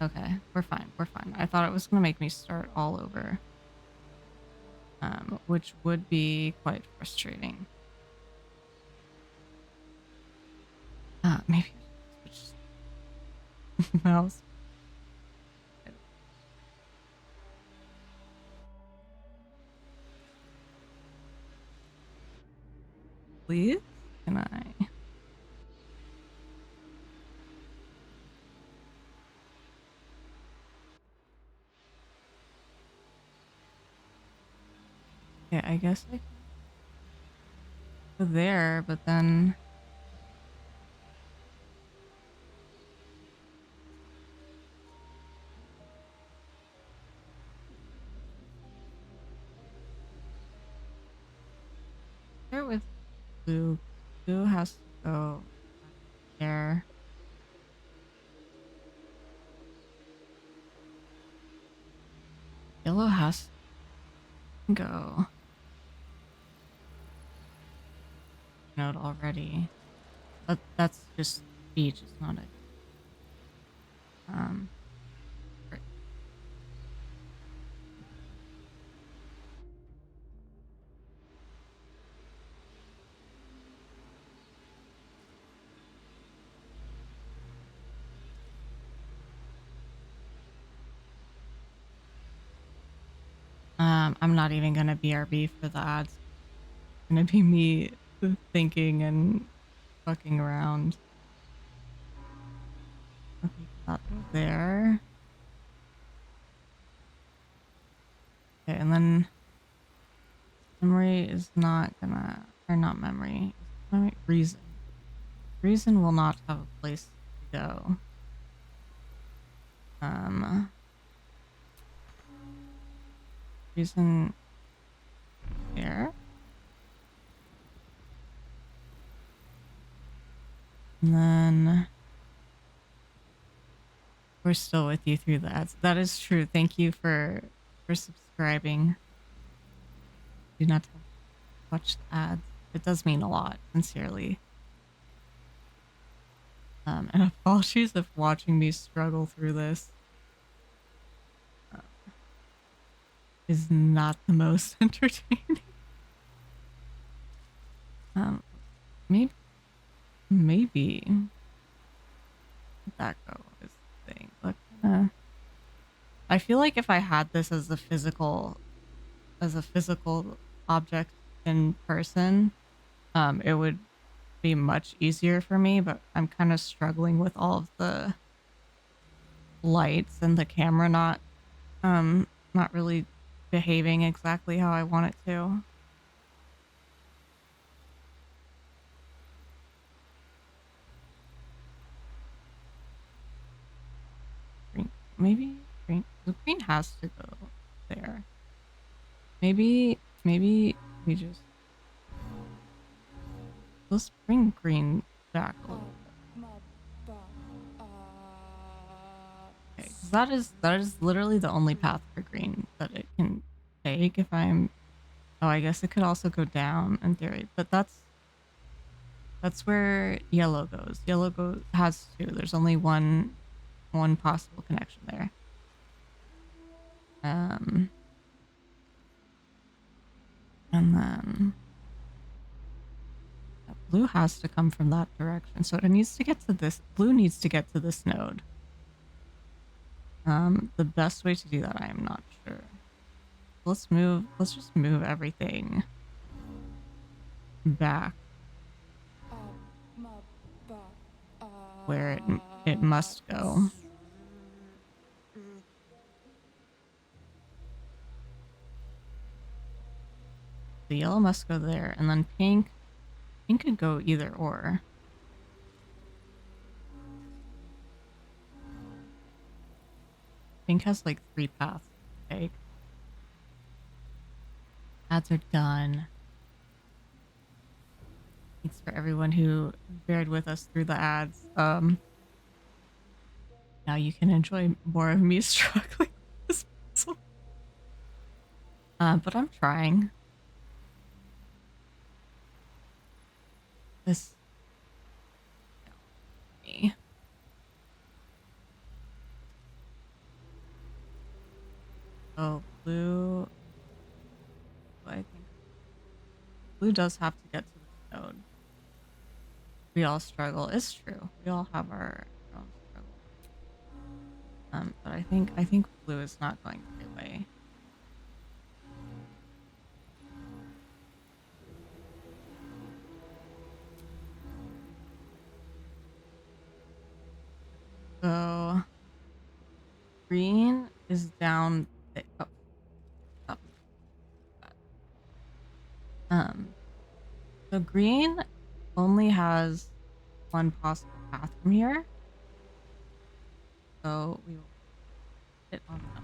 Okay, we're fine. We're fine. I thought it was gonna make me start all over. Which would be quite frustrating. Maybe I should switch mouse. Please? Can I? Yeah, I guess I could go there, but then... Start with blue. Blue has to go there. Yellow has to go. Note already. But that's just speech, it's not a... Great. I'm not even gonna BRB for the ads. It's gonna be me thinking and fucking around. Okay, that there. Okay, and then memory is not gonna, or not memory, memory, reason. Reason will not have a place to go. Reason there. And then we're still with you through the ads. That is true. Thank you for subscribing. Do not have to watch the ads. It does mean a lot, sincerely. And apologies if watching me struggle through this is not the most entertaining. Maybe that go is the thing. Look, I feel like if I had this as a physical object in person, it would be much easier for me, but I'm kind of struggling with all of the lights and the camera not really behaving exactly how I want it to. Green, maybe green. The green has to go there. Maybe we just, let's bring green back a little bit. Okay, because that is literally the only path for green that it can take. If I'm, oh, I guess it could also go down in theory, but that's where yellow goes. Yellow has two. There's only one possible connection there. And then blue has to come from that direction. So it needs to get to this. Blue needs to get to this node. The best way to do that, I am not sure. Let's just move everything back where it must go. The yellow must go there, and then pink could go either or. Pink has like 3 paths to take. Ads are done. Thanks for everyone who bared with us through the ads. Now you can enjoy more of me struggling with this puzzle. But I'm trying. This me. Oh, blue. I think blue does have to get to this node. We all struggle. It's true. We all have our own struggle. But I think blue is not going the right way. So green is down. Oh, stop. So green only has one possible path from here. So we will put it on that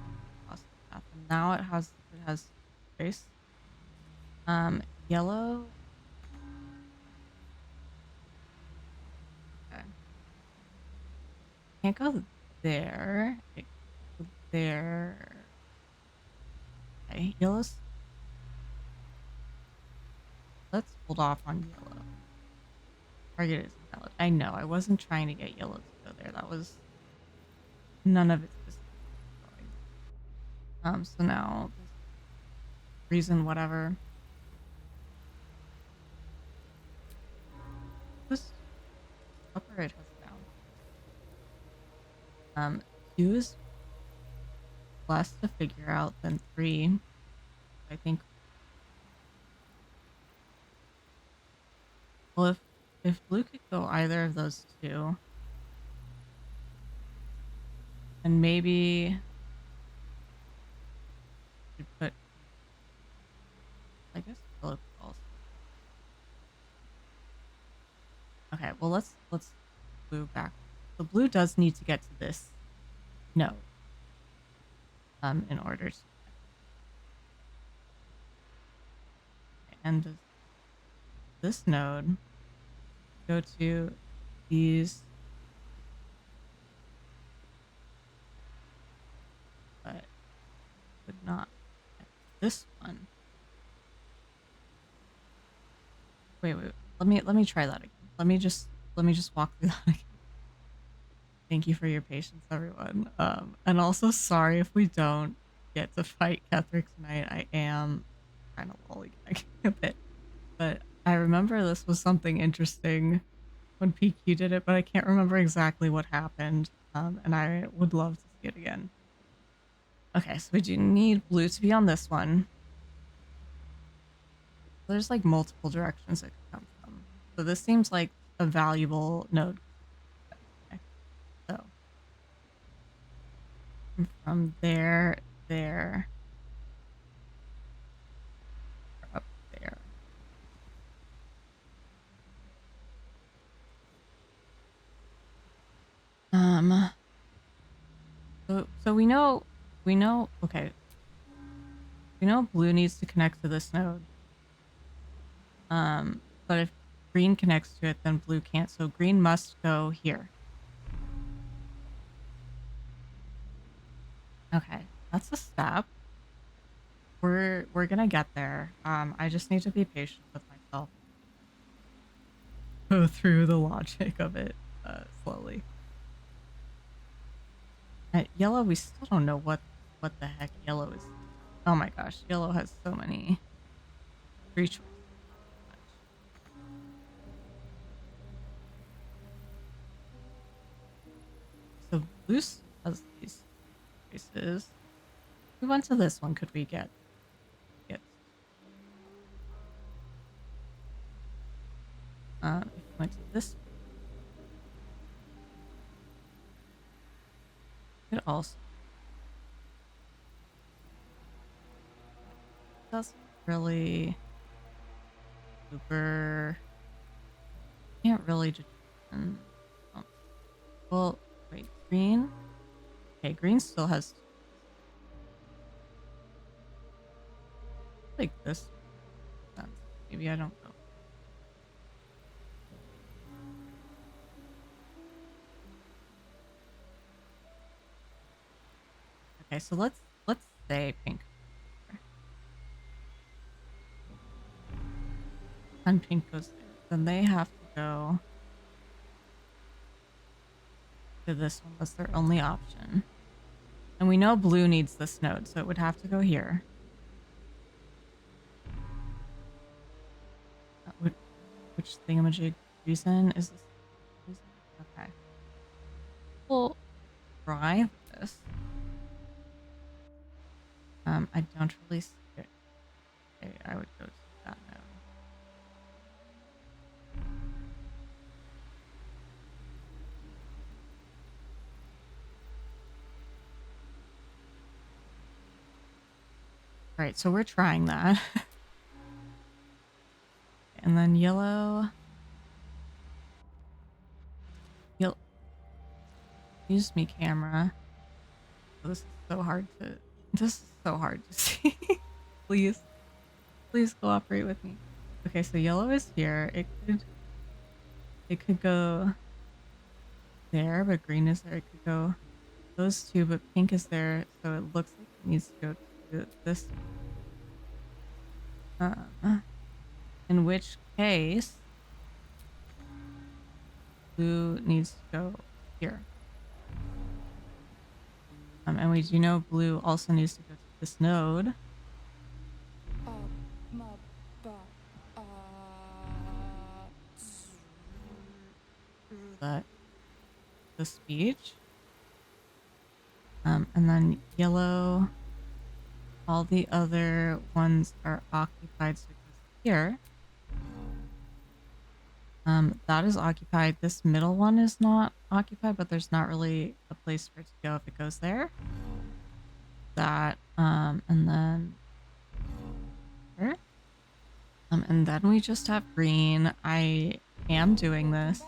possible path, and now it has space. Yellow. Okay. Can't go there. It can go there. Okay, yellow's. Let's hold off on yellow. Target is valid. I know. I wasn't trying to get yellow to go there. That was none of its business going. So now reason whatever. This upper it has down. 2 is less to figure out than 3. I think, well, if blue could go either of those two, and maybe we put, I guess yellow could also. Okay, well let's blue back. So blue does need to get to this node, in order to, and does this node go to these, but would not get this one. Wait. Let me try that again. Let me just walk through that again. Thank you for your patience, everyone. And also sorry if we don't get to fight Ketherick tonight. I am kind of lollygagging a bit, but I remember this was something interesting when PQ did it, but I can't remember exactly what happened. And I would love to see it again. Okay, so we do need blue to be on this one. There's like multiple directions it could come from. So this seems like a valuable node. Okay, so from there, up there. So we know, okay, we know blue needs to connect to this node. But if green connects to it, then blue can't. So green must go here. Okay, that's a step. We're gonna get there. I just need to be patient with myself. Go through the logic of it slowly. Yellow, we still don't know what the heck yellow is. Oh my gosh, yellow has so many free choices. So blue has these choices. If we went to this one, could we get? If we went to this one, we could also. Doesn't really super. Can't really determine. Oh, well, wait, green. Okay, green still has like this sense. Maybe I don't know. Okay, so let's say pink. And pink goes there. Then they have to go to this one. That's their only option. And we know blue needs this node, so it would have to go here. Which thingamajig reason is this? Reason? Okay. We'll try this. I don't really see it. Okay, I would go to that node. All right, so we're trying that. And then yellow. Use me camera. This is so hard to see. Please cooperate with me. Okay, so yellow is here. It could go there, but green is there. It could go those two, but pink is there, so it looks like it needs to go to this. In which case, blue needs to go here. And we do know blue also needs to go to this node. But the speech. And then yellow all the other ones are occupied. So it goes here. That is occupied. This middle one is not occupied, but there's not really a place for it to go if it goes there. That, and then here. And then we just have green. I am doing this.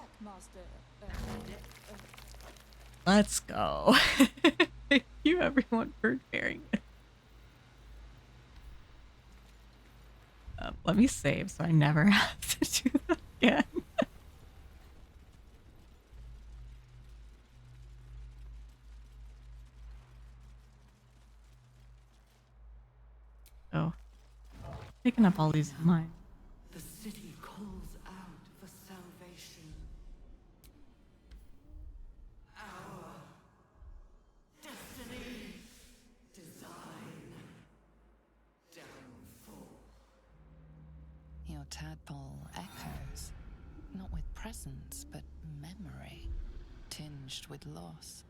Let's go. Thank you everyone for sharing it. Let me save so I never have to do that again. Oh, picking up all these mine. The city calls out for salvation. Our destiny, design, downfall. Your tadpole echoes, not with presence, but memory, tinged with loss.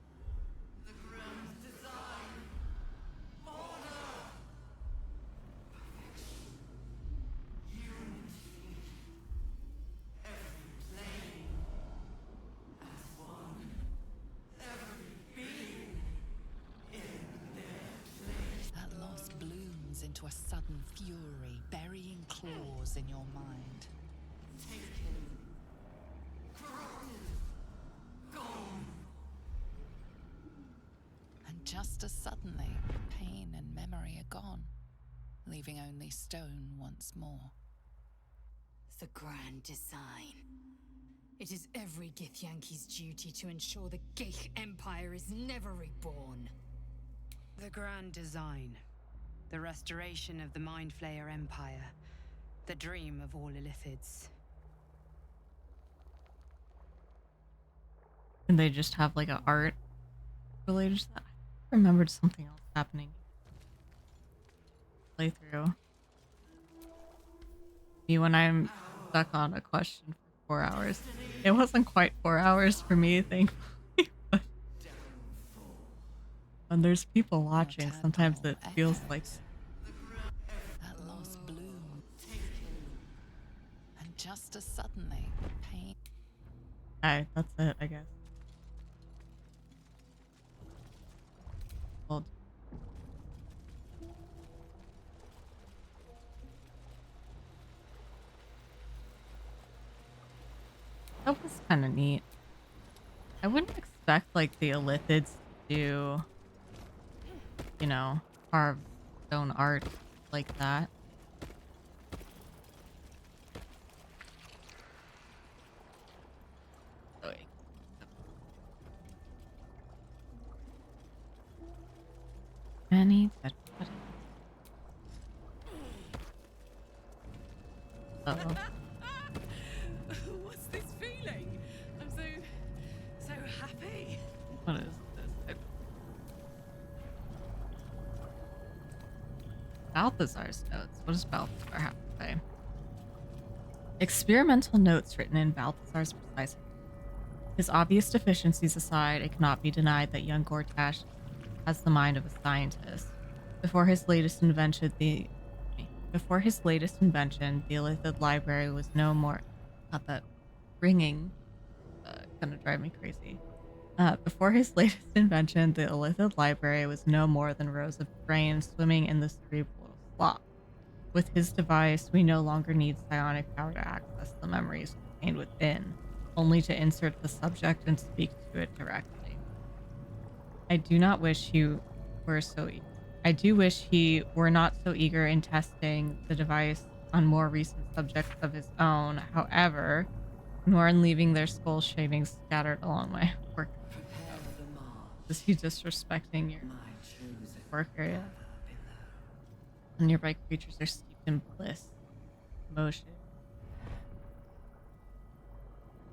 The grand design, order, perfection, unity, every plane as one, every being in their place. That loss blooms into a sudden fury, burying claws in your mind. Taken, corrupted, gone. And just as suddenly, pain and memory are gone, leaving only stone once more. The grand design. It is every Githyanki's duty to ensure the Gith Empire is never reborn. The grand design. The restoration of the Mind Flayer Empire. The dream of all Illithids. And they just have like an art related to that. I remembered something else happening. Playthrough. Me when I'm stuck on a question for 4 hours. It wasn't quite 4 hours for me, thankfully. But when there's people watching, sometimes it feels like that loss bloomed, and just as suddenly, pain. okay, that's it, I guess. Well, that was kind of neat. I wouldn't expect like the Illithids to do, you know, carve stone art like that. Oh, wait. Many dead bodies. Uh-oh. What's this feeling? I'm so happy. What is this? Balthazar's notes. What does Balthazar have to say? Experimental notes written in Balthazar's precise. His obvious deficiencies aside, it cannot be denied that young Gortash has the mind of a scientist. Before his latest invention, the Illithid library was no more. Not that ringing, gonna drive me crazy. Before his latest invention, the Illithid library was no more than rows of brains swimming in the cerebral slop. With his device, we no longer need psionic power to access the memories contained within, only to insert the subject and speak to it directly. I do wish he were not so eager in testing the device on more recent subjects of his own, however, nor in leaving their skull shavings scattered along my work. Is he disrespecting your work area? The nearby creatures are steeped in bliss, emotion.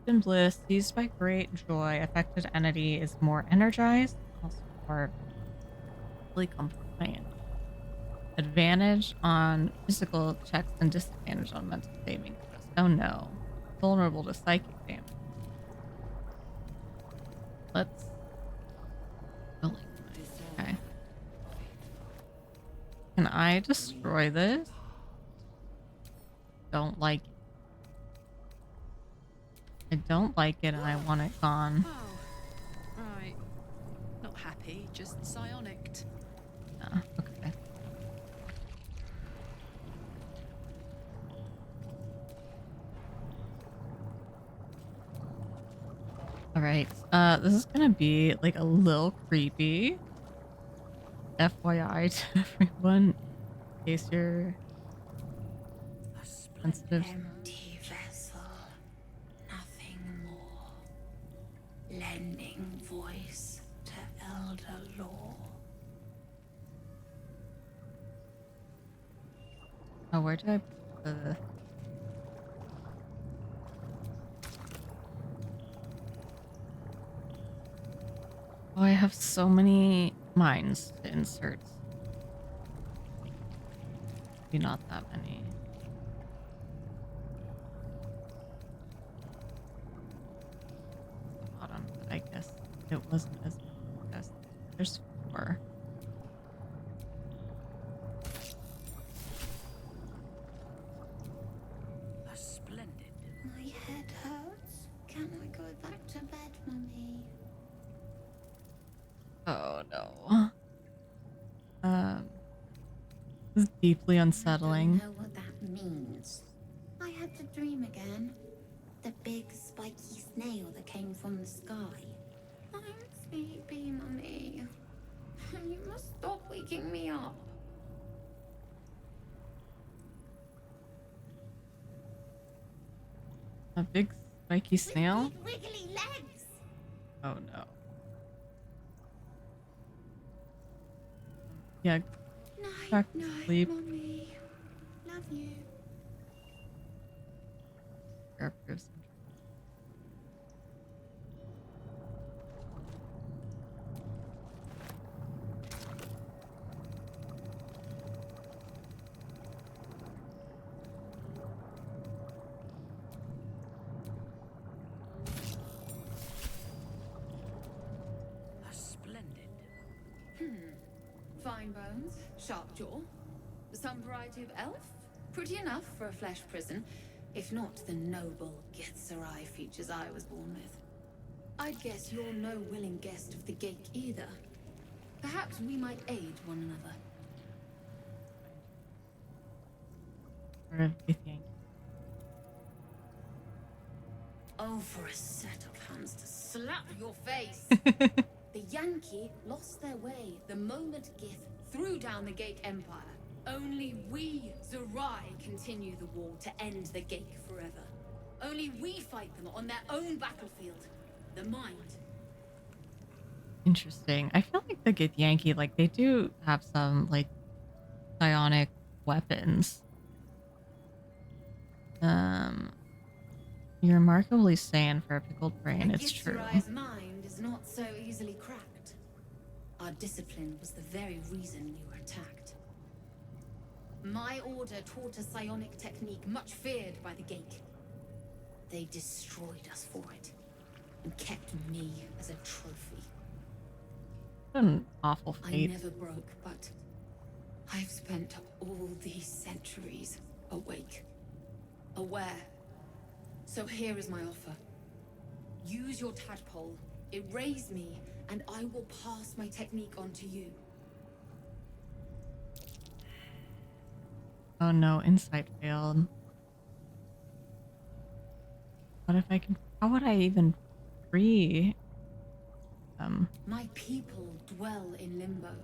In bliss, seized by great joy, affected entity is more energized, also more really compliant. Advantage on physical checks and disadvantage on mental saving throws. Oh no. Vulnerable to psychic damage. Let's okay. Can I destroy this? Don't like it. I don't like it and I want it gone. Oh, right. Not happy, just psionicked. Yeah, okay. Alright, this is gonna be like a little creepy. FYI to everyone, in case you're sensitive. Empty vessel, nothing more. Lending voice to elder law. Oh, where do I put the... Oh, I have so many mines to insert. Maybe not that many. Bottom, but I guess it wasn't as best. There's 4. Splendid. My head hurts. Can I go back to bed, Mummy? Oh no. This is deeply unsettling. I don't know what that means. I had to dream again. The big spiky snail that came from the sky. I'm sleepy, Mummy. You must stop waking me up. A big spiky snail? With big wiggly legs. Oh no. Yeah, Night, back to night, sleep. Mummy. Love you. Characters. Splendid. Fine bones, sharp jaw. Some variety of elf. Pretty enough for a flesh prison, if not the noble Githzerai features I was born with. I'd guess you're no willing guest of the gate either. Perhaps we might aid one another. Or a Githyanki. Oh, for a set of hands to slap your face! The Yankee lost their way the moment Gith threw down the Gate Empire. Only we, Zerai, continue the war to end the Gate forever. Only we fight them on their own battlefield, the mind. Interesting. I feel like the Githyanki, like, they do have some, like, psionic weapons. You're remarkably sane for a pickled brain, it's true. Githzerai's mind is not so easily cracked. Our discipline was the very reason we were attacked. My order taught a psionic technique much feared by the Gate. They destroyed us for it, and kept me as a trophy. What an awful I fate. never broke, but I've spent all these centuries awake, aware. So here is my offer. Use your tadpole, erase me, and I will pass my technique on to you. Oh no, insight failed. What if I can... How would I even free them? My people dwell in limbo,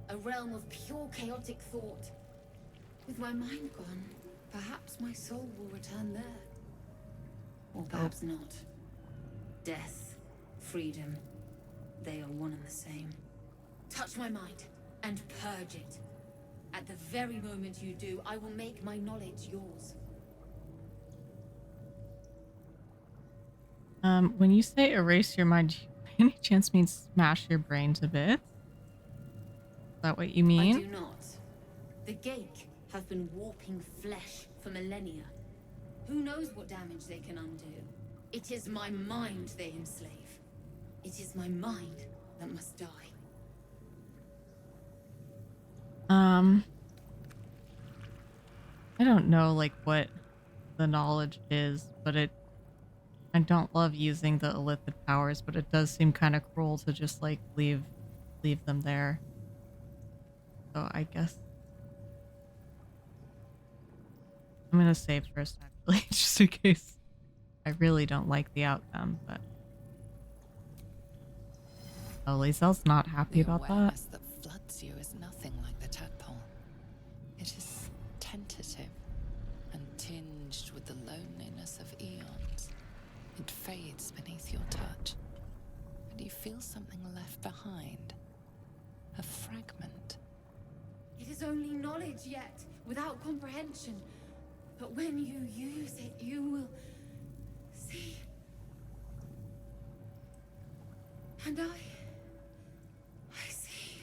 a realm of pure chaotic thought. With my mind gone, perhaps my soul will return there. Or perhaps not. Death, freedom, they are one and the same. Touch my mind, and purge it. At the very moment you do, I will make my knowledge yours. When you say erase your mind, do you by any chance mean smash your brain to bits? Is that what you mean? I do not. The Gate have been warping flesh for millennia. Who knows what damage they can undo? It is my mind they enslave. It is my mind that must die. I don't know like what the knowledge is, but I don't love using the illithid powers, but it does seem kind of cruel to just like leave them there. So I guess I'm gonna save first actually, just in case I really don't like the outcome, but oh, Lae'zel's not happy The about that. awareness that floods you is nothing like the tadpole. It is tentative and tinged with the loneliness of eons. It fades beneath your touch, and you feel something left behind. A fragment. It is only knowledge yet, without comprehension. But when you use it, you will see. And I see.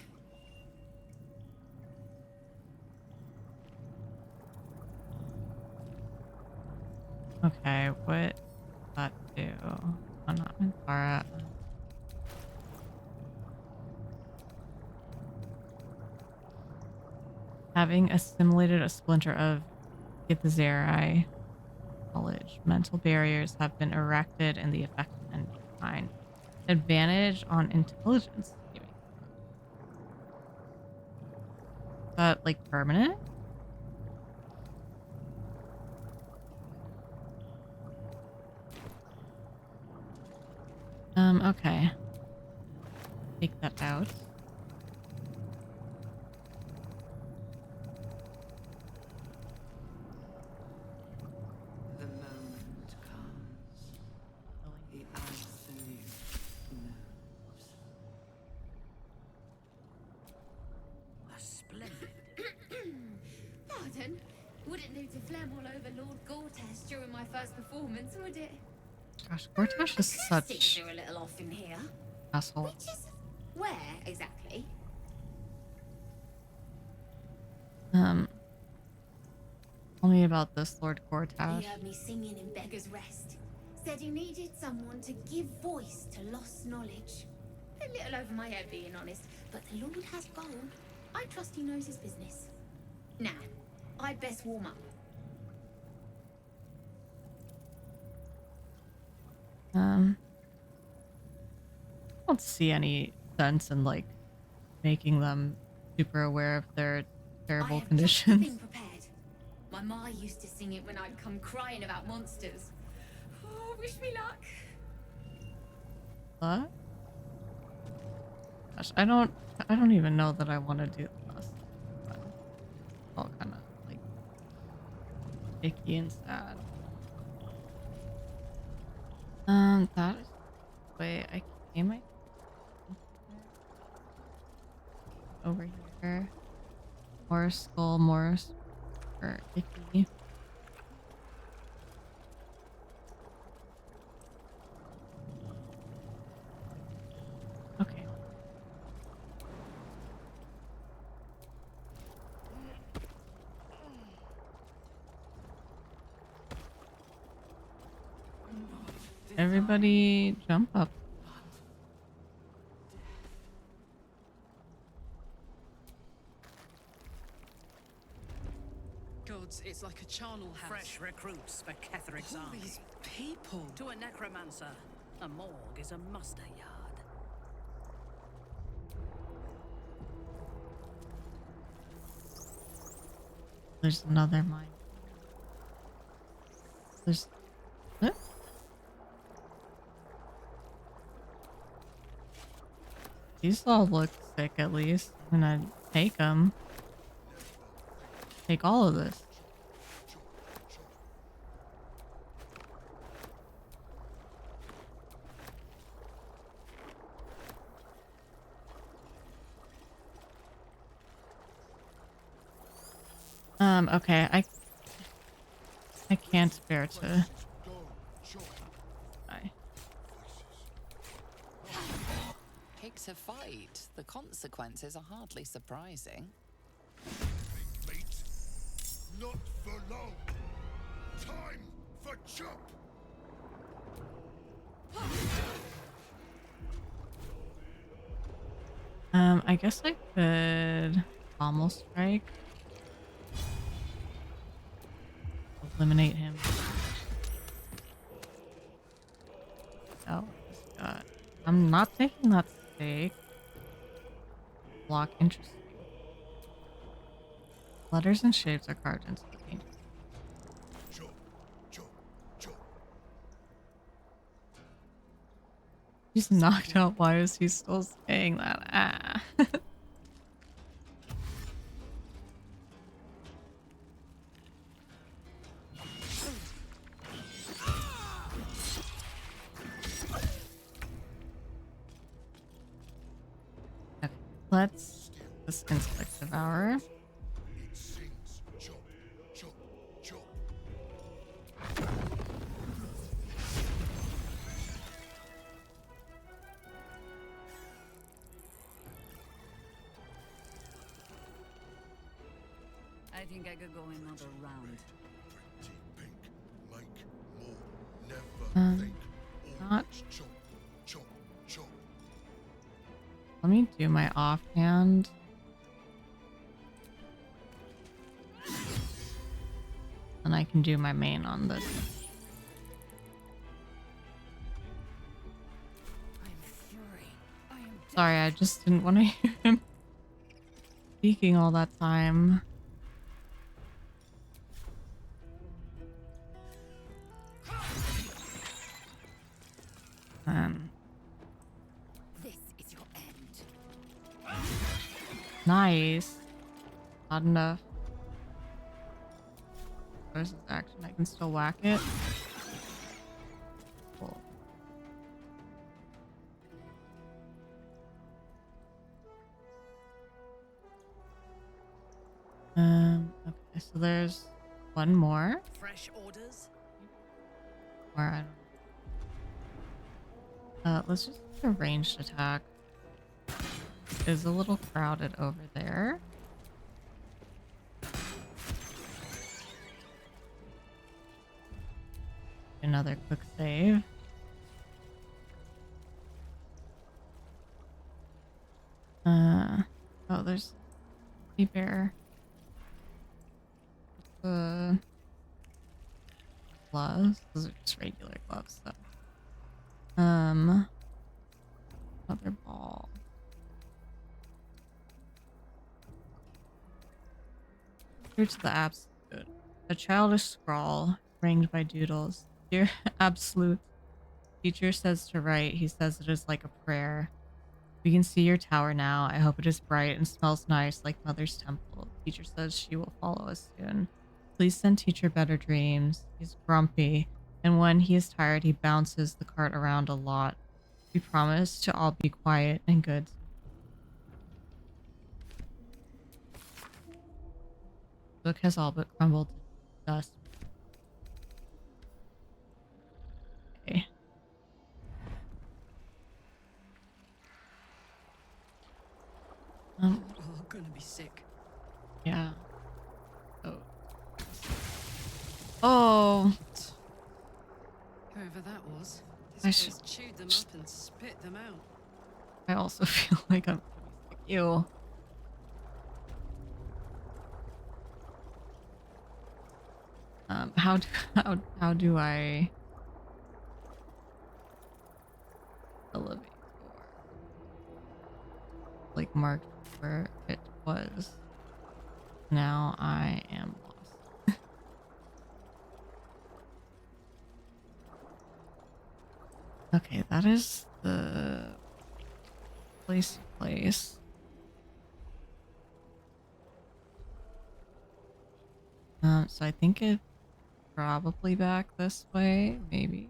Okay, what does that do? Oh, not Mintara. Having assimilated a splinter of Githzerai knowledge, mental barriers have been erected and the effect can be defined. Advantage on intelligence saving throws. Is that like permanent? Okay. Take that out. The moment comes. The absolute knows. A splendid. Pardon? Wouldn't do to phlegm all over Lord Gortash during my first performance, would it? Gosh, Gortash is Acoustics such are a little off in here. asshole. Which is where exactly? Tell me about this, Lord He Gortash. heard me singing in Beggar's Rest. Said he needed someone to give voice to lost knowledge. A little over my head, being honest, but the Lord has gold. I trust he knows his business. Now, I'd best warm up. I don't see any sense in like making them super aware of their terrible I have conditions. just been prepared. My ma used to sing it when I'd come crying about monsters. Oh, wish me luck. What? Gosh, I don't even know that I want to do this. But it's all kind of like icky and sad. That is the way I came. I over here. More skull, more or icky. Okay. Everybody jump up. Gods, it's like a charnel house. Fresh recruits for Ketheric's All army. these people. To a necromancer, a morgue is a muster yard. There's another mine. There's... What? These all look sick at least. I'm gonna take them. Take all of this. Okay, I can't bear to die. Pick to fight. The consequences are hardly surprising. Mate, not for long. Time for chop. I guess I could almost strike. eliminate him. Oh, God. I'm not taking that stake. Block interesting. Letters and shapes are carved into the painting. He's knocked out. Why is he still saying that? Ah. Okay, let's do this intellect devour. I think I could go another round. Not. Let me do my offhand. And I can do my main on this. Sorry, I just didn't want to hear him speaking all that time. This is your end. Nice. Not enough. Where's his action? I can still whack it. Cool. Okay, so there's one more. Fresh orders? Where I don't. Let's just do a ranged attack. It's a little crowded over there. Another quick save. Oh, there's a bear. Gloves. Those are just regular gloves, though. Another ball. Here to the absolute. A childish scrawl, ringed by doodles. Dear absolute. Teacher says to write. He says it is like a prayer. We can see your tower now. I hope it is bright and smells nice like Mother's temple. Teacher says she will follow us soon. Please send teacher better dreams. He's grumpy, and when he is tired, he bounces the cart around a lot. We promise to all be quiet and good. The book has all but crumbled to dust. Okay. We're all gonna be sick. Yeah. Oh. Oh. Whoever that was, I this should- place chewed them up and spit them out. I also feel like I'm gonna be sick. Ew. How do I elevate or like mark where it was? Now I am lost. Okay, that is the place. So I think it's probably back this way, maybe.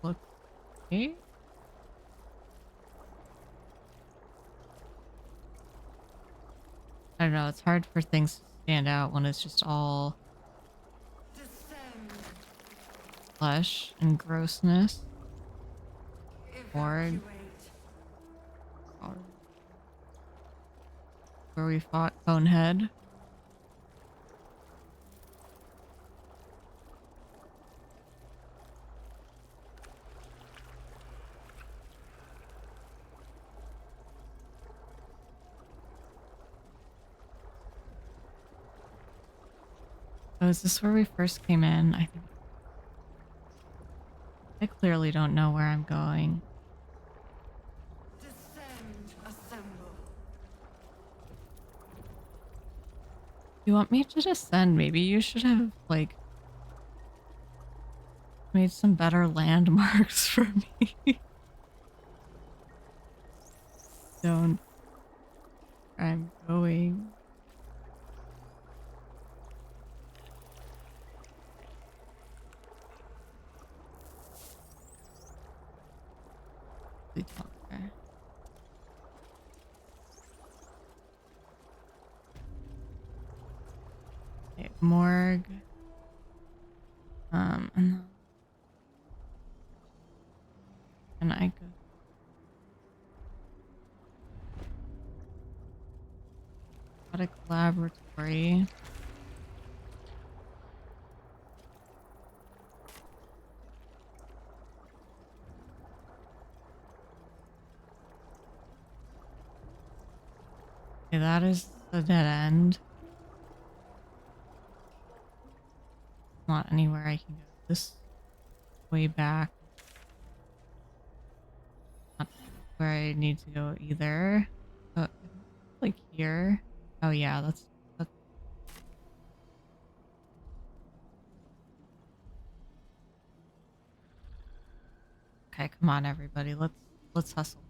Look, okay. I don't know, it's hard for things to stand out when it's just all flesh and grossness. Or where we fought Conehead. Oh, is this where we first came in? I think I clearly don't know where I'm going. Descend, assemble. You want me to descend? Maybe you should have, like, made some better landmarks for me. Don't. I'm going. Okay. Okay, morgue. And then can I go? Aquatic laboratory. Okay, that is the dead end. Not anywhere I can go. This way back. Not where I need to go either. Like here. Oh yeah, that's. Okay, come on, everybody. Let's hustle.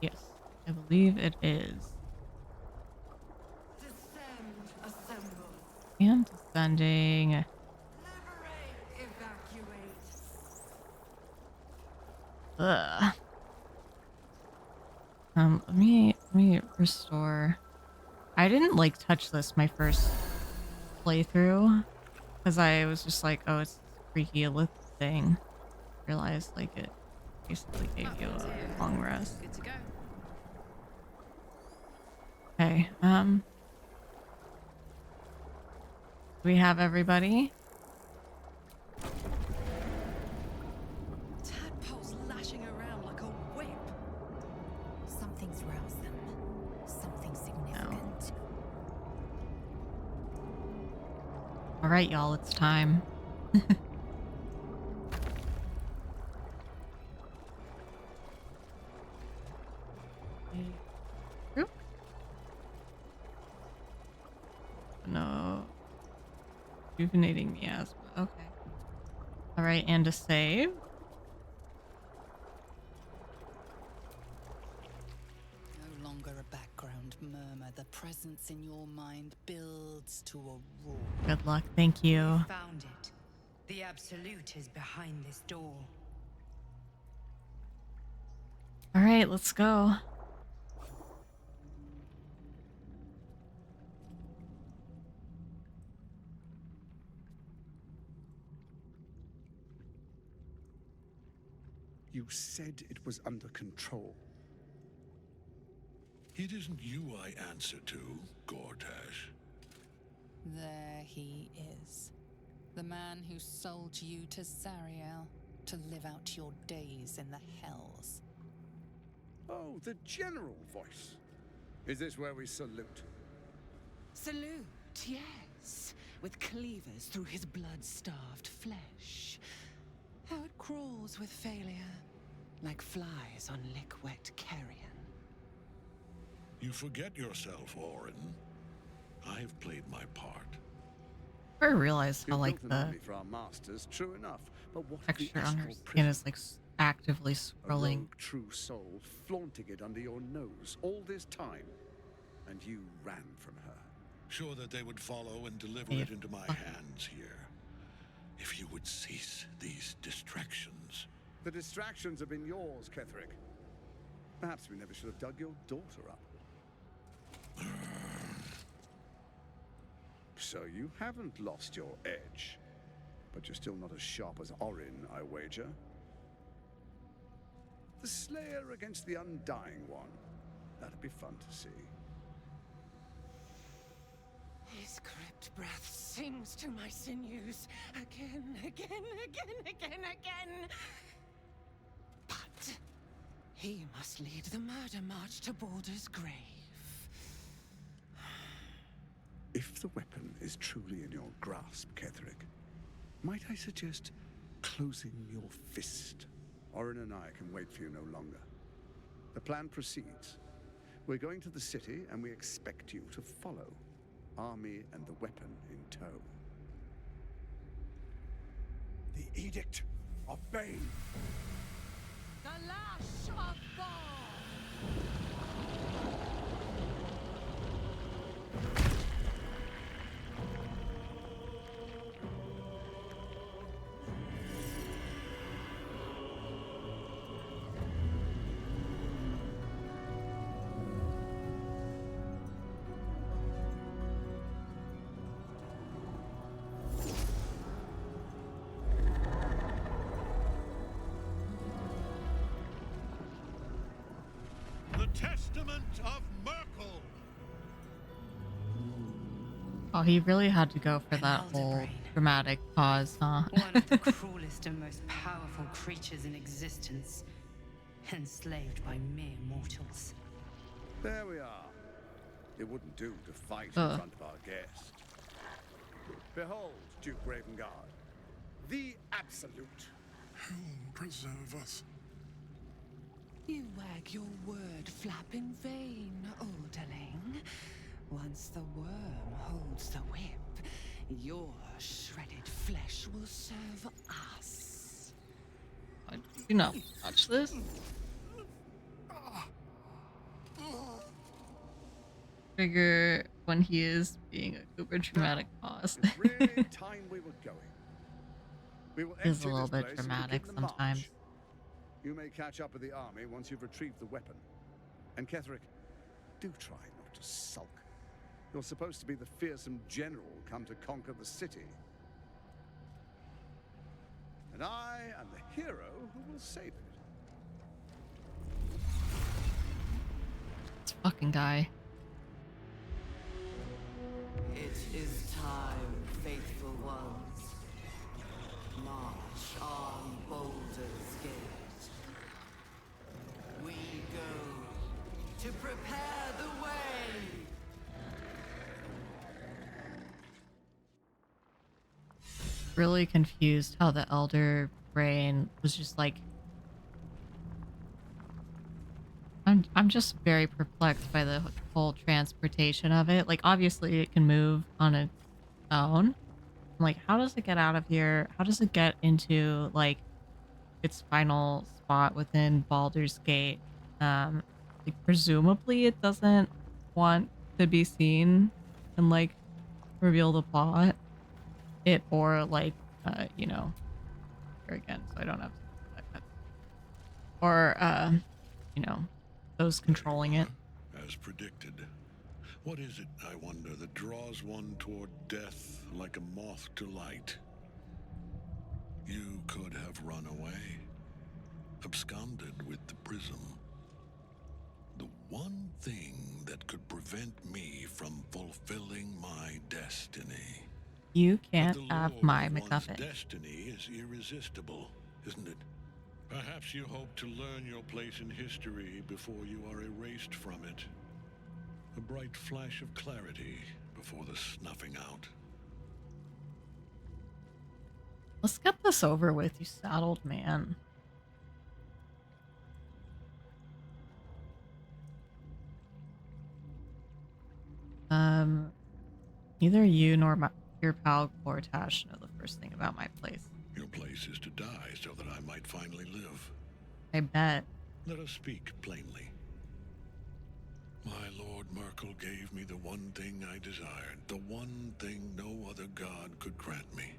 Yes, I believe it is. Descend, assemble. And descending. Liberate, evacuate. Ugh. Let me restore. I didn't like touch this my first playthrough because I was just like, oh, it's this freaky look thing. Realized like it basically gave you a long rest. Good to go. Okay, do we have everybody? Tadpole's lashing around like a whip. Something's roused them. Something significant. All right, y'all, it's time. Oop. No. Rejuvenating miasma. Okay. All right, and a save. No longer a background murmur. The presence in your mind builds to a roar. Good luck. Thank you. Found it. The Absolute is behind this door. All right, let's go. You said it was under control. It isn't you I answer to, Gortash. There he is. The man who sold you to Zariel to live out your days in the hells. Oh, the general voice. Is this where we salute? Salute, yes, with cleavers through his blood-starved flesh. How it crawls with failure, like flies on lick-wet carrion. You forget yourself, Orin. I've played my part. I realized how You like built an the army for our masters, true enough. But what of the texture on her astral skin prison? is like actively A scrolling. rogue true soul, flaunting it under your nose all this time, and you ran from her. Sure that they would follow and deliver Yeah. it into my hands here. If you would cease these distractions. The distractions have been yours, Ketherick. Perhaps we never should have dug your daughter up. So you haven't lost your edge, but you're still not as sharp as Orin, I wager. The Slayer against the Undying One. That'd be fun to see. His This crypt breath sings to my sinews again, again, again, again, again. But he must lead the murder march to Baldur's grave. If the weapon is truly in your grasp, Ketherick, might I suggest closing your fist? Orin and I can wait for you no longer. The plan proceeds. We're going to the city, and we expect you to follow. Army and the weapon in tow. The Edict of Bane. The lash of God! The Testament of Merkel. Oh, he really had to go for that whole Elderbrain. dramatic pause, huh? One of the cruelest and most powerful creatures in existence, enslaved by mere mortals. There we are. It wouldn't do to fight in front of our guest. Behold, Duke Ravengard, the Absolute. Who preserve us? You wag your word flap in vain, Alderling. Once the worm holds the whip, your shredded flesh will serve us. I do not watch this. Trigger when he is being a uber dramatic pause. It's really time we were going. We will It is enter a little this bit place and dramatic begin the sometimes. march. You may catch up with the army once you've retrieved the weapon. And Ketherick, do try not to sulk. You're supposed to be the fearsome general come to conquer the city. And I am the hero who will save it. This fucking guy. It is time, faithful ones. March on Baldur's Gate. We go to prepare the way. Really confused how the elder brain was just like. I'm just very perplexed by the whole transportation of it. Like, obviously it can move on its own. I'm like, how does it get out of here? How does it get into like its final spot within Baldur's Gate? Like, presumably it doesn't want to be seen and like reveal the plot. It or like you know, here again, so I don't have or you know, those controlling it. As predicted. What is it, I wonder, that draws one toward death like a moth to light? You could have run away, absconded with the prism. The one thing that could prevent me from fulfilling my destiny. You But can't the have lure my of one's MacGuffin. destiny is irresistible, isn't it? Perhaps you hope to learn your place in history before you are erased from it. A bright flash of clarity before the snuffing out. Let's get this over with, you saddled man. Neither you nor your pal Cortash know the first thing about my place. Your place is to die so that I might finally live. I bet. Let us speak plainly. My Lord Merkel gave me the one thing I desired, the one thing no other god could grant me.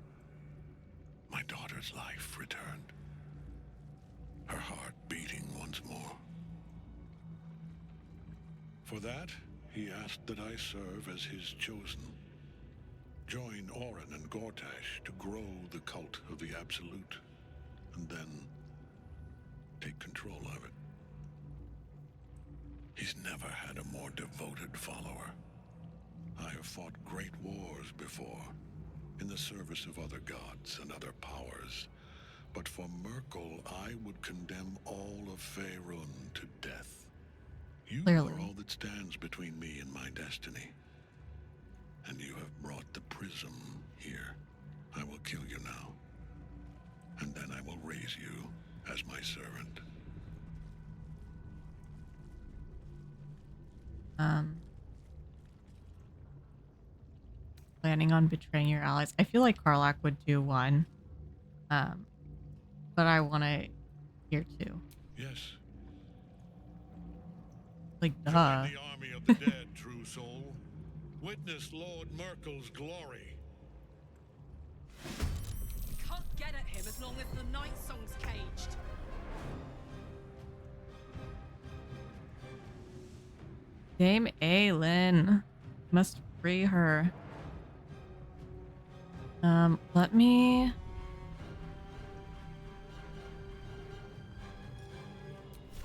My daughter's life returned. Her heart beating once more. For that, he asked that I serve as his chosen. Join Orin and Gortash to grow the cult of the Absolute, and then take control of it. He's never had a more devoted follower. I have fought great wars before, in the service of other gods and other powers. But for Merkel, I would condemn all of Faerun to death. You Clearly. are all that stands between me and my destiny. And you have brought the prism here. I will kill you now. And then I will raise you as my servant. Planning on betraying your allies. I feel like Karlach would do one. But I want to hear two. Yes. Like, duh. Join the army of the dead, true soul. Witness Lord Merkel's glory. Can't get at him as long as the night song's caged. Dame Aelin. Must free her. Let me...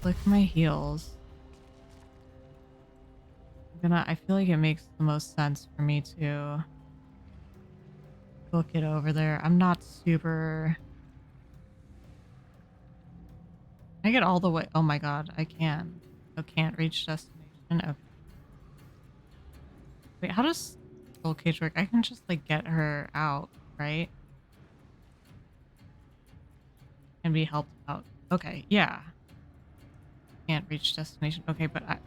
click my heels. I feel like it makes the most sense for me to book it over there. I'm not super... Can I get all the way? Oh my god, I can. Oh, can't reach destination. Okay. Wait, how does soul cage work? I can just like get her out, right? And be helped out. Okay, yeah. Can't reach destination. Okay, but I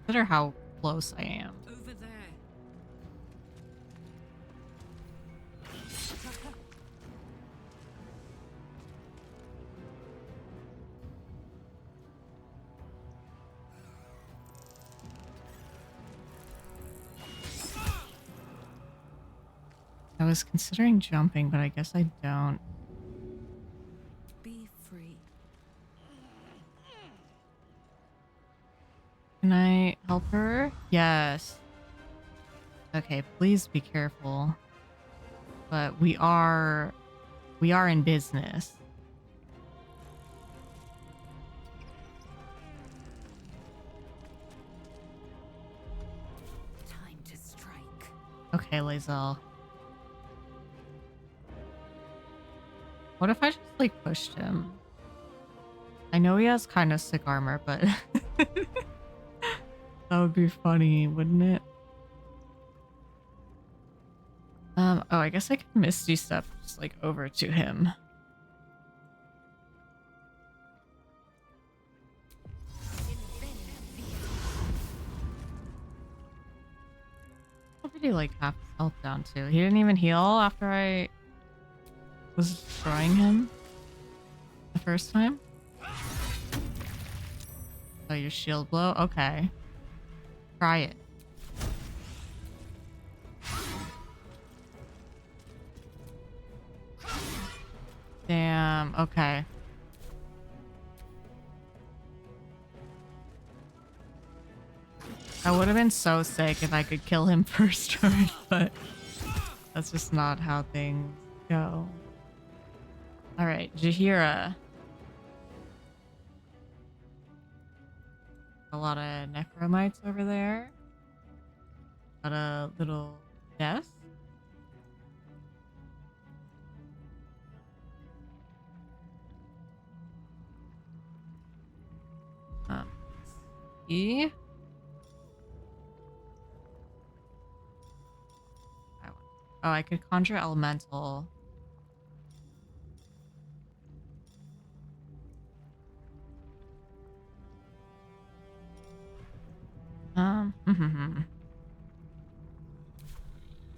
consider how close I am. Over there. I was considering jumping, but I guess I don't. Be free. Can I help her? Yes. Okay, please be careful. But we are in business. Time to strike. Okay, Lae'zel. What if I just like pushed him? I know he has kind of sick armor, but that would be funny, wouldn't it? Oh, I guess I could Misty Step just like over to him. How did he like half his health down too? He didn't even heal after I was destroying him the first time? Oh, your shield blow? Okay. Try it. Damn, okay. That would have been so sick if I could kill him first turn, but that's just not how things go. Alright, Jaheira. A lot of necromites over there. Got a little desk. E. Oh, I could conjure elemental.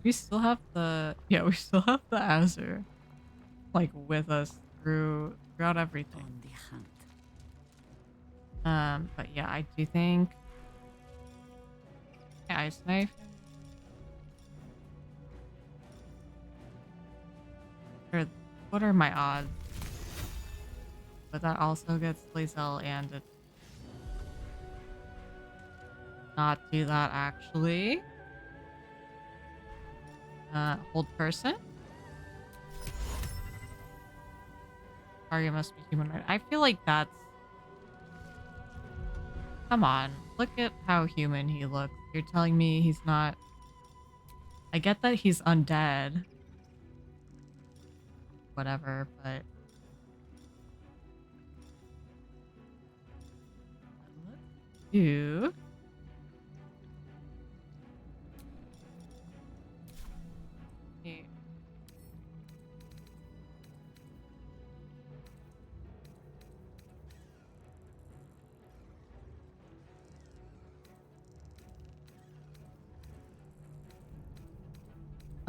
We still have the we still have the Azure like with us throughout everything. On the hunt. But yeah, I do think ice knife. Or what are my odds? But that also gets Lae'zel and it not do that actually. Hold person. Target must be humanoid. I feel like that's... Come on. Look at how human he looks. You're telling me he's not I get that he's undead. Whatever, but let's do. Okay.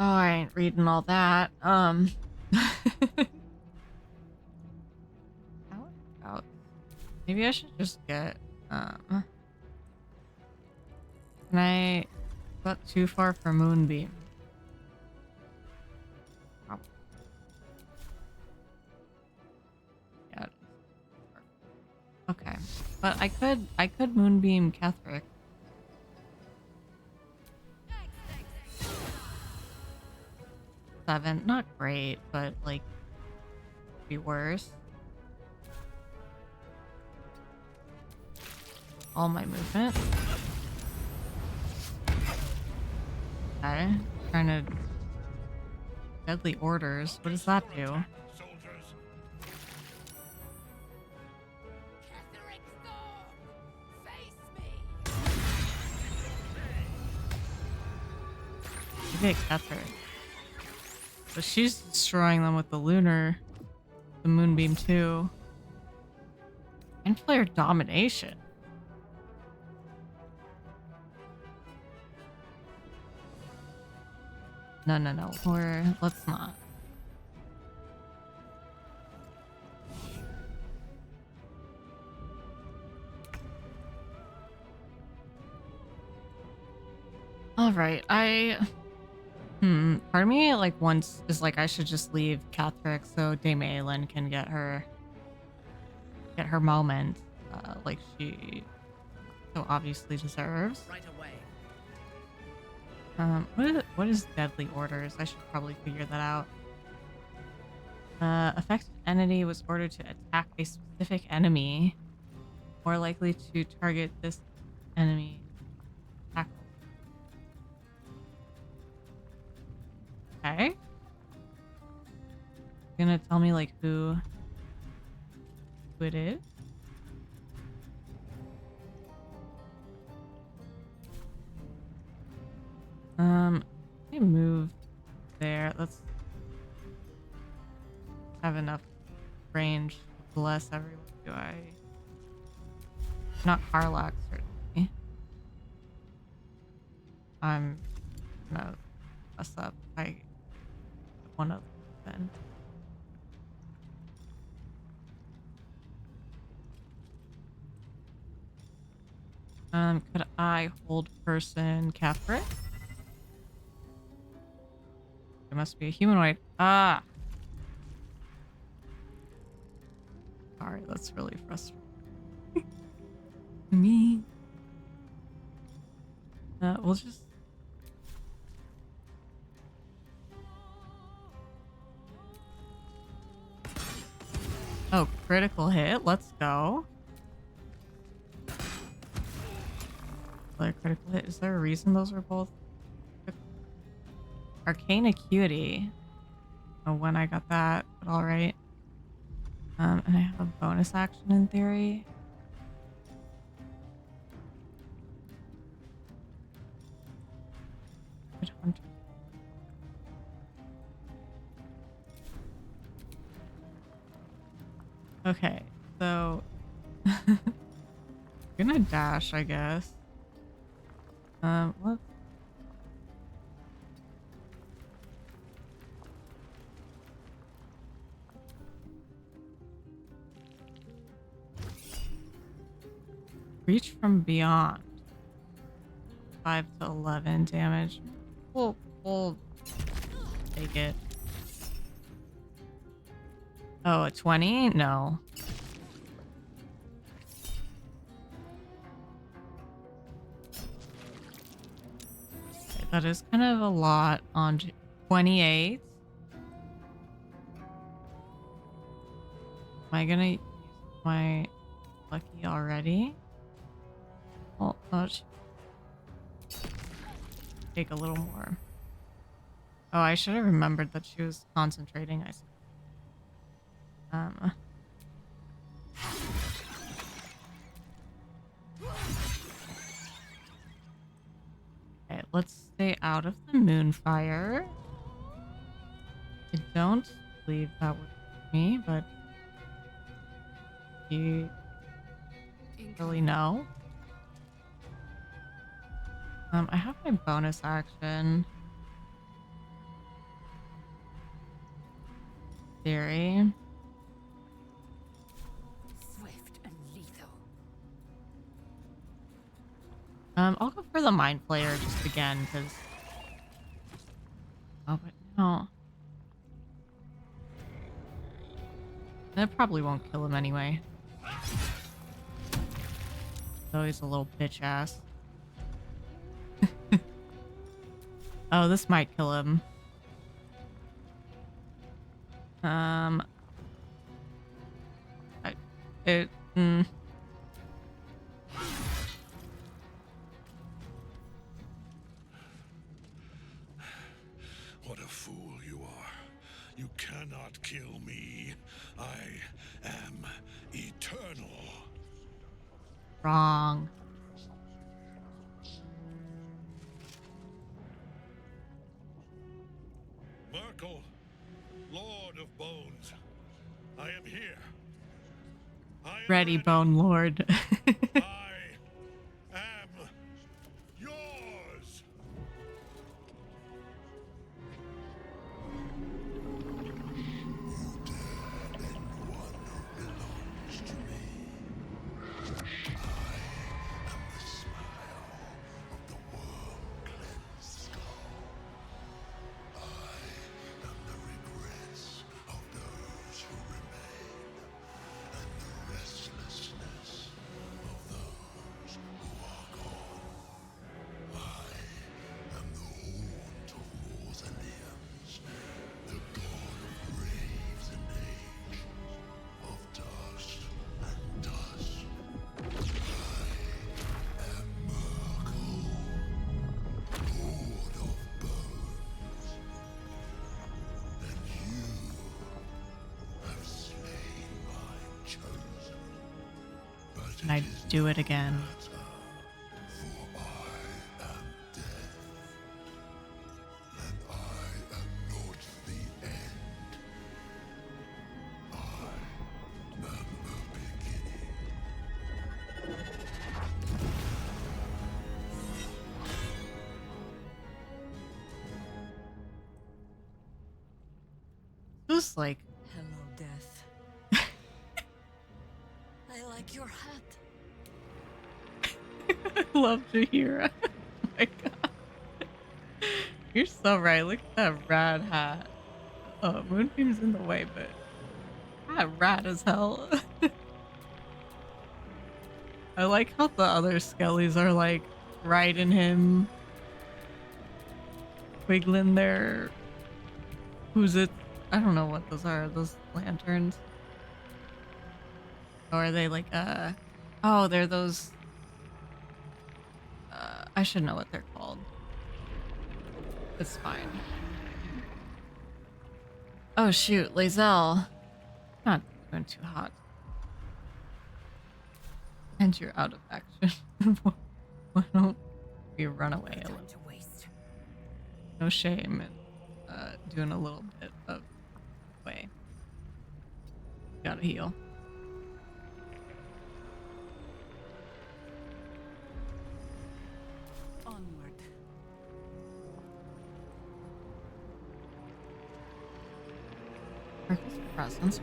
Oh, I ain't reading all that. How about maybe I should just get can I got too far for Moonbeam? Probably. Yeah. It is. Okay. But I could Moonbeam Ketheric. Seven. Not great, but like be worse. All my movement. Okay. Trying to deadly orders. What does that do? Maybe Ketheric. But she's destroying them with the lunar, the moonbeam too. And player domination. No, no, no. Let's not. All right. Part of me like once is like I should just leave Ketheric so Dame Aelin can get her moment, like she so obviously deserves. Right away. What is deadly orders? I should probably figure that out. Affected entity was ordered to attack a specific enemy, more likely to target this enemy. Tackle. Okay. Gonna tell me like who it is? I move there. Let's have enough range to bless everyone. Do I? Not Karlak, certainly. I'm gonna mess up. I one of them then. Could I hold person Ketheric? It must be a humanoid. Ah! Sorry, that's really frustrating. Me. We'll just... Oh, critical hit. Let's go. Another critical hit. Is there a reason those were both... Arcane Acuity. Oh, when I got that, but alright. And I have a bonus action in theory. Good hunter. Okay, so I'm gonna dash, I guess. What? Reach from beyond. 5 to 11 damage. We'll take it. Oh, a 20? No. Okay, that is kind of a lot on 28. Am I gonna use my lucky already? Well, take a little more. Oh, I should have remembered that she was concentrating. Okay, let's stay out of the moonfire. I don't believe that would hurt me, but you really know. I have my bonus action. Theory. Swift and lethal. I'll go for the Mind Flayer just again, because... Oh, but no. That probably won't kill him anyway. Oh, he's a little bitch ass. Oh, this might kill him. It... What a fool you are. You cannot kill me. I am eternal. Wrong. Merkel, Lord of Bones, I am here. I am Ready, Bone Lord. I am yours. And I do it again. Who's like, Hello, death. I like your hat. I love Jahira. Oh my god. You're so right. Look at that rad hat. Oh, Moonbeam's in the way, but that rad as hell. I like how the other skellies are like riding him, wiggling their... Who's it? I don't know what those are. Those lanterns? Or are they like, oh, they're those... I should know what they're called. It's fine. Oh shoot, Lae'zel. Not doing too hot. And you're out of action. Why don't we run away a little? To waste. No shame in doing a little bit of way. Gotta heal. Onward. Darkest presence.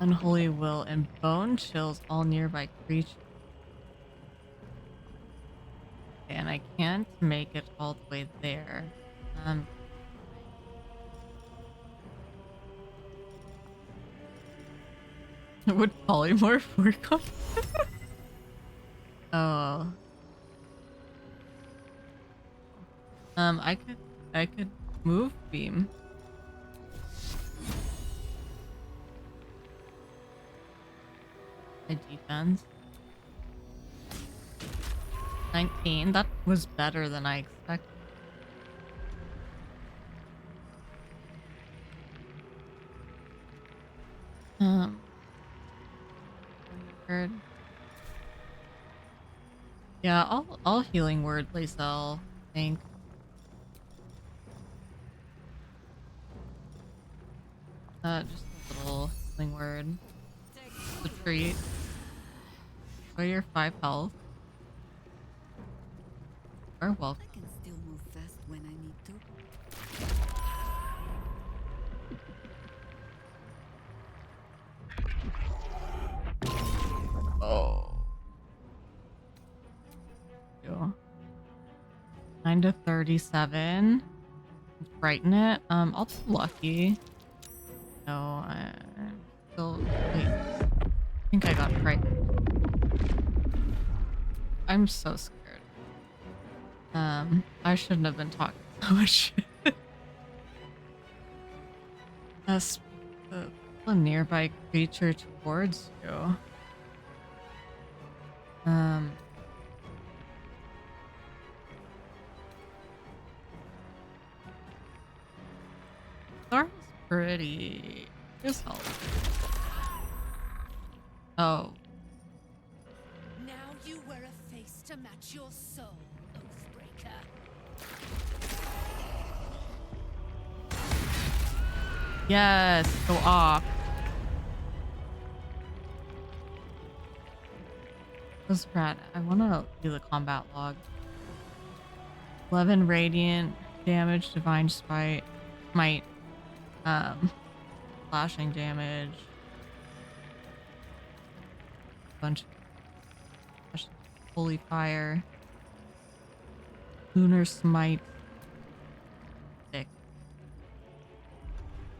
Unholy will and bone chills all nearby creatures. And I can't make it all the way there. Would polymorph work on? Oh. I could move beam. My defense. 19. That was better than I expected. Word. Yeah, all healing word Lae'zel, I think. Just a little healing word. The treat. For your 5 health. Or welcome. I can still move fast when I need to. Oh. 9 to 37. Brighten it. I'll do lucky. No, I'm still. Wait. I think I got frightened. I'm so scared. I shouldn't have been talking so much shit. That's a nearby creature towards you. Star's pretty. Just help. Oh. Now you wear a face to match your soul, Oathbreaker. Yes, go off. This Brad, I want to do the combat log. 11 radiant damage, divine smite, slashing damage, bunch of holy fire, lunar smite, sick.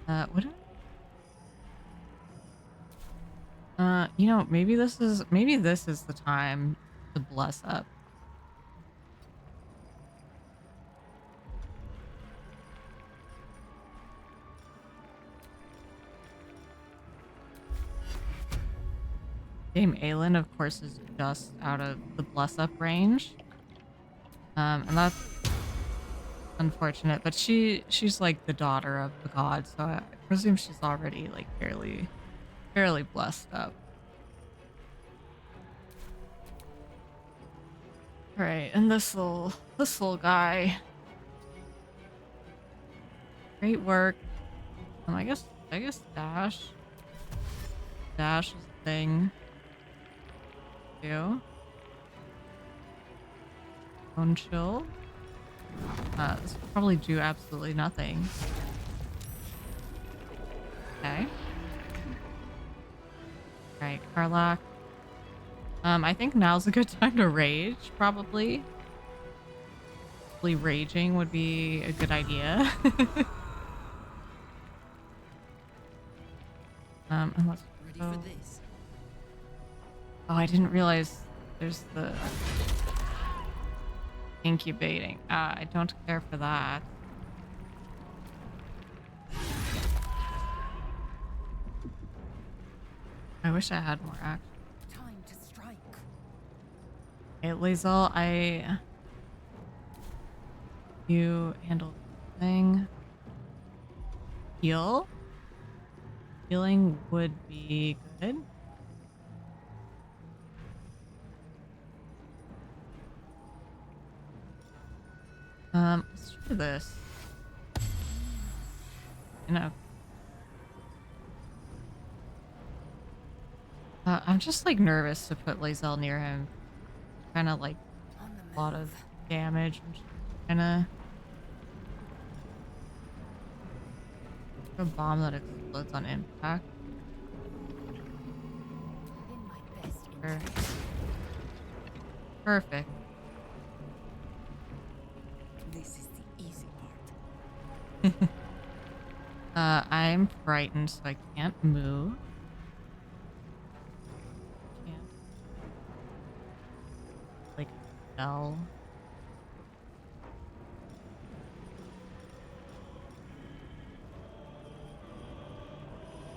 What? You know, maybe this is the time to bless up. Dame Aelin, of course, is just out of the bless up range. And that's unfortunate, but she's like the daughter of the god, so I presume she's already like fairly blessed up. All right, and this little guy. Great work. I guess dash is the thing. Do. Bone chill. This will probably do absolutely nothing. Okay. Alright, Karlach. I think now's a good time to rage, probably. Probably raging would be a good idea. And let's go. Ready for this? Oh, I didn't realize there's the incubating. I don't care for that. I wish I had more action. Time to strike. Hey, Lae'zel, you handle the thing. Heal? Healing would be good. Let's try this. You know. I'm just like nervous to put Lae'zel near him. Kind of like a lot of damage. I'm just kinda a bomb that explodes on impact. In my best Sure. interest. Perfect. This is the easy part. I'm frightened, so I can't move. Can't. Like, spell.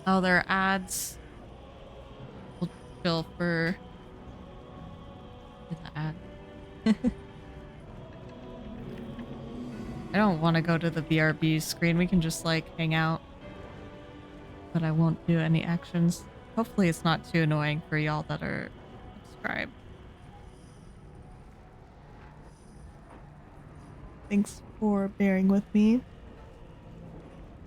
Oh, there are ads. We'll chill for the ad. I don't want to go to the BRB screen. We can just like hang out. But I won't do any actions. hopefully it's not too annoying for y'all that are subscribed. Thanks for bearing with me.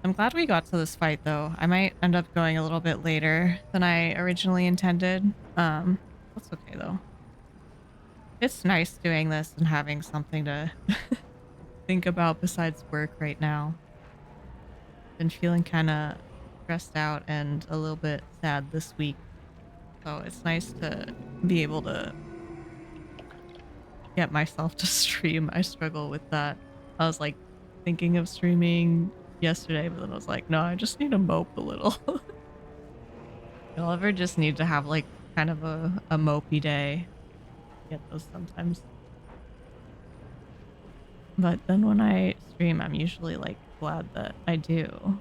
I'm glad we got to this fight though. I might end up going a little bit later than I originally intended. That's okay though. It's nice doing this and having something to think about besides work right now. Been feeling kind of stressed out and a little bit sad this week. So it's nice to be able to get myself to stream. I struggle with that. I was like thinking of streaming yesterday, but then I was like, no, I just need to mope a little. You'll ever just need to have like kind of a mopey day. Get those sometimes. But then when I stream, I'm usually like glad that I do.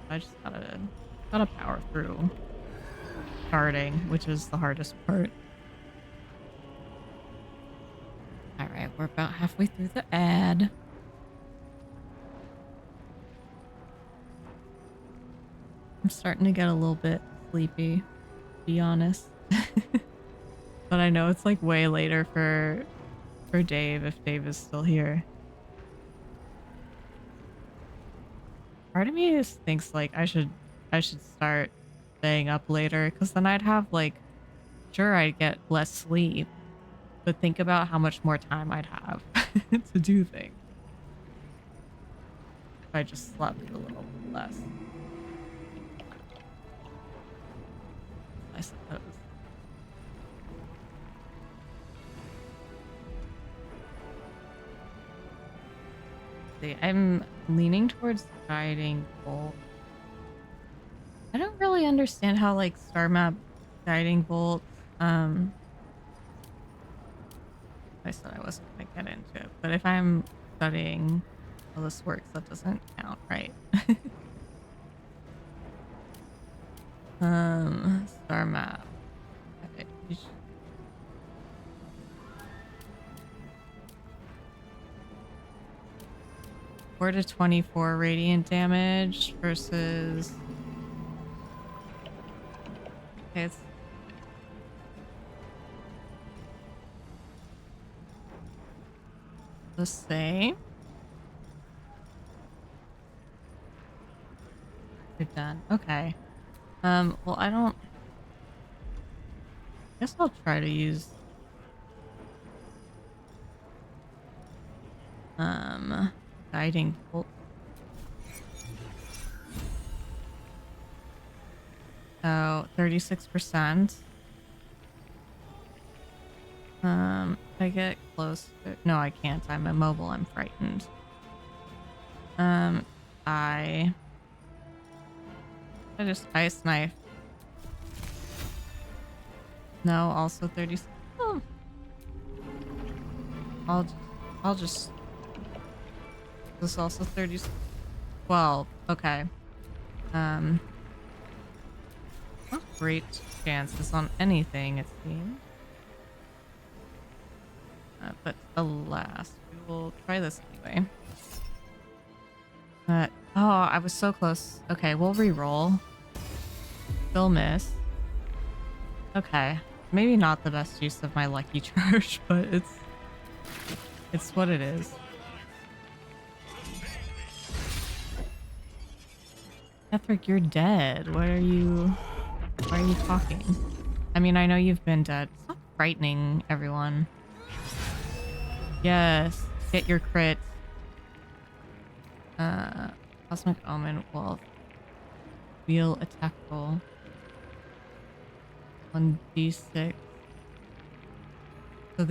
I just gotta power through starting, which is the hardest part. All right, we're about halfway through the ad. I'm starting to get a little bit sleepy, to be honest. But I know it's like way later for Dave if Dave is still here. Part of me just thinks like I should start staying up later because then I'd have like, sure, I'd get less sleep, but think about how much more time I'd have to do things if I just slept a little less. I suppose. See, I'm leaning towards guiding bolt. I don't really understand how like star map guiding bolts. I said I wasn't gonna get into it, but if I'm studying how this works, that doesn't count, right? Star map. Okay. 4 to 24 radiant damage versus. Okay, it's the same. You're done. Okay. Well, I don't. Guess I'll try to use. Guiding bolt. Oh, 36%. If I get close to, no, I can't. I'm immobile. I'm frightened. I just ice knife. No, also 30. Oh. I'll just. This also 30. 12. Okay. Not great chances on anything, it seems. But alas, we will try this anyway. Oh, I was so close. Okay, we'll re-roll. Still miss. Okay. Maybe not the best use of my lucky charge, but it's what it is. Ketherick, you're dead. Why are you talking? I mean, I know you've been dead. Stop frightening everyone. Yes, get your crit. Cosmic Omen will wheel attack roll. 1d6. So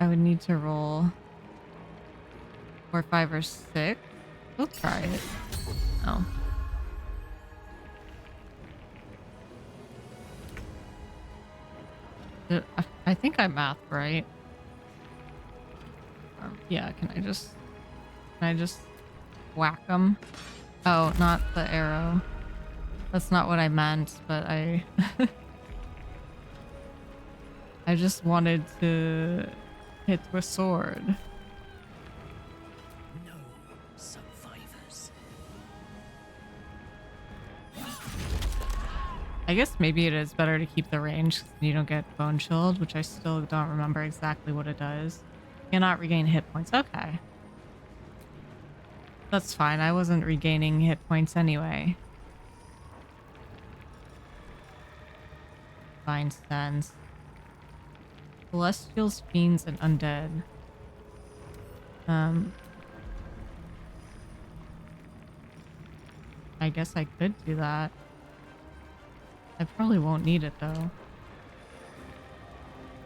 I would need to roll 4, 5, or 6. We'll try it. Oh. I think I mathed right. Yeah, can I just whack them? Oh, not the arrow. That's not what I meant, but I just wanted to hit with sword. No survivors. I guess maybe it is better to keep the range 'cause you don't get bone chilled, which I still don't remember exactly what it does. Cannot regain hit points. Okay. That's fine. I wasn't regaining hit points anyway. Fine sense. Celestials, fiends, and undead. I guess I could do that. I probably won't need it though.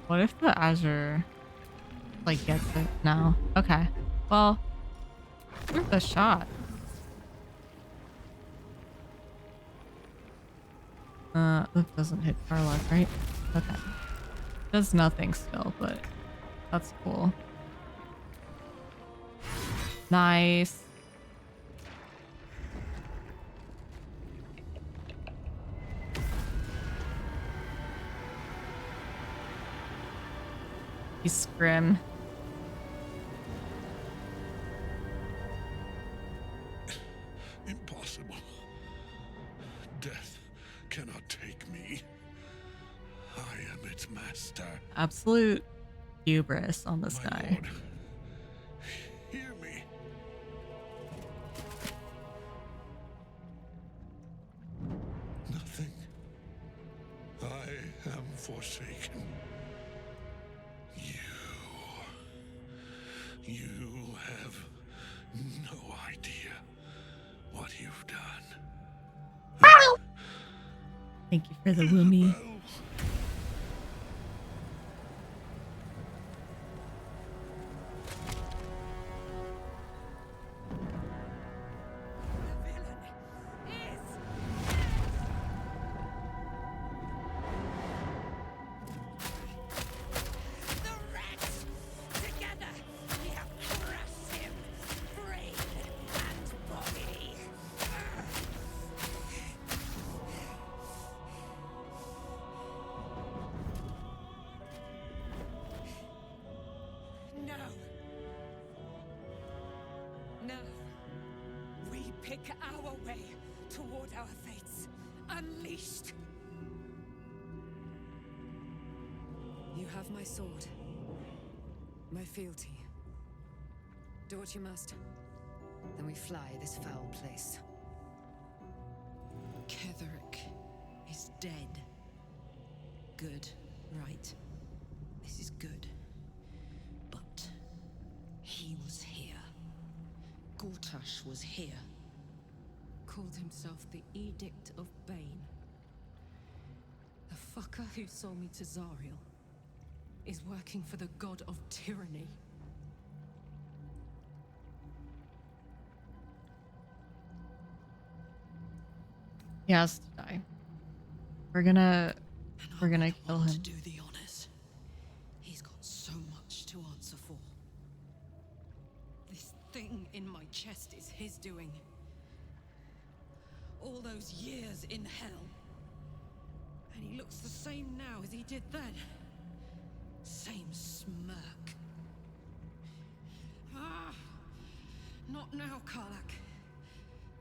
What if the Azure like gets it? No. Okay. Well, worth a shot. That doesn't hit Carlock, right? Okay. Does nothing still, but that's cool. Nice. He's scrim. Impossible. Death cannot take me. I am its master. Absolute hubris on this My guy. lord, hear me. Nothing. I am forsaken. You have no idea what you've done. Thank you for the woomy. Now, we pick our way toward our fates, unleashed. You have my sword, my fealty. Do what you must. Then we fly this foul place. Ketherick is dead. Good, right? This is good. But he was here. Gortash was here. Called himself the Edict of Bane. The fucker who sold me to Zariel is working for the god of tyranny. He has to die. We're gonna kill him. To do the honors. He's got so much to answer for. This thing in my chest is his doing. All those years in hell. And he looks the same now as he did then. Same smirk. Ah! Not now, Karlak.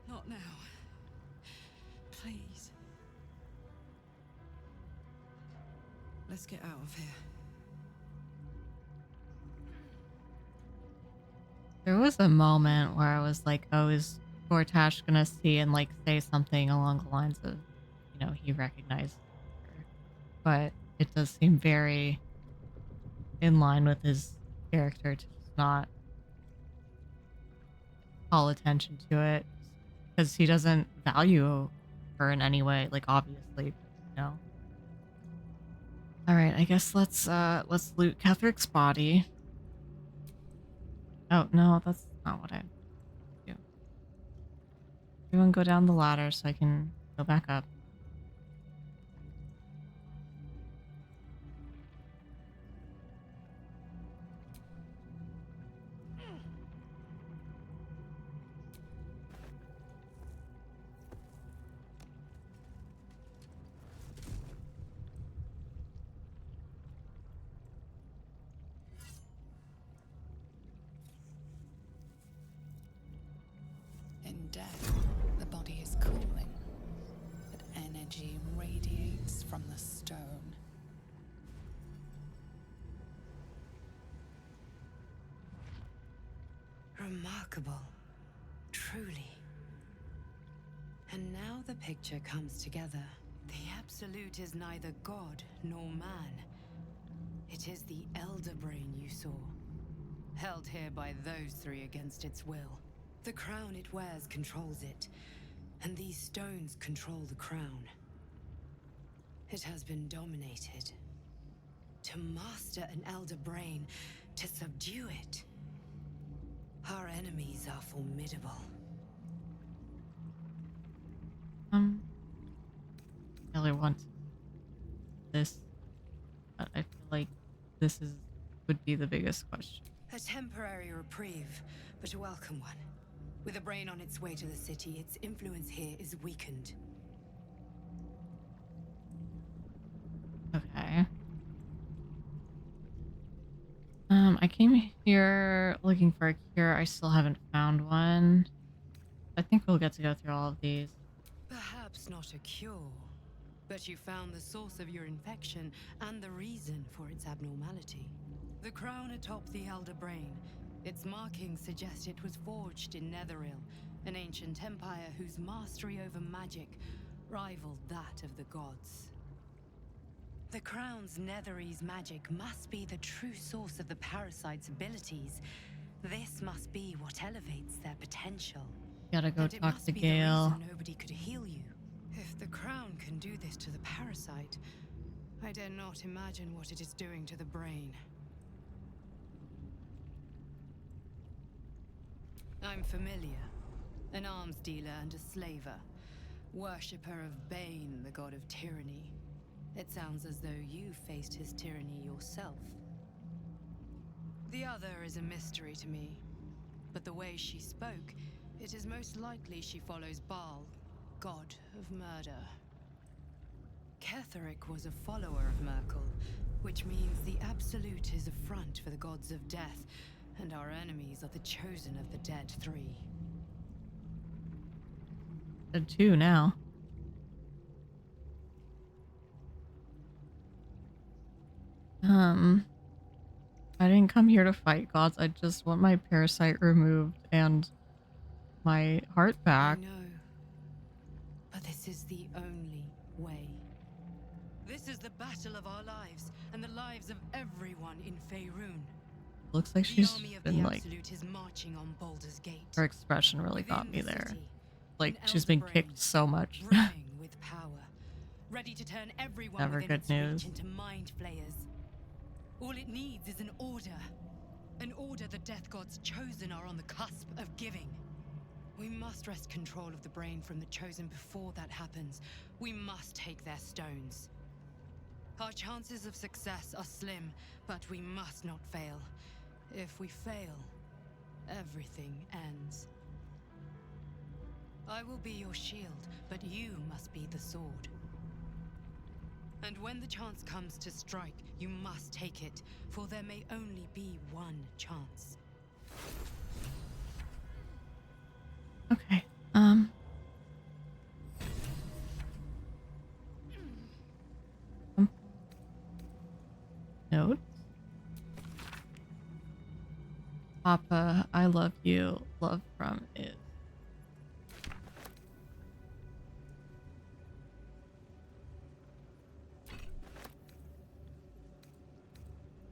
Not now. Please. Let's get out of here. There was a moment where I was like, oh, is Gortash gonna see and like say something along the lines of, you know, he recognized her. But it does seem very in line with his character to just not call attention to it because he doesn't value her in any way, like obviously, you know. All right, I guess let's loot Ketherick's body. Oh no, that's not what I do. Everyone go down the ladder so I can go back up. In death, the body is cooling, but energy radiates from the stone. Remarkable. Truly. And now the picture comes together. The Absolute is neither god nor man. It is the Elder Brain you saw, held here by those three against its will. The crown it wears controls it, and these stones control the crown. It has been dominated. To master an Elder Brain, to subdue it. Our enemies are formidable. I really want this, but I feel like this would be the biggest question. A temporary reprieve, but a welcome one. With a brain on its way to the city, its influence here is weakened. Okay. I came here looking for a cure. I still haven't found one. I think we'll get to go through all of these. Perhaps not a cure, but you found the source of your infection and the reason for its abnormality. The crown atop the Elder Brain. Its markings suggest it was forged in Netheril, an ancient empire whose mastery over magic rivaled that of the gods. The crown's Netherese magic must be the true source of the parasite's abilities. This must be what elevates their potential. Gotta go And it talk must to be the Gale. reason nobody could heal you. If the crown can do this to the parasite, I dare not imagine what it is doing to the brain. I'm familiar. An arms dealer and a slaver. Worshipper of Bane, the god of tyranny. It sounds as though you faced his tyranny yourself. The other is a mystery to me. But the way she spoke, it is most likely she follows Baal, god of murder. Ketheric was a follower of Merkel, which means the Absolute is a front for the gods of death, and our enemies are the chosen of the dead three. The two now. I didn't come here to fight gods. I just want my parasite removed and my heart back. I know. But this is the only way. This is the battle of our lives, and the lives of everyone in Faerun. Looks like The she's army of been the like, Absolute is marching on Baldur's Gate. her expression really got Within me the there. city, Like an she's elder been brain, kicked so much. brimming with power, ready to turn everyone Never within good its news. reach into mind flayers. All it needs is an order. An order the Death Gods chosen are on the cusp of giving. We must wrest control of the brain from the chosen before that happens. We must take their stones. Our chances of success are slim, but we must not fail. If we fail, everything ends. I will be your shield, but you must be the sword. And when the chance comes to strike, you must take it, for there may only be one chance. Okay. Note. Papa, I love you. Love from is.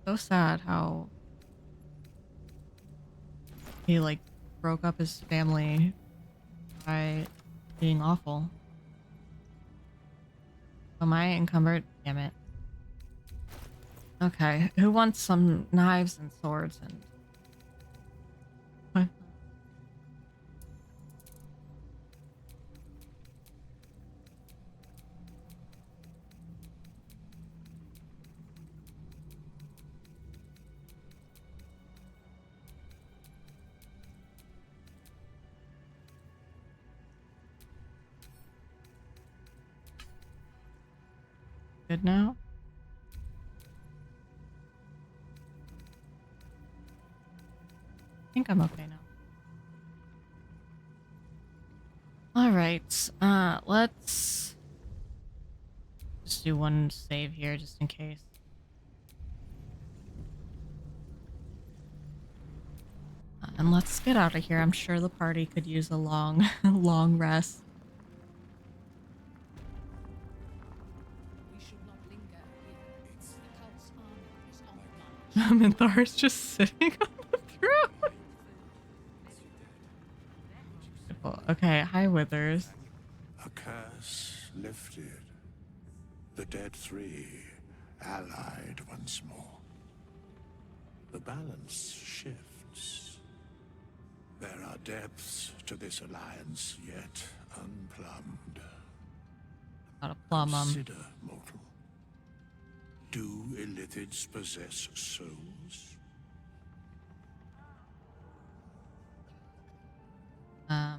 So sad how he like broke up his family by being awful. Am I encumbered? Damn it. Okay, who wants some knives and swords and... What? Good now? I think I'm okay now. All right, let's just do one save here just in case. And let's get out of here. I'm sure the party could use a long, long rest. We should not linger here. The cult's army is on the march. Minthar's just sitting on the throne. Okay, hi Withers. A curse lifted. The dead three allied once more. The balance shifts. There are depths to this alliance yet unplumbed. Gotta plumb 'em. Consider, mortal. Do illithids possess souls? I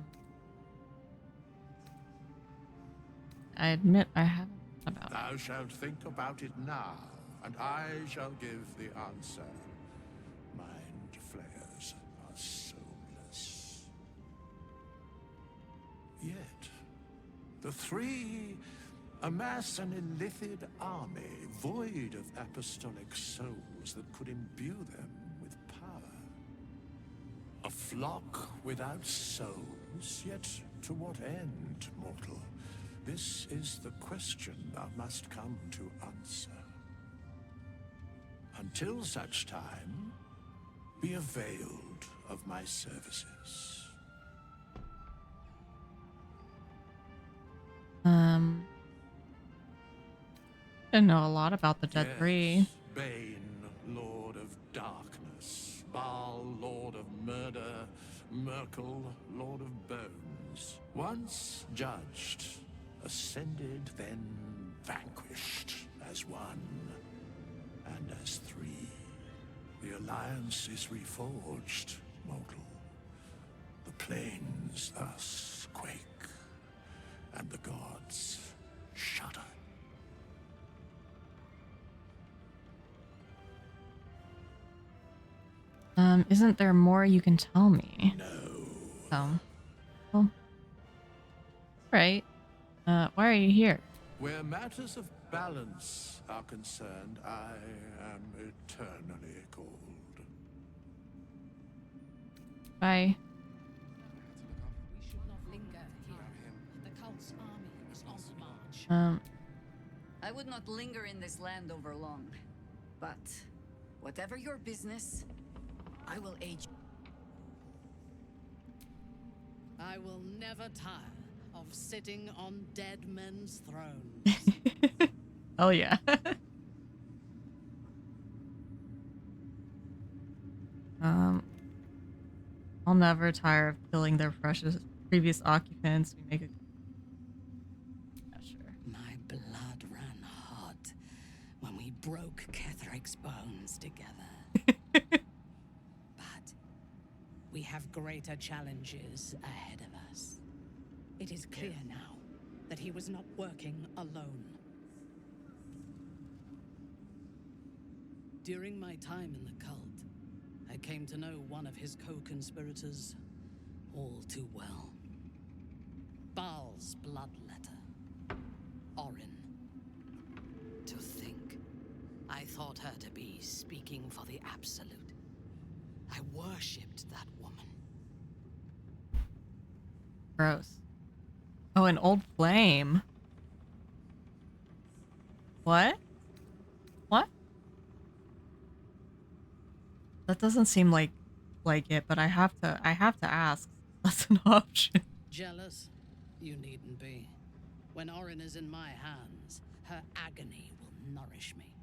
admit I haven't thought about it. Thou shalt think about it now, and I shall give the answer. Mind flayers are soulless. Yet, the three amass an illithid army void of apostolic souls that could imbue them with power. A flock without souls, yet to what end, mortal? This is the question thou must come to answer. Until such time, be availed of my services. Didn't know a lot about the Dead Three. Bane, Lord of Darkness, Baal, Lord of Murder, Merkel, Lord of Bones. Once judged, ascended, then vanquished as one and as three. The alliance is reforged, mortal. The plains thus quake, and the gods shudder. Isn't there more you can tell me? No. Oh. Well. Right. Why are you here? Where matters of balance are concerned, I am eternally cold. Bye. We should not linger here. The cult's army is on the march. I would not linger in this land over long. But, whatever your business, I will aid you. I will never tire of sitting on dead men's thrones. Oh yeah. I'll never tire of killing their previous occupants. We make a sure. My blood ran hot when we broke Kethric's bones together. But we have greater challenges ahead of us. It is clear now that he was not working alone. During my time in the cult, I came to know one of his co-conspirators all too well. Baal's bloodletter, Orin. To think, I thought her to be speaking for the Absolute. I worshipped that woman. Gross. Oh, an old flame. What? What? That doesn't seem like it, but I have to ask. That's an option. Jealous? You needn't be. When Orin is in my hands, her agony will nourish me.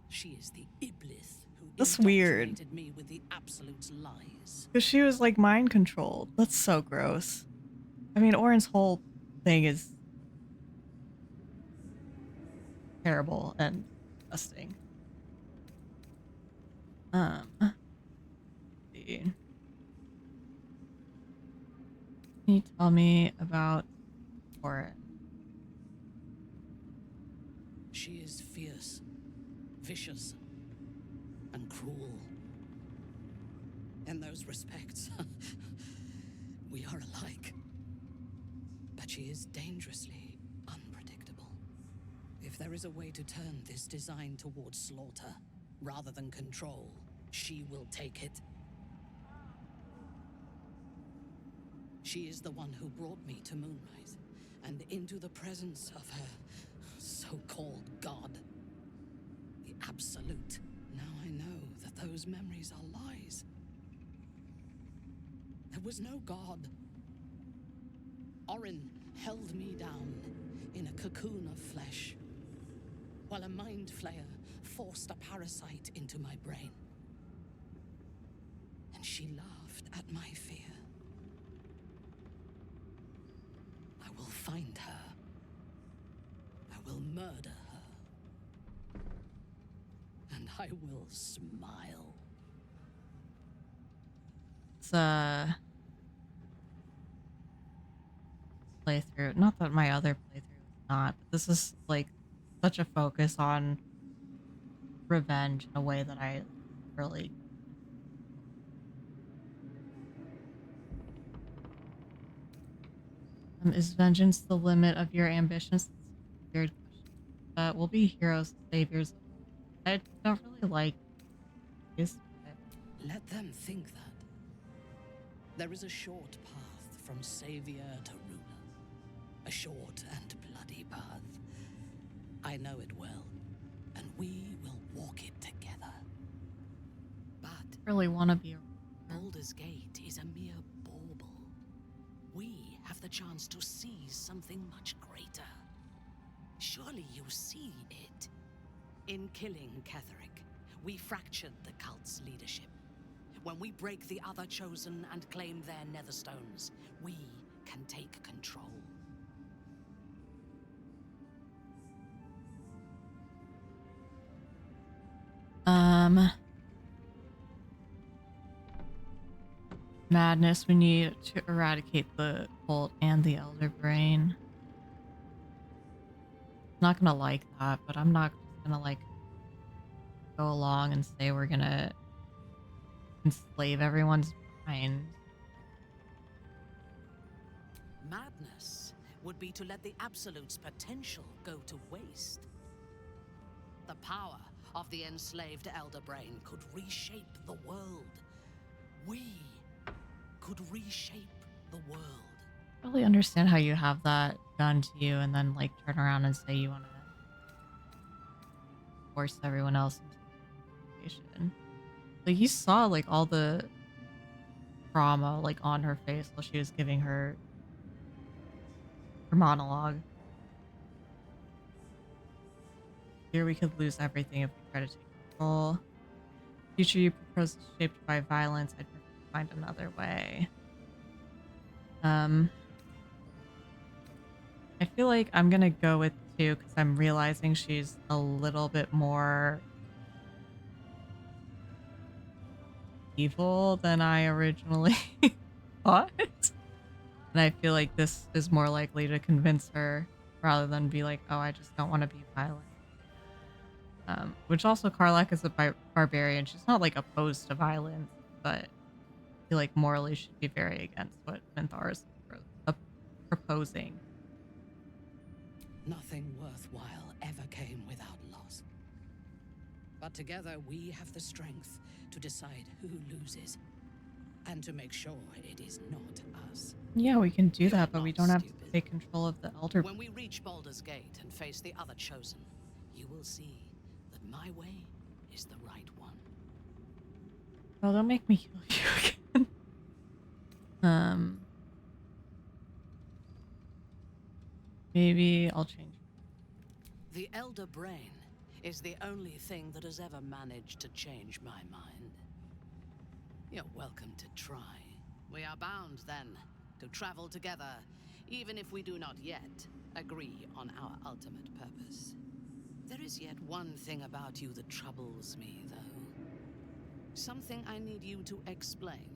She is the Iblis who That's weird. indoctrinated me with the Absolute's lies. Because she was like mind controlled. That's so gross. I mean, Orin's whole thing is terrible and disgusting. Let's see. Can you tell me about Orin? She is fierce, vicious, and cruel. In those respects, we are alike. But she is dangerously unpredictable. If there is a way to turn this design towards slaughter, rather than control, she will take it. She is the one who brought me to Moonrise, and into the presence of her so-called god. The Absolute. Now I know that those memories are lies. There was no god. Orin held me down in a cocoon of flesh, while a mind flayer forced a parasite into my brain. And she laughed at my fear. I will find her. I will murder her. And I will smile. It's playthrough. Not that my other playthrough is not, but this is like such a focus on revenge in a way that I really. Is vengeance the limit of your ambitions? That's a weird question. We'll be heroes, saviors. I don't really like this. Let them think that. There is a short path from savior to ruler. A short and bloody path. I know it well, and we will walk it together. But Really want to be a Baldur's Gate is a mere bauble. We have the chance to seize something much greater. Surely you see it. In killing Ketheric, we fractured the cult's leadership. When we break the other chosen and claim their netherstones, we can take control. Madness, we need to eradicate the cult and the elder brain. Not gonna like that, but I'm not just gonna like go along and say we're gonna enslave everyone's mind. Madness would be to let the Absolute's potential go to waste. The power of the enslaved Elder Brain could reshape the world. We could reshape the world. I really understand how you have that done to you and then like turn around and say you want to force everyone else into the situation. Like you saw like all the trauma like on her face while she was giving her monologue. Here we could lose everything if we try to take control. Future you propose is shaped by violence. I'd prefer to find another way. I feel like I'm gonna go with 2 because I'm realizing she's a little bit more evil than I originally thought. And I feel like this is more likely to convince her rather than be like, oh, I just don't want to be violent. Which also Karlach is a barbarian. She's not like opposed to violence, but I feel like morally she'd be very against what Minthar is proposing. Nothing worthwhile ever came without loss. But together we have the strength to decide who loses, and to make sure it is not us. Yeah, we can do that, but we don't have to take control of the Elder. When we reach Baldur's Gate and face the other chosen, you will see that my way is the right one. Oh, don't make me kill you again. Maybe I'll change. The Elder Brain is the only thing that has ever managed to change my mind. You're welcome to try. We are bound, then, to travel together, even if we do not yet agree on our ultimate purpose. There is yet one thing about you that troubles me, though. Something I need you to explain.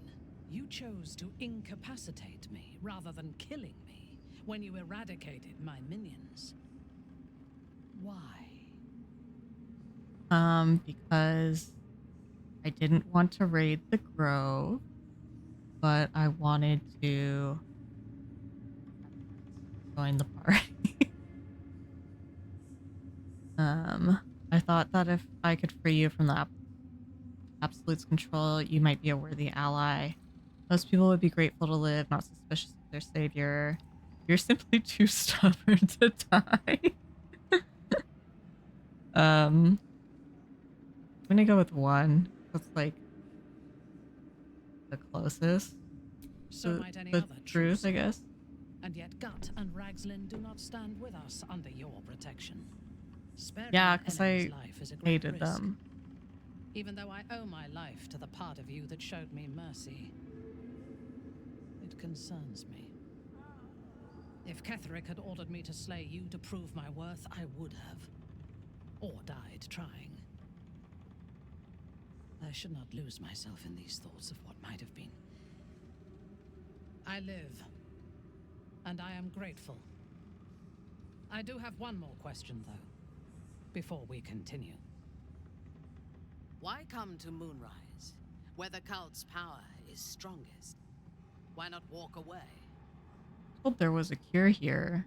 You chose to incapacitate me rather than killing me when you eradicated my minions. Why? Because I didn't want to raid the Grove, but I wanted to join the party. Um, I thought that if I could free you from the Absolute's control, you might be a worthy ally. Most people would be grateful to live, not suspicious of their savior. You're simply too stubborn to die. I'm gonna go with 1. That's like the closest So to might any the other truth, I soul. guess. And yet Gut and Ragslin do not stand with us under your protection. Sparing Yeah, an because enemy's I life is a great hated risk. them. Even though I owe my life to the part of you that showed me mercy, it concerns me. If Ketherick had ordered me to slay you to prove my worth, I would have. Or died trying. I should not lose myself in these thoughts of what might have been. I live, and I am grateful. I do have one more question, though, before we continue. Why come to Moonrise, where the cult's power is strongest? Why not walk away? Hope there was a cure here.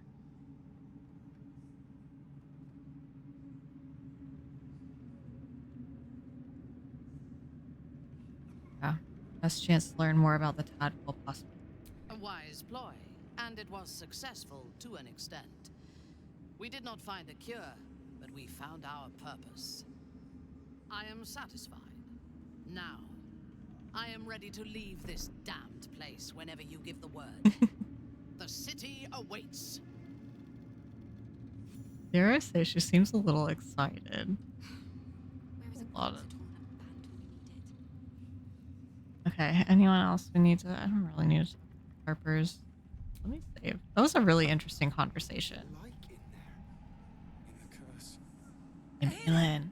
Yeah. Best chance to learn more about the tadpole possible. A wise ploy, and it was successful to an extent. We did not find a cure, but we found our purpose. I am satisfied. Now, I am ready to leave this damned place whenever you give the word. The city awaits. Dare I say she seems a little excited. A lot of... Okay, anyone else we need to... I don't really need to talk to Harper's. Let me save. That was a really interesting conversation. Like in there. In the curse. And Elin.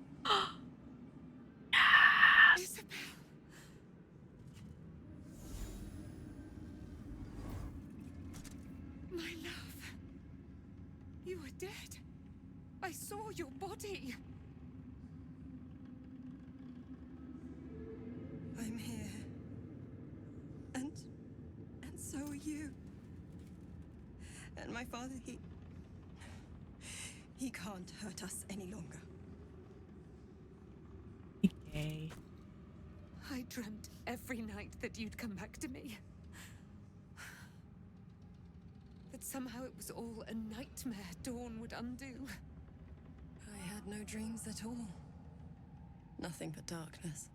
Yes! Isabel. My love. You were dead. I saw your body. I'm here. And so are you. And my father, he can't hurt us any longer. Okay. I dreamt every night that you'd come back to me. That somehow it was all a nightmare Dawn would undo. I had no dreams at all. Nothing but darkness.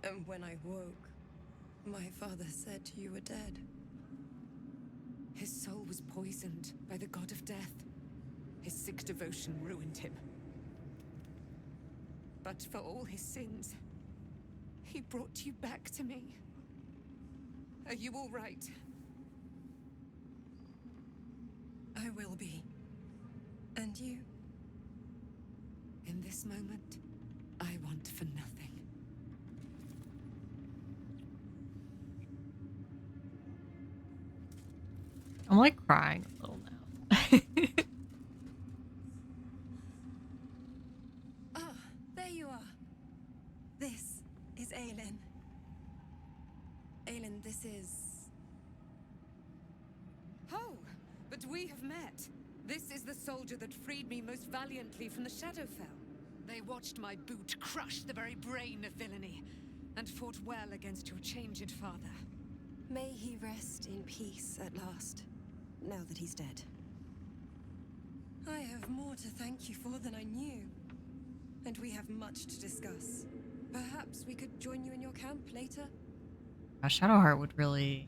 And when I woke, my father said you were dead. His soul was poisoned by the god of death. His sick devotion ruined him. But for all his sins, he brought you back to me. Are you all right? I will be. And you? In this moment, I want for nothing. I'm like crying a little now. Ah, there you are. This is Aelin. Aelin, this is... Oh, but we have met. This is the soldier that freed me most valiantly from the Shadowfell. They watched my boot crush the very brain of villainy, and fought well against your changed father. May he rest in peace at last, now that he's dead. I have more to thank you for than I knew. And we have much to discuss. Perhaps we could join you in your camp later? Shadowheart would really...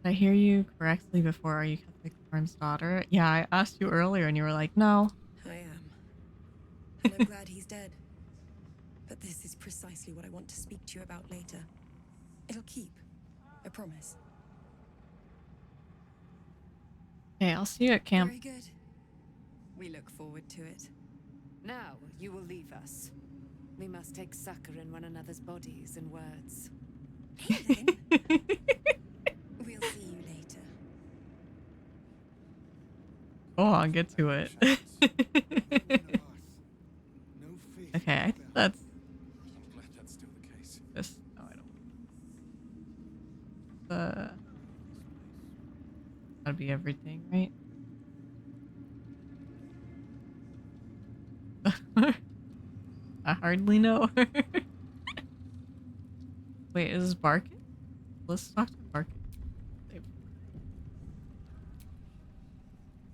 Did I hear you correctly before? Are you Catholic Thorn's daughter? Yeah, I asked you earlier and you were like, no. I am. And I'm glad he's dead. But this is precisely what I want to speak to you about later. It'll keep. I promise. Okay, I'll see you at camp. Very good. We look forward to it. Now you will leave us. We must take succor in one another's bodies and words. Aelin! We'll see you later. Go on, get to it. Okay, I think that's... I'm glad that's still the case. Just... No, I don't. gotta be everything, right? I hardly know her. Wait, is this Barkin? Let's talk to Barkin.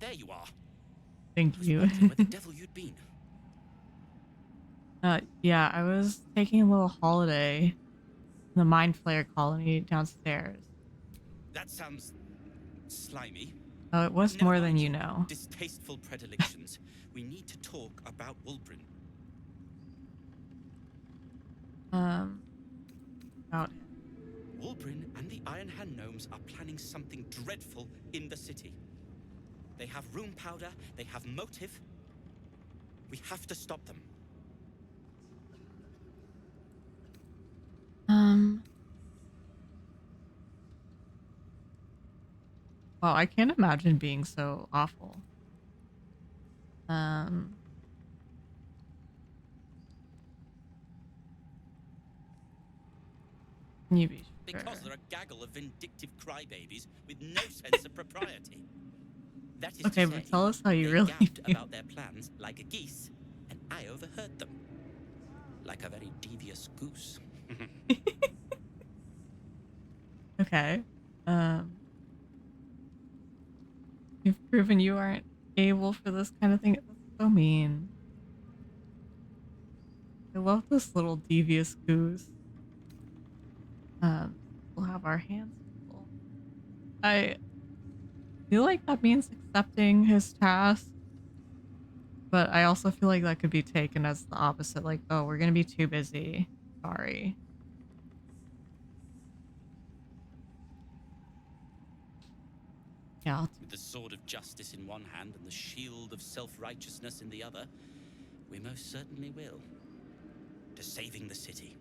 There you are. Thank I was you. wondering where the devil you'd been. Yeah, I was taking a little holiday in the Mind Flayer colony downstairs. That sounds slimy. Oh, it was Never more than mind you your know. distasteful predilections. We need to talk about Wulbrin. About him. Wulbrin and the Iron Hand Gnomes are planning something dreadful in the city. They have rune powder, they have motive. We have to stop them. Well, I can't imagine being so awful. Can you be sure? Because they're a gaggle of vindictive crybabies with no sense of propriety. That is Okay, to say, but tell us how you they really gabbed feel. about their plans like a geese, and I overheard them. Like a very devious goose. Okay. You've proven you aren't able for this kind of thing. That's so mean. I love this little devious goose. We'll have our hands full. I feel like that means accepting his task, but I also feel like that could be taken as the opposite. Like, oh, we're gonna be too busy. Sorry. Yeah. With the sword of justice in one hand and the shield of self-righteousness in the other, we most certainly will. To saving the city.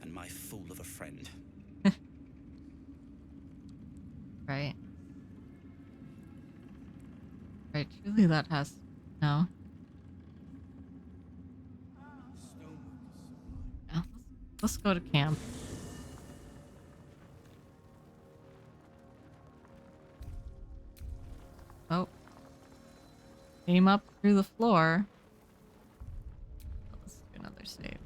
And my fool of a friend. Right. Right. Truly, that has no. Yeah. Let's go to camp. Oh. Came up through the floor. Let's do another save.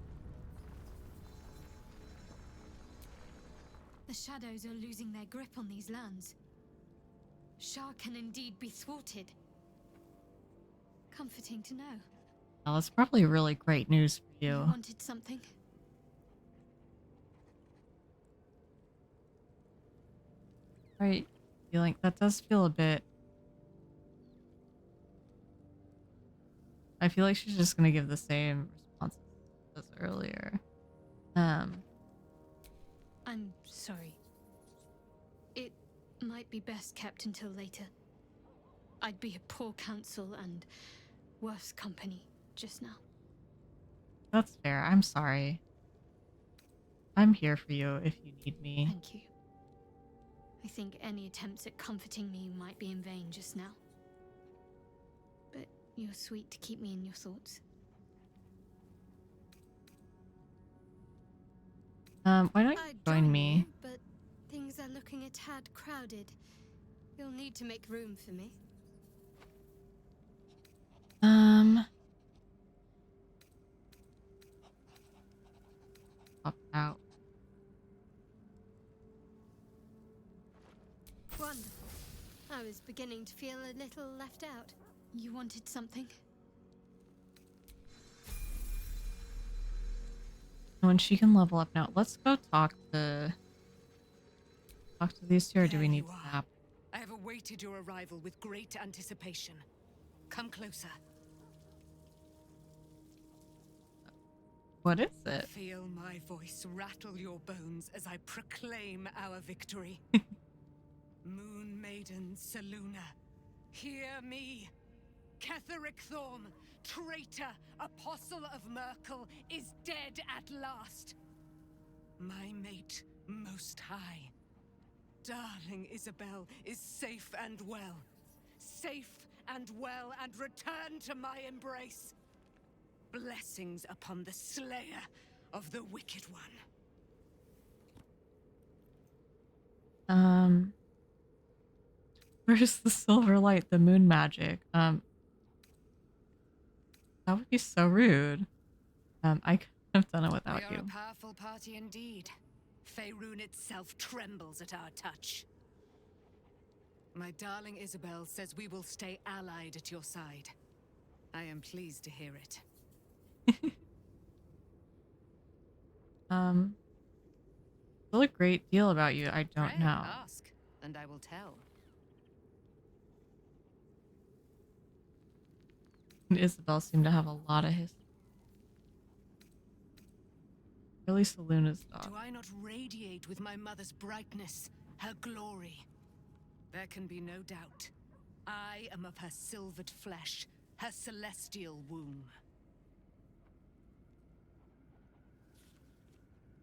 The shadows are losing their grip on these lands. Shah can indeed be thwarted. Comforting to know. Well, that's probably really great news for you. You wanted something? Right. Feeling that does feel a bit. I feel like she's just gonna give the same response as earlier. I'm sorry. It might be best kept until later. I'd be a poor counsel and worse company just now. That's fair. I'm sorry. I'm here for you if you need me. Thank you. I think any attempts at comforting me might be in vain just now. But you're sweet to keep me in your thoughts. Why don't you I'd join me? you, but things are looking a tad crowded. You'll need to make room for me. Pop out. Wonderful. I was beginning to feel a little left out. You wanted something? When she can level up now, let's go talk to these two, or do we need to nap? I have awaited your arrival with great anticipation. Come closer. What is it? Feel my voice rattle your bones as I proclaim our victory. Moon Maiden Seluna, hear me. Ketheric Thorm, traitor, apostle of Merkel, is dead at last. My mate, most high. Darling Isabel is safe and well. Safe and well, and return to my embrace. Blessings upon the slayer of the Wicked One. Where's the silver light, the moon magic? That would be so rude. I could have done it We without are a you. powerful party indeed. Faerun itself trembles at our touch. My darling Isabel says we will stay allied at your side. I am pleased to hear it. Still a great deal about you. I don't Pray, know. ask, and I will tell. And Isabel seemed to have a lot of history. At least Luna's dog. Do I not radiate with my mother's brightness, her glory? There can be no doubt. I am of her silvered flesh, her celestial womb.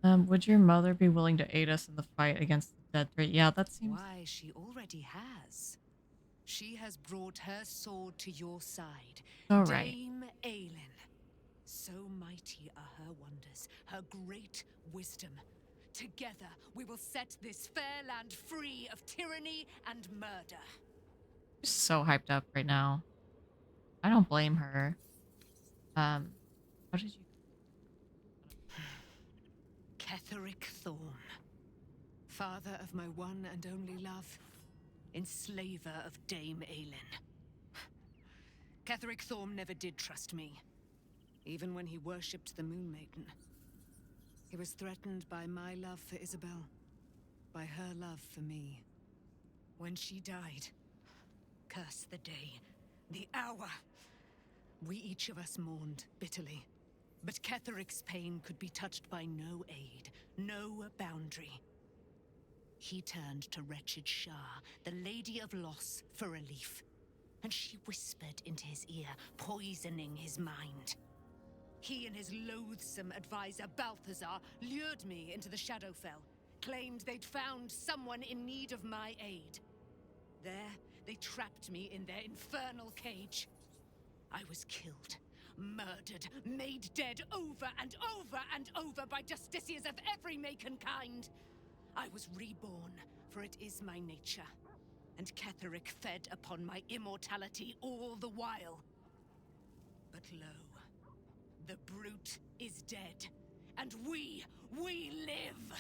Would your mother be willing to aid us in the fight against the dead threat? Yeah, that seems... Why, she already has. She has brought her sword to your side. Oh, right. Dame Aelin. So mighty are her wonders, her great wisdom. Together, we will set this fair land free of tyranny and murder. So hyped up right now. I don't blame her. How did you... Ketheric Thorn. Father of my one and only love. Enslaver of Dame Aelin. Ketheric Thorn never did trust me. Even when he worshipped the Moon Maiden. He was threatened by my love for Isabel. By her love for me. When she died, curse the day, the hour. We each of us mourned bitterly. But Ketheric's pain could be touched by no aid, no boundary. He turned to wretched Shah, the Lady of Loss, for relief. And she whispered into his ear, poisoning his mind. He and his loathsome advisor, Balthazar, lured me into the Shadowfell, claimed they'd found someone in need of my aid. There, they trapped me in their infernal cage. I was killed, murdered, made dead over and over and over by justiciars of every make and kind. I was reborn, for it is my nature. And Ketheric fed upon my immortality all the while. But lo, the brute is dead, and we live!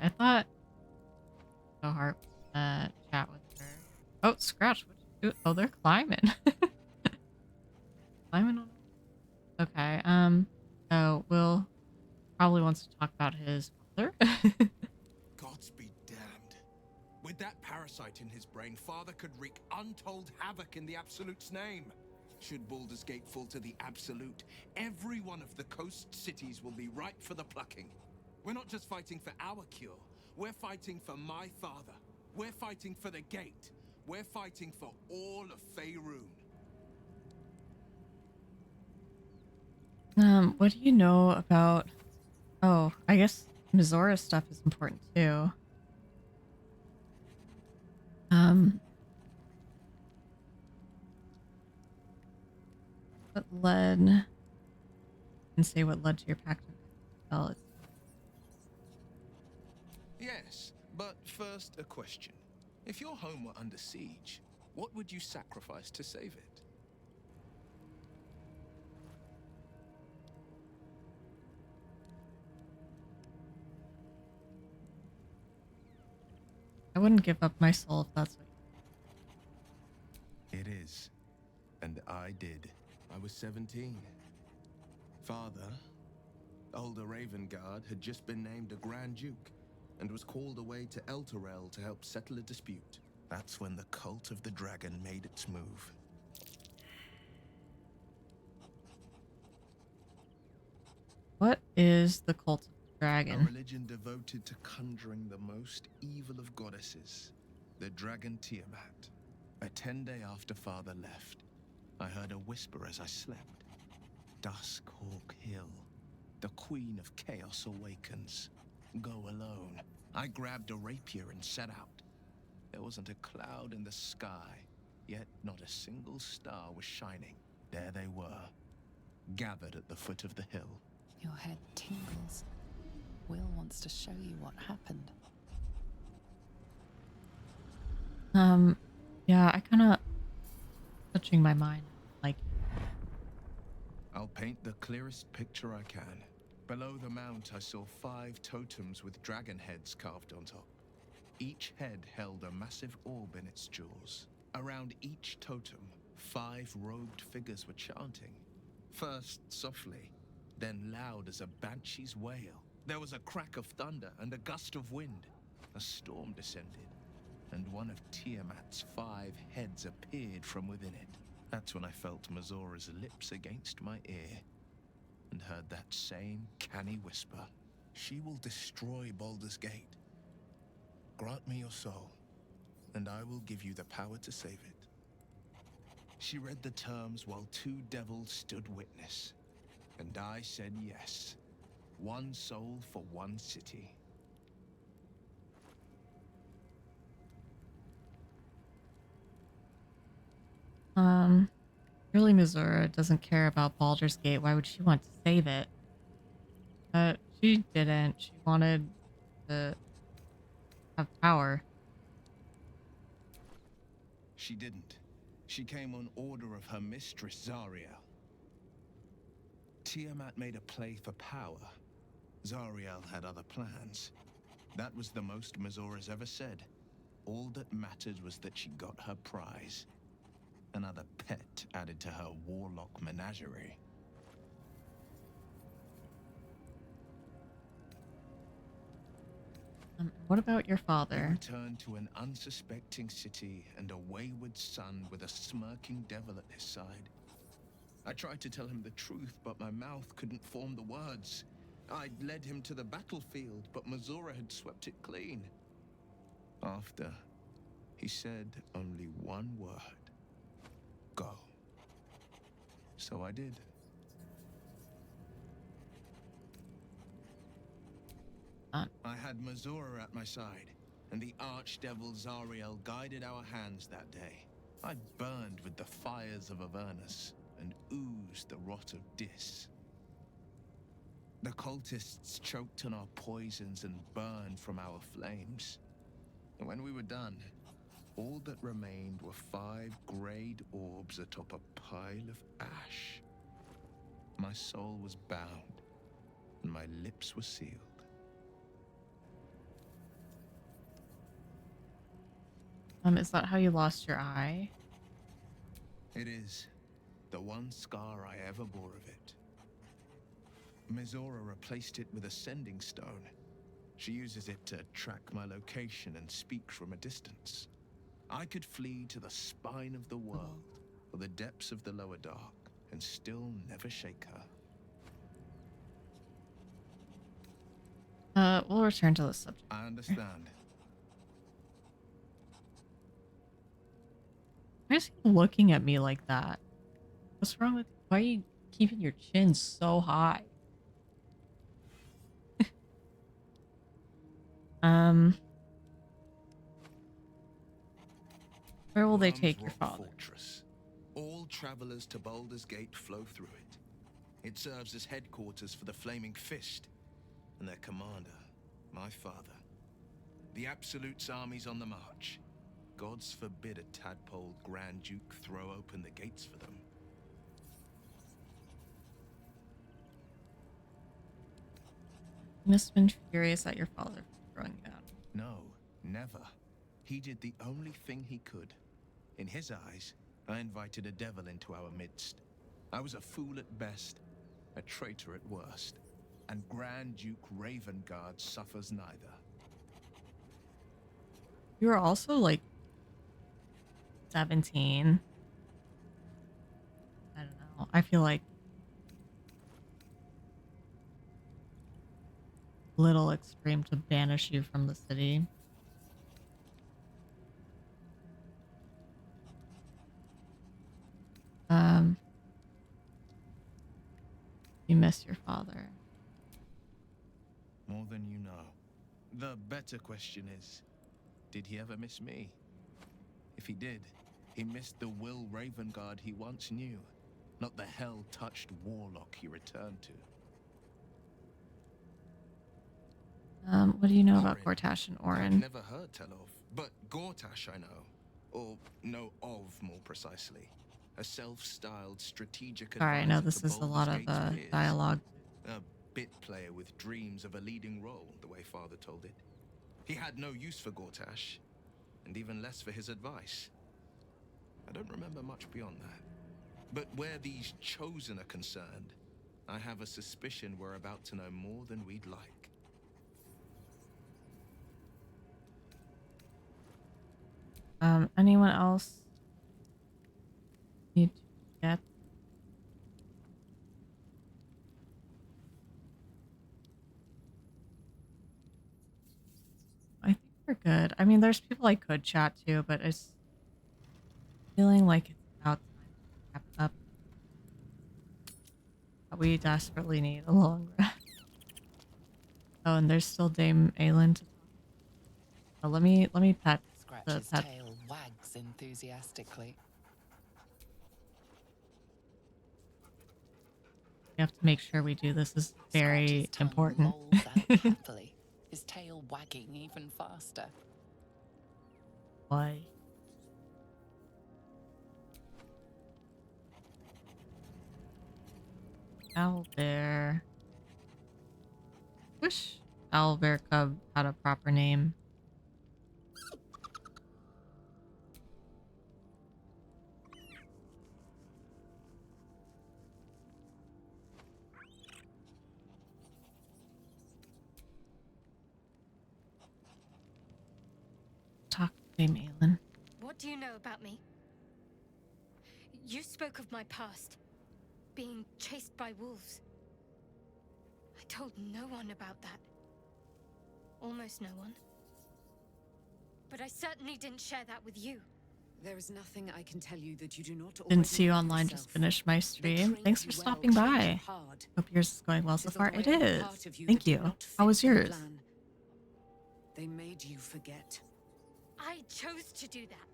I thought so hard chat with her. Oh, Scratch, what you do? Oh, they're climbing. Climbing on. Okay, so Will probably wants to talk about his mother. Gods be damned. With that parasite in his brain, Father could wreak untold havoc in the Absolute's name. Should Baldur's Gate fall to the Absolute, every one of the coast cities will be ripe for the plucking. We're not just fighting for our cure, we're fighting for my father. We're fighting for the Gate. We're fighting for all of Faerun. What do you know about... Oh, I guess Mizora stuff is important too. What led... And say what led to your pact with Isabel. Yes, but first a question. If your home were under siege, what would you sacrifice to save it? I wouldn't give up my soul if that's what... It is. And I did. I was 17. Father, older Ravengard, had just been named a Grand Duke and was called away to Elturel to help settle a dispute. That's when the cult of the dragon made its move. What is the cult of the dragon? A religion devoted to conjuring the most evil of goddesses, the dragon Tiamat. A 10-day after Father left, I heard a whisper as I slept. Duskhawk Hill. The Queen of Chaos awakens. Go alone. I grabbed a rapier and set out. There wasn't a cloud in the sky, yet not a single star was shining. There they were, gathered at the foot of the hill. Your head tingles. Will wants to show you what happened. Yeah, I kind of touching my mind like I'll paint the clearest picture I can. Below the mount, I saw 5 totems with dragon heads carved on top. Each head held a massive orb in its jaws. Around each totem, 5 robed figures were chanting. First softly, then loud as a banshee's wail. There was a crack of thunder and a gust of wind. A storm descended, and one of Tiamat's 5 heads appeared from within it. That's when I felt Mazora's lips against my ear, and heard that same canny whisper. She will destroy Baldur's Gate. Grant me your soul, and I will give you the power to save it. She read the terms while 2 devils stood witness, and I said yes. 1 soul for 1 city. really Missouri doesn't care about Baldur's Gate. Why would she want to save it? She didn't. She wanted to have power. She didn't. She came on order of her mistress, Zariel. Tiamat made a play for power. Zariel had other plans. That was the most Mazora's ever said. All that mattered was that she got her prize. Another pet added to her warlock menagerie. What about your He father? returned to an unsuspecting city and a wayward son with a smirking devil at his side. I tried to tell him the truth, but my mouth couldn't form the words. I'd led him to the battlefield, but Mazora had swept it clean. After, he said only one word. Go. So I did. I had Mazora at my side, and the archdevil Zariel guided our hands that day. I burned with the fires of Avernus and oozed the rot of Dis. The cultists choked on our poisons and burned from our flames. And when we were done, all that remained were 5 grayed orbs atop a pile of ash. My soul was bound, and my lips were sealed. Is that how you lost your eye? It is the one scar I ever bore of it. Mizora replaced it with a sending stone. She uses it to track my location and speak from a distance. I could flee to the spine of the world or the depths of the lower dark and still never shake her. We'll return to the subject. I understand. Why is he looking at me like that? What's wrong with you? Why are you keeping your chin so high? Where will they take your father? Fortress. All travelers to Baldur's Gate flow through it. It serves as headquarters for the Flaming Fist and their commander, my father. The Absolute's army's on the march. Gods forbid a tadpole Grand Duke throw open the gates for them. You must have been furious at your father for throwing you out. No, never. He did the only thing he could. In his eyes, I invited a devil into our midst. I was a fool at best, a traitor at worst, and Grand Duke Ravengard suffers neither. You were also like 17. I don't know. I feel like little extreme to banish you from the city. You miss your father. More than you know. The better question is, did he ever miss me? If he did, he missed the Will Ravengard he once knew, not the hell-touched warlock he returned to. What do you know about Gortash and I've Orin? never heard tell of, but Gortash I know. Or know of, more precisely. A self-styled strategic Sorry, I advisor know this to is a Baldur's lot of Gate's peers. dialogue. A bit player with dreams of a leading role, the way Father told it. He had no use for Gortash, and even less for his advice. I don't remember much beyond that. But where these chosen are concerned, I have a suspicion we're about to know more than we'd like. Anyone else need to get? I think we're good. I mean, there's people I could chat to, but it's feeling like it's about time to wrap up. We desperately need a long rest. Oh, and there's still Dame Aelin to talk. Oh, let me pet the Scratch's pet. tail wags enthusiastically. We have to make sure we do this. Is very Scratch's tongue important. lolls out happily, his tail wagging even faster. Why? Owlbear. Wish Owlbear Cub had a proper name. Talk to Dame Aelin. What do you know about me? You spoke of my past, being chased by wolves. I told no one about that. Almost no one. But I certainly didn't share that with you. There is nothing I can tell you that you do not already Didn't see you know online, yourself. just finished my They stream. trained Thanks you for well, stopping trained by. you hard. Hope yours is going well so Is far. the It loyal is. part of you Thank that did you. not How fit was the yours? plan. They made you forget. I chose to do that.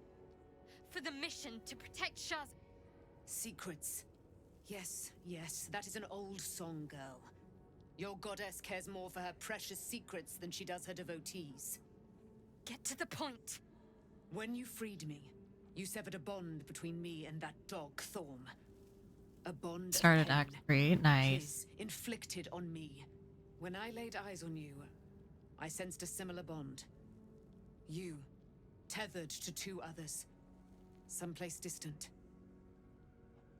For the mission to protect Shaz. Secrets. Yes, yes, that is an old song, girl. Your goddess cares more for her precious secrets than she does her devotees. Get to the point. When you freed me, you severed a bond between me and that dog, Thorm. A bond of Started pain, Act 3. Nice. his, inflicted on me. When I laid eyes on you, I sensed a similar bond. You, tethered to two others, someplace distant.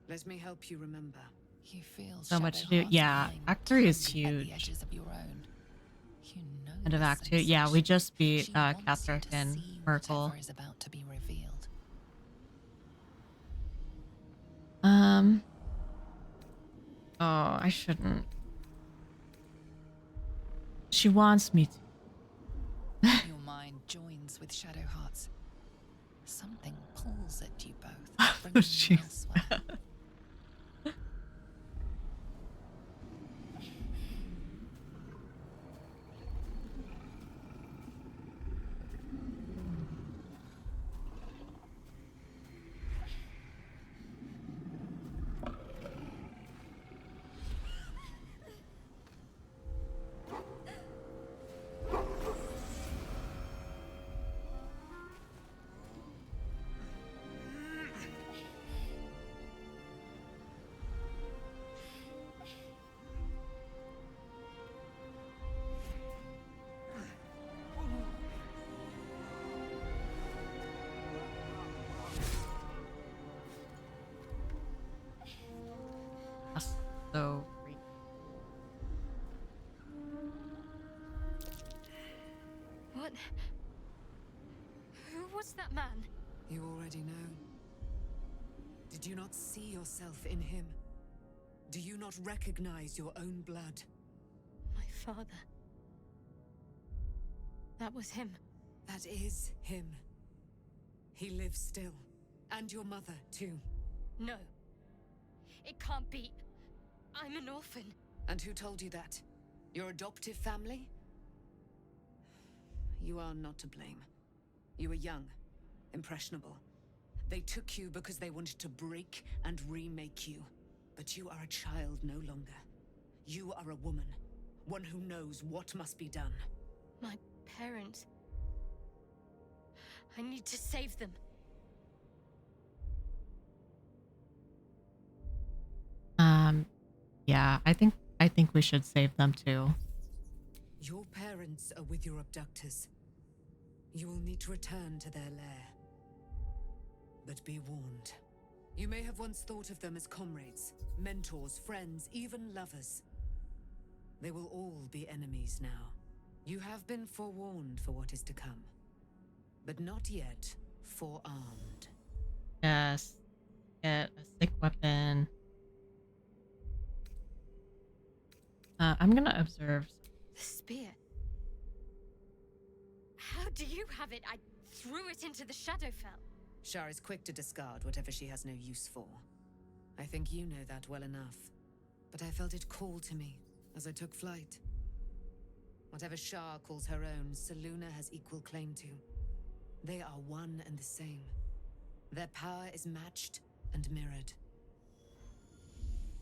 Let me help you remember. You feel So much to do. Shadowheart's Yeah, mind Act 3 is tugging at the huge. edges of your own. You know End of this Act 2. Yeah, we sensation. just beat She wants you Catherine to and see Merkel. whatever is about to be revealed. Oh, I shouldn't. She wants me to. Your mind joins with Shadowheart's. Something pulls at you both, bringing you elsewhere. That's so freaky. What? Who was that man? You already know. Did you not see yourself in him? Do you not recognize your own blood? My father. That was him. That is him. He lives still. And your mother, too. No. It can't be. I'm an orphan. And who told you that? Your adoptive family? You are not to blame. You were young, impressionable. They took you because they wanted to break and remake you. But you are a child no longer. You are a woman. One who knows what must be done. My parents. I need to save them. Yeah, I think we should save them too. Your parents are with your abductors. You will need to return to their lair. But be warned. You may have once thought of them as comrades, mentors, friends, even lovers. They will all be enemies now. You have been forewarned for what is to come, but not yet forearmed. Yes. Get a sick weapon. I'm gonna observe. The spear. How do you have it? I threw it into the Shadowfell. Shar is quick to discard whatever she has no use for. I think you know that well enough. But I felt it call to me as I took flight. Whatever Shar calls her own, Selûne has equal claim to. They are one and the same. Their power is matched and mirrored.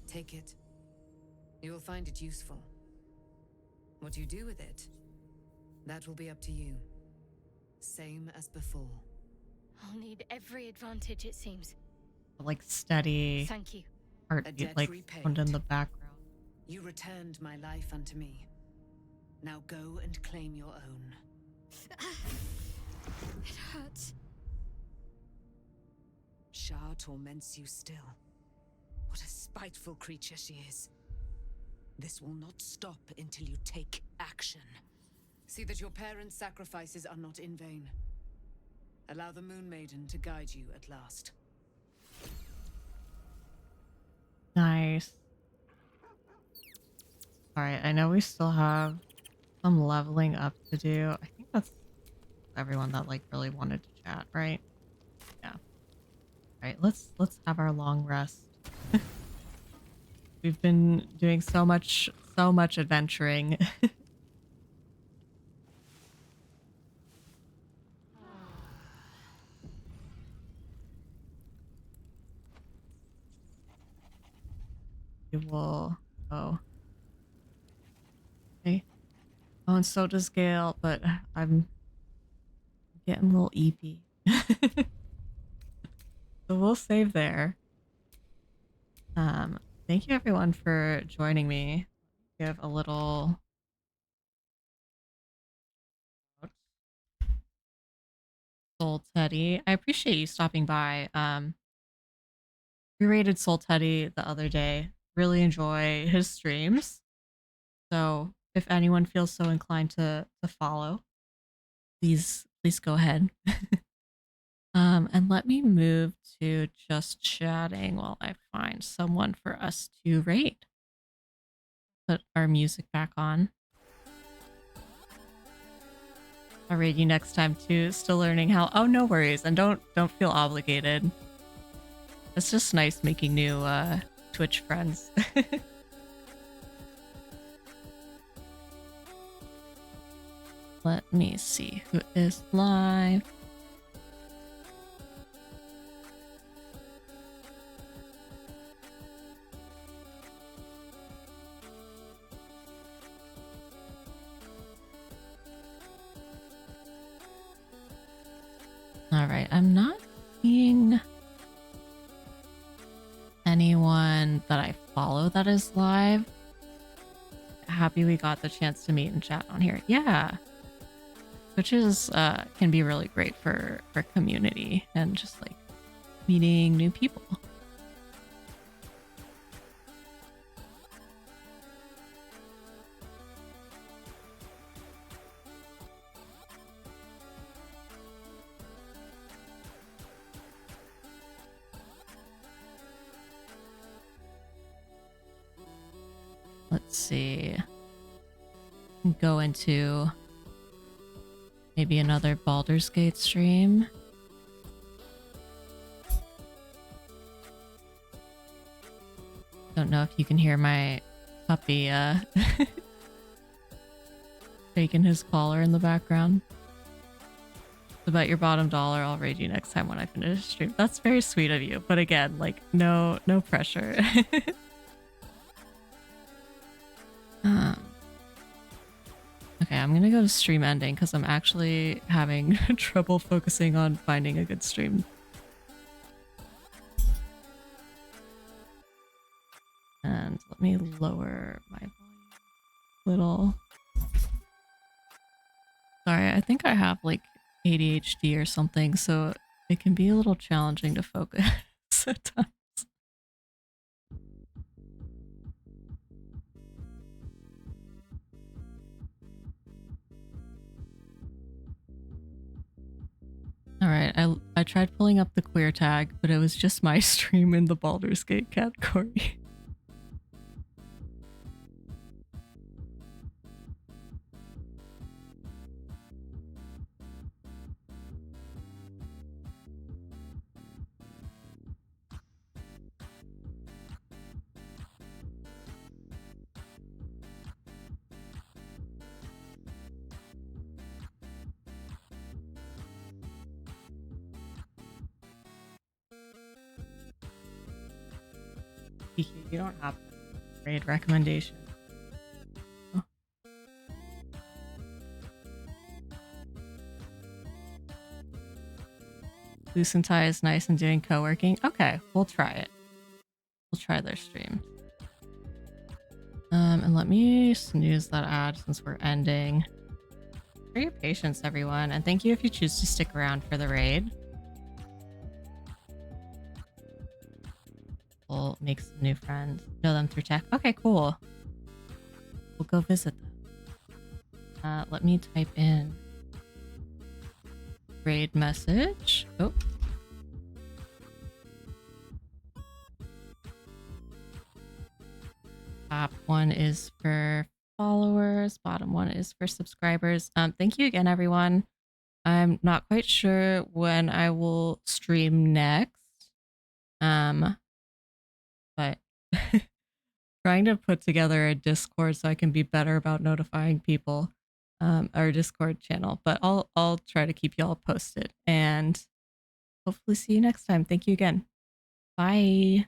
Take it. You will find it useful. What you do with it, that will be up to you. Same as before. I'll need every advantage, it seems. Like steady Thank you. heartbeat, like sound in the background. You returned my life unto me. Now go and claim your own. It hurts. Shar torments you still. What a spiteful creature she is. This will not stop until you take action. See that your parents' sacrifices are not in vain. Allow the Moon Maiden to guide you at last. Nice. Alright, I know we still have some leveling up to do. I think that's everyone that like really wanted to chat, right? Yeah. Alright, let's have our long rest. We've been doing so much adventuring. We will go. Okay. Oh, and so does Gale, but I'm getting a little eepy. So we'll save there. Thank you everyone for joining me. Give a little Soul Teddy. I appreciate you stopping by. We rated Soul Teddy the other day. Really enjoy his streams. So if anyone feels so inclined to follow, please go ahead. And let me move to just chatting while I find someone for us to rate. Put our music back on. I'll raid you next time too. Still learning how. Oh, no worries, and don't feel obligated. It's just nice making new Twitch friends. Let me see who is live. All right, I'm not seeing anyone that I follow that is live. Happy we got the chance to meet and chat on here. Yeah. Which is can be really great for community and just like meeting new people. Let's see. Go into maybe another Baldur's Gate stream. Don't know if you can hear my puppy shaking his collar in the background. It's about your bottom dollar. I'll raid you next time when I finish the stream. That's very sweet of you. But again, like no pressure. Okay, I'm gonna go to stream ending because I'm actually having trouble focusing on finding a good stream. And let me lower my volume a little. Sorry, I think I have like ADHD or something, so it can be a little challenging to focus at times. Alright, I tried pulling up the queer tag, but it was just my stream in the Baldur's Gate category. You don't have a raid recommendation. Oh. Loosen Tie is nice and doing co-working. Okay, we'll try it. We'll try their stream. And let me snooze that ad since we're ending. For your patience, everyone, and thank you if you choose to stick around for the raid. We'll make some new friends. Know them through tech. Okay, cool. We'll go visit them. Let me type in raid message. Oh. Top one is for followers. Bottom one is for subscribers. Thank you again, everyone. I'm not quite sure when I will stream next. But trying to put together a Discord so I can be better about notifying people, our Discord channel. But I'll try to keep y'all posted and hopefully see you next time. Thank you again. Bye.